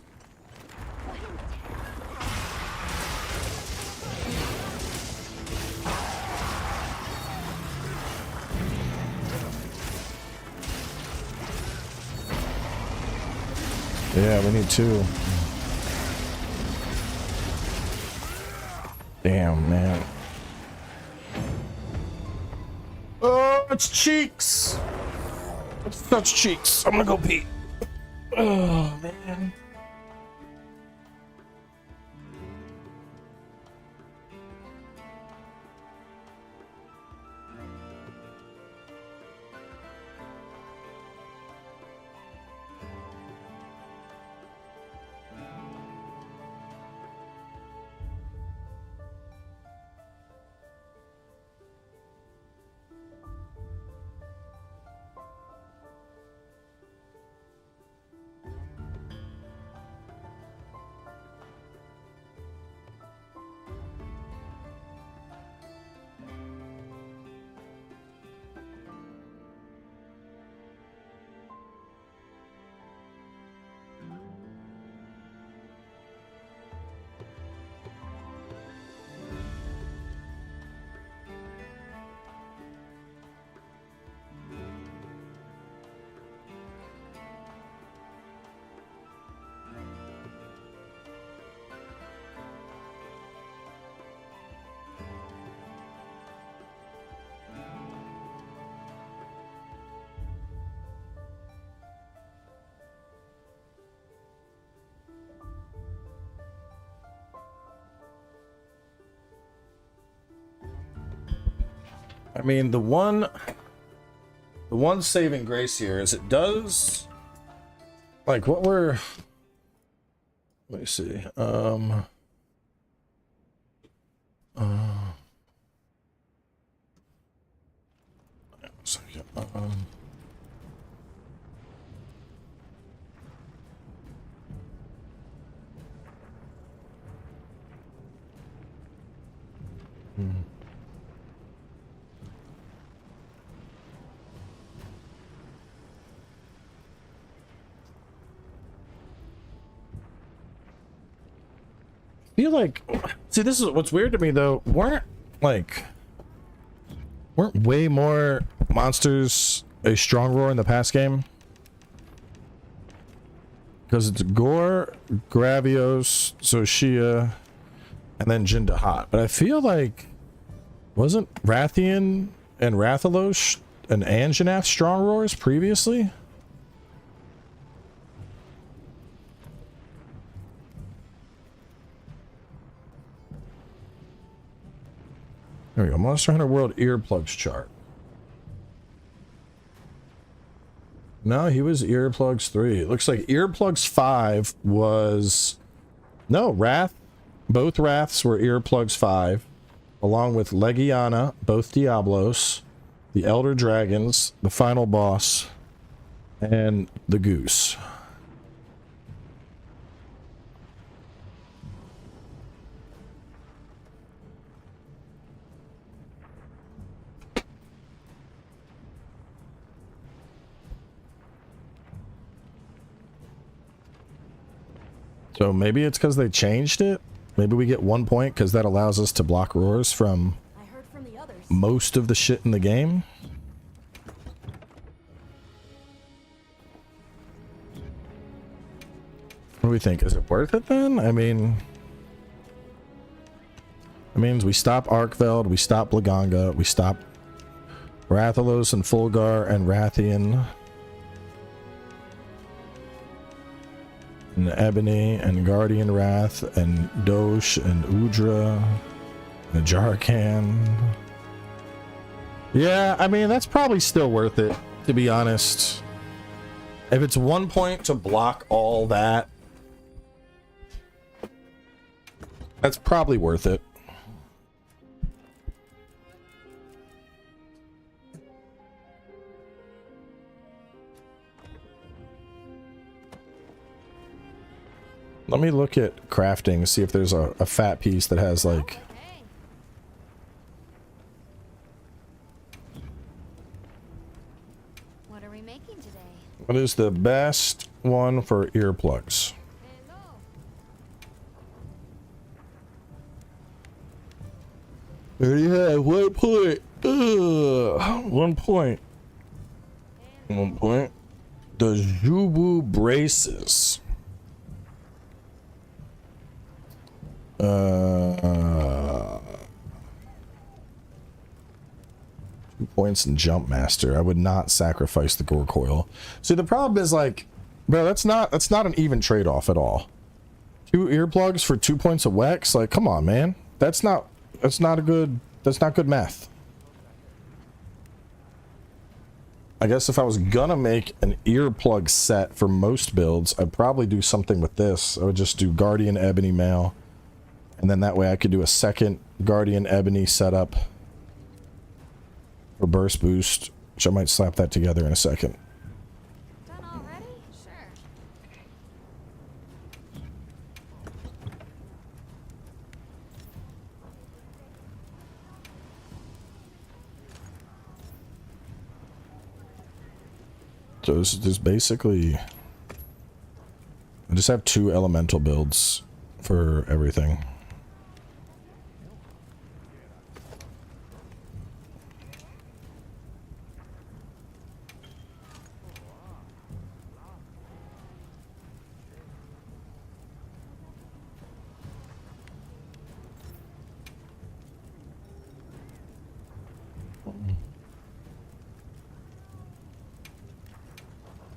Yeah, we need 2. Damn, man. Oh, it's cheeks. It's such cheeks. I'm gonna go pee. Oh, man. I mean, the one saving grace here is it does like what we're, let me see, so, yeah, I feel like, see, this is what's weird to me though. Weren't way more monsters a strong roar in the past game? Because it's Gore, Gravios, Zoshia, and then Jindahat. But I feel like, wasn't Rathian and Rathalos and Anjanath strong roars previously? There we go. Monster Hunter World Earplugs chart. No, he was Earplugs 3. It looks like Earplugs 5 was... No, Wrath. Both Wraths were Earplugs 5. Along with Legiana, both Diablos, the Elder Dragons, the final boss, and the Goose. So maybe it's because they changed it, Maybe we get 1 point because that allows us to block roars from
I heard from the others.
most of the shit in the game. What do we think? Is it worth it then? I mean, it means we stop Arkveld, we stop Blaganga, we stop Rathalos and Fulgar and Rathian. And Ebony and Guardian Wrath and Dosh and Udra and Jarkan. Yeah, I mean, that's probably still worth it, to be honest. If it's 1 point to block all that, that's probably worth it. Let me look at crafting, see if there's a fat piece that has like...
Okay. What are we making today?
What is the best one for earplugs? Already have 1 point. 1 point. 1 point. The Zubu braces. 2 points in Jump Master. I would not sacrifice the Gore Coil. See, the problem is like, bro, that's not an even trade-off at all. 2 earplugs for 2 points of Wex? Like, come on, man. That's not good math. I guess if I was gonna make an earplug set for most builds, I'd probably do something with this. I would just do Guardian Ebony Mail. And then that way I could do a second Guardian Ebony setup for burst boost, which I might slap that together in a second.
Done already? Sure.
So there's basically... I just have 2 elemental builds for everything.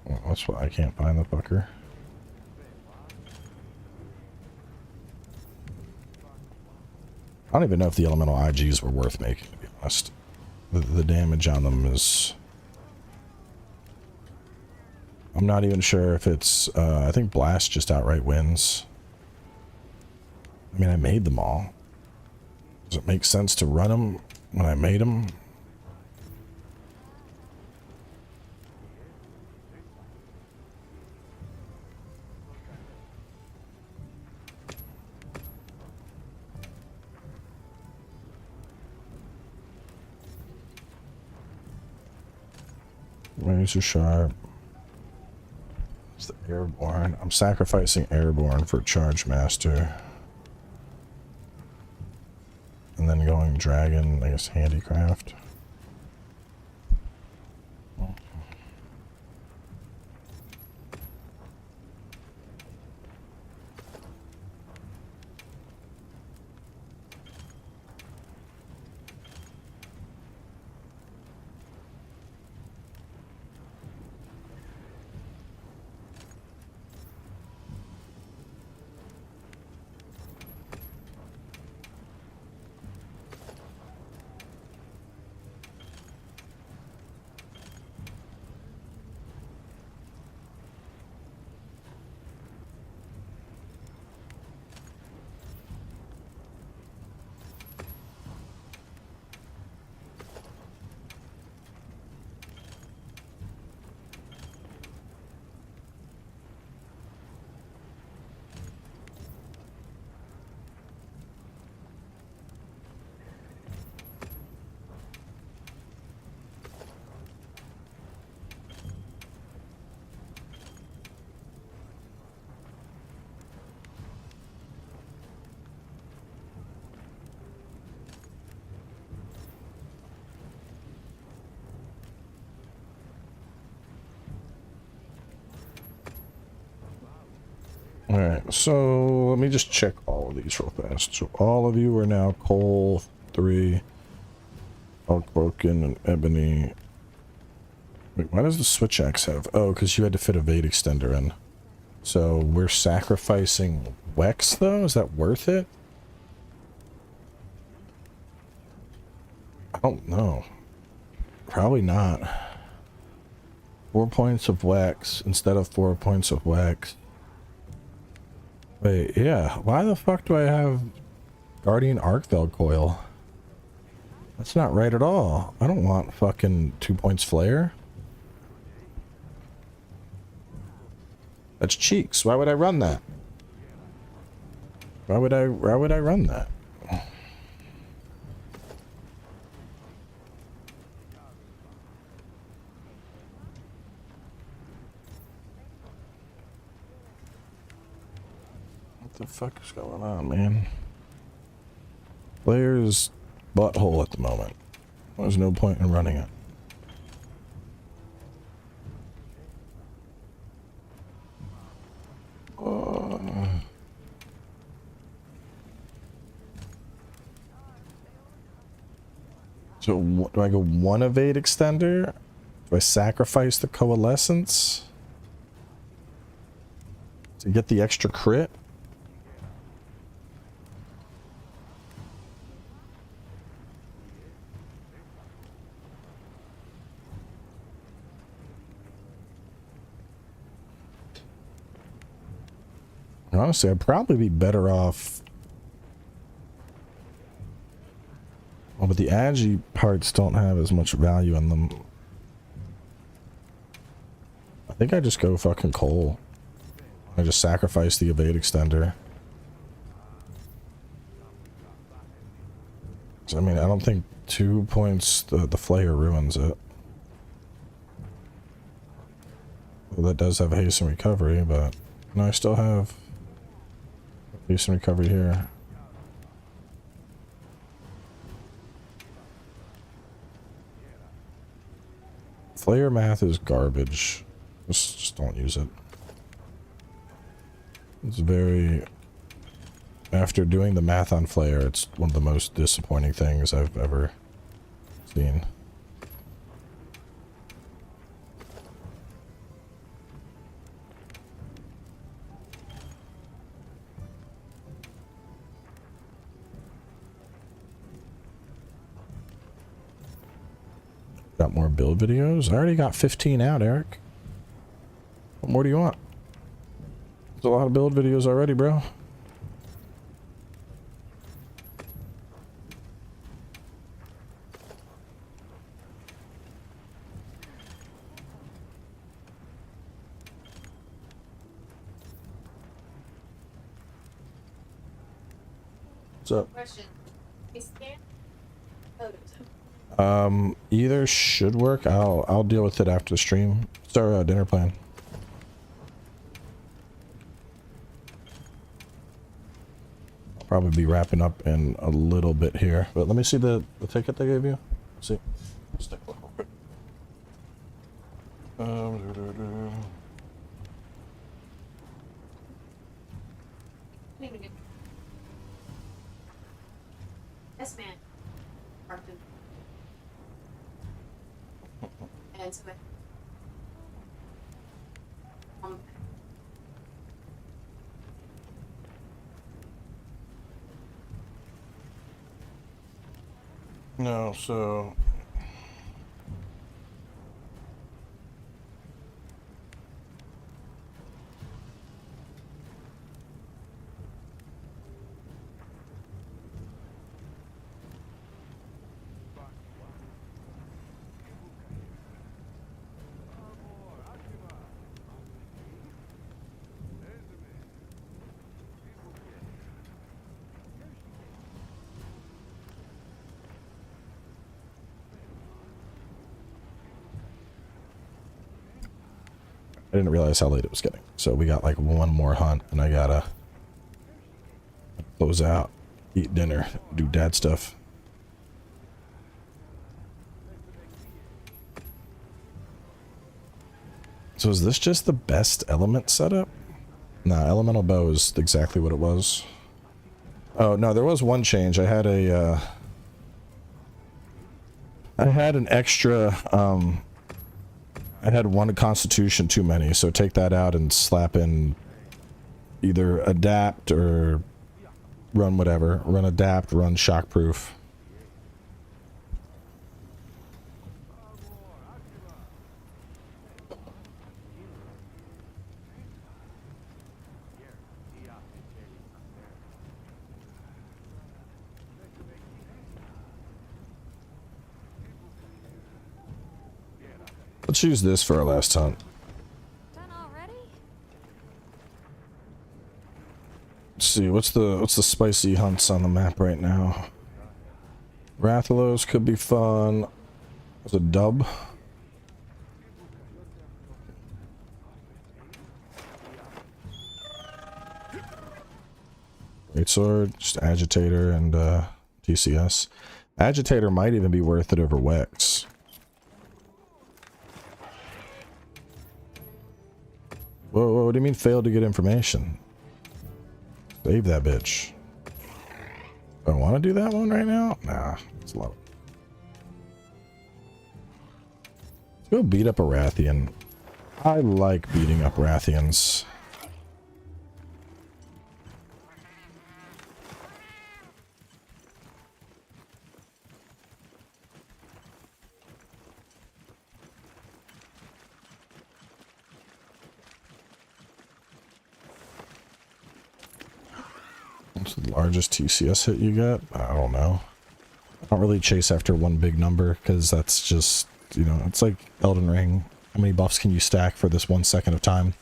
Well, that's why I can't find the fucker. I don't even know if the elemental IGs were worth making, to be honest. The damage on them is... I'm not even sure if it's... I think Blast just outright wins. I mean, I made them all. Does it make sense to run them when I made them? Razor Sharp. It's the Airborne. I'm sacrificing Airborne for Charge Master. And then going Dragon, I guess Handicraft. Alright, so let me just check all of these real fast. So all of you are now coal 3, Elk Broken, and Ebony. Wait, why does the switch axe have? Oh, because you had to fit a Vade extender in. So we're sacrificing Wex though? Is that worth it? I don't know. Probably not. 4 points of Wex instead of 4 points of Wex. Wait, yeah. Why the fuck do I have Guardian Arcveld Coil? That's not right at all. I don't want fucking 2 points Flare. That's cheeks. Why would I run that? Why would I run that? What the fuck is going on, man? Player's butthole at the moment. There's no point in running it. So do I go one evade extender? Do I sacrifice the coalescence to get the extra crit? Honestly, I'd probably be better off. Well, but the agi parts don't have as much value in them. I think I just go fucking coal. I just sacrifice the evade extender. So, I mean, I don't think 2 points the flare ruins it. Well, that does have haste and recovery, but no, I still have haste and recovery here. Flare math is garbage. Just don't use it. It's very... After doing the math on flare, it's one of the most disappointing things I've ever seen. Got more build videos? I already got 15 out, Eric. What more do you want? There's a lot of build videos already, bro. What's up?
Question. Is scan photos?
Either should work. I'll deal with it after the stream. It's our dinner plan. I'll probably be wrapping up in a little bit here, but let me see the ticket they gave you. Let's see. Let's take a look real quick.
Yes, man. Arthur. And so
No, so I didn't realize how late it was getting. So we got like one more hunt and I gotta close out, eat dinner, do dad stuff. So is this just the best element setup? Nah, elemental bow is exactly what it was. Oh, no, there was one change. I had a, I had an extra, I had one constitution too many, so take that out and slap in either adapt or run whatever. Run adapt, run shockproof. Let's use this for our last hunt.
Done already?
Let's see, what's the spicy hunts on the map right now? Rathalos could be fun. There's a dub. Greatsword, just agitator and TCS. Agitator might even be worth it over Wex. Whoa, what do you mean failed to get information? Save that bitch. Do I want to do that one right now? Nah, it's a lot. Let's go beat up a Rathian. I like beating up Rathians. What's the largest TCS hit you get? I don't know. I don't really chase after one big number because that's just, you know, it's like Elden Ring. How many buffs can you stack for this 1 second of time?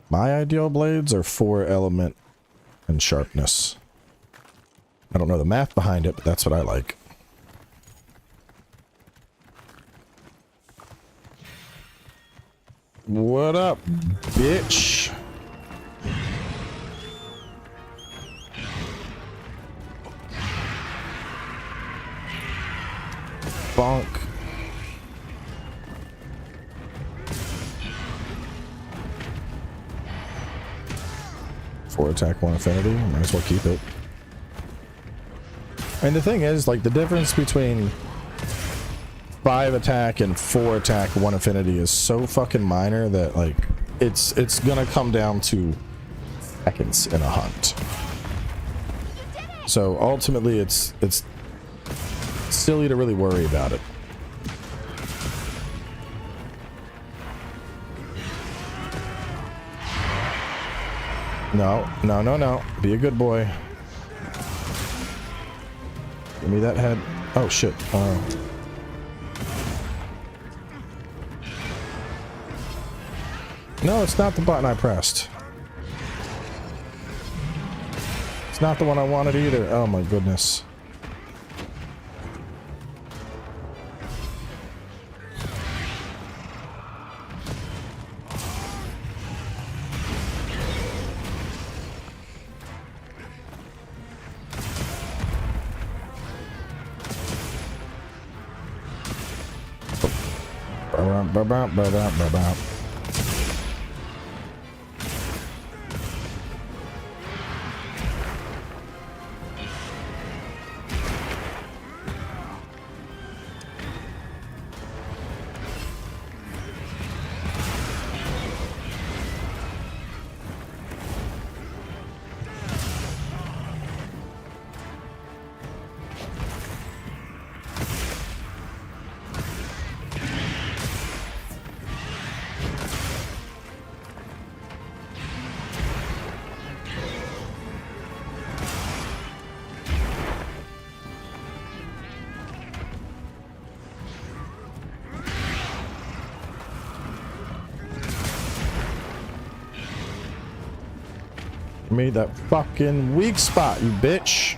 My ideal blades are 4 element and sharpness. I don't know the math behind it, but that's what I like. What up, bitch? Bonk. Four attack, 1 affinity. Might as well keep it. And the thing is, like, the difference between 5 attack and 4 attack, 1 affinity is so fucking minor that, like, it's gonna come down to seconds in a hunt. So ultimately, it's silly to really worry about it. No, no, no, no. Be a good boy. Give me that head. Oh shit. No, it's not the button I pressed. It's not the one I wanted either. Oh my goodness. Made that fucking weak spot, you bitch.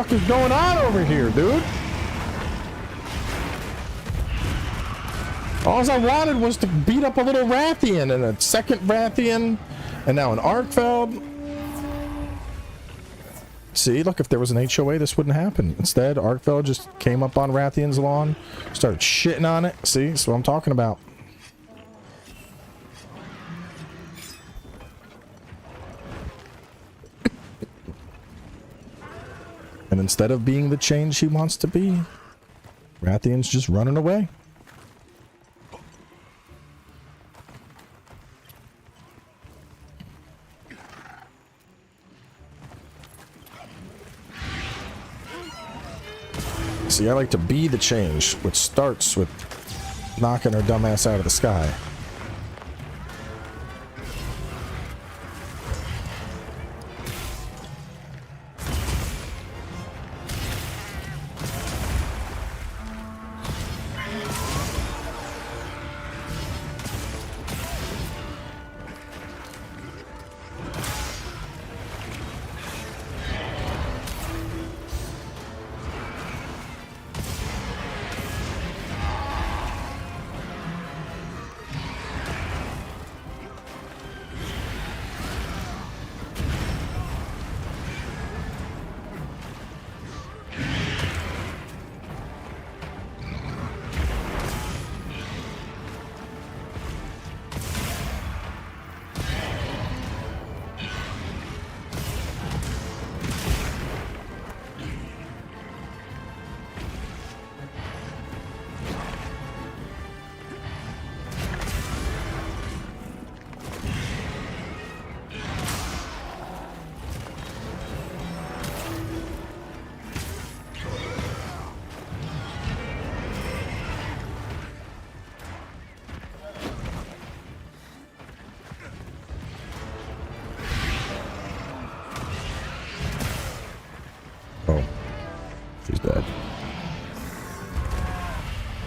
fuck is going on over here, dude? All I wanted was to beat up a little Rathian and a second Rathian and now an Arkfeld. See, look, if there was an HOA, this wouldn't happen. Instead, Arkfeld just came up on Rathian's lawn, started shitting on it. See, that's what I'm talking about. And instead of being the change he wants to be, Rathian's just running away. See, I like to be the change, which starts with knocking her dumbass out of the sky.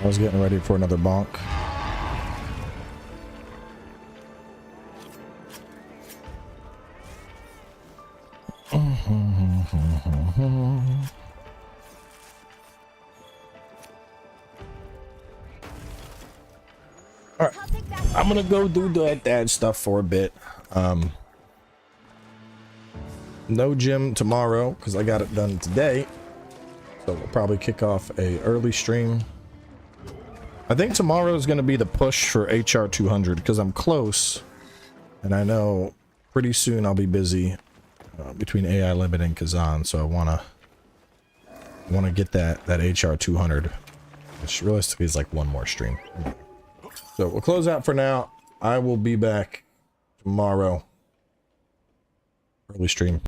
I was getting ready for another bonk. Alright, I'm gonna go do that dad stuff for a bit. No gym tomorrow because I got it done today. So we'll probably kick off a early stream. I think tomorrow is going to be the push for HR 200 because I'm close, and I know pretty soon I'll be busy between AI Limit and Kazan, so I want to get that HR 200, which realistically is like one more stream. So we'll close out for now. I will be back tomorrow, early stream.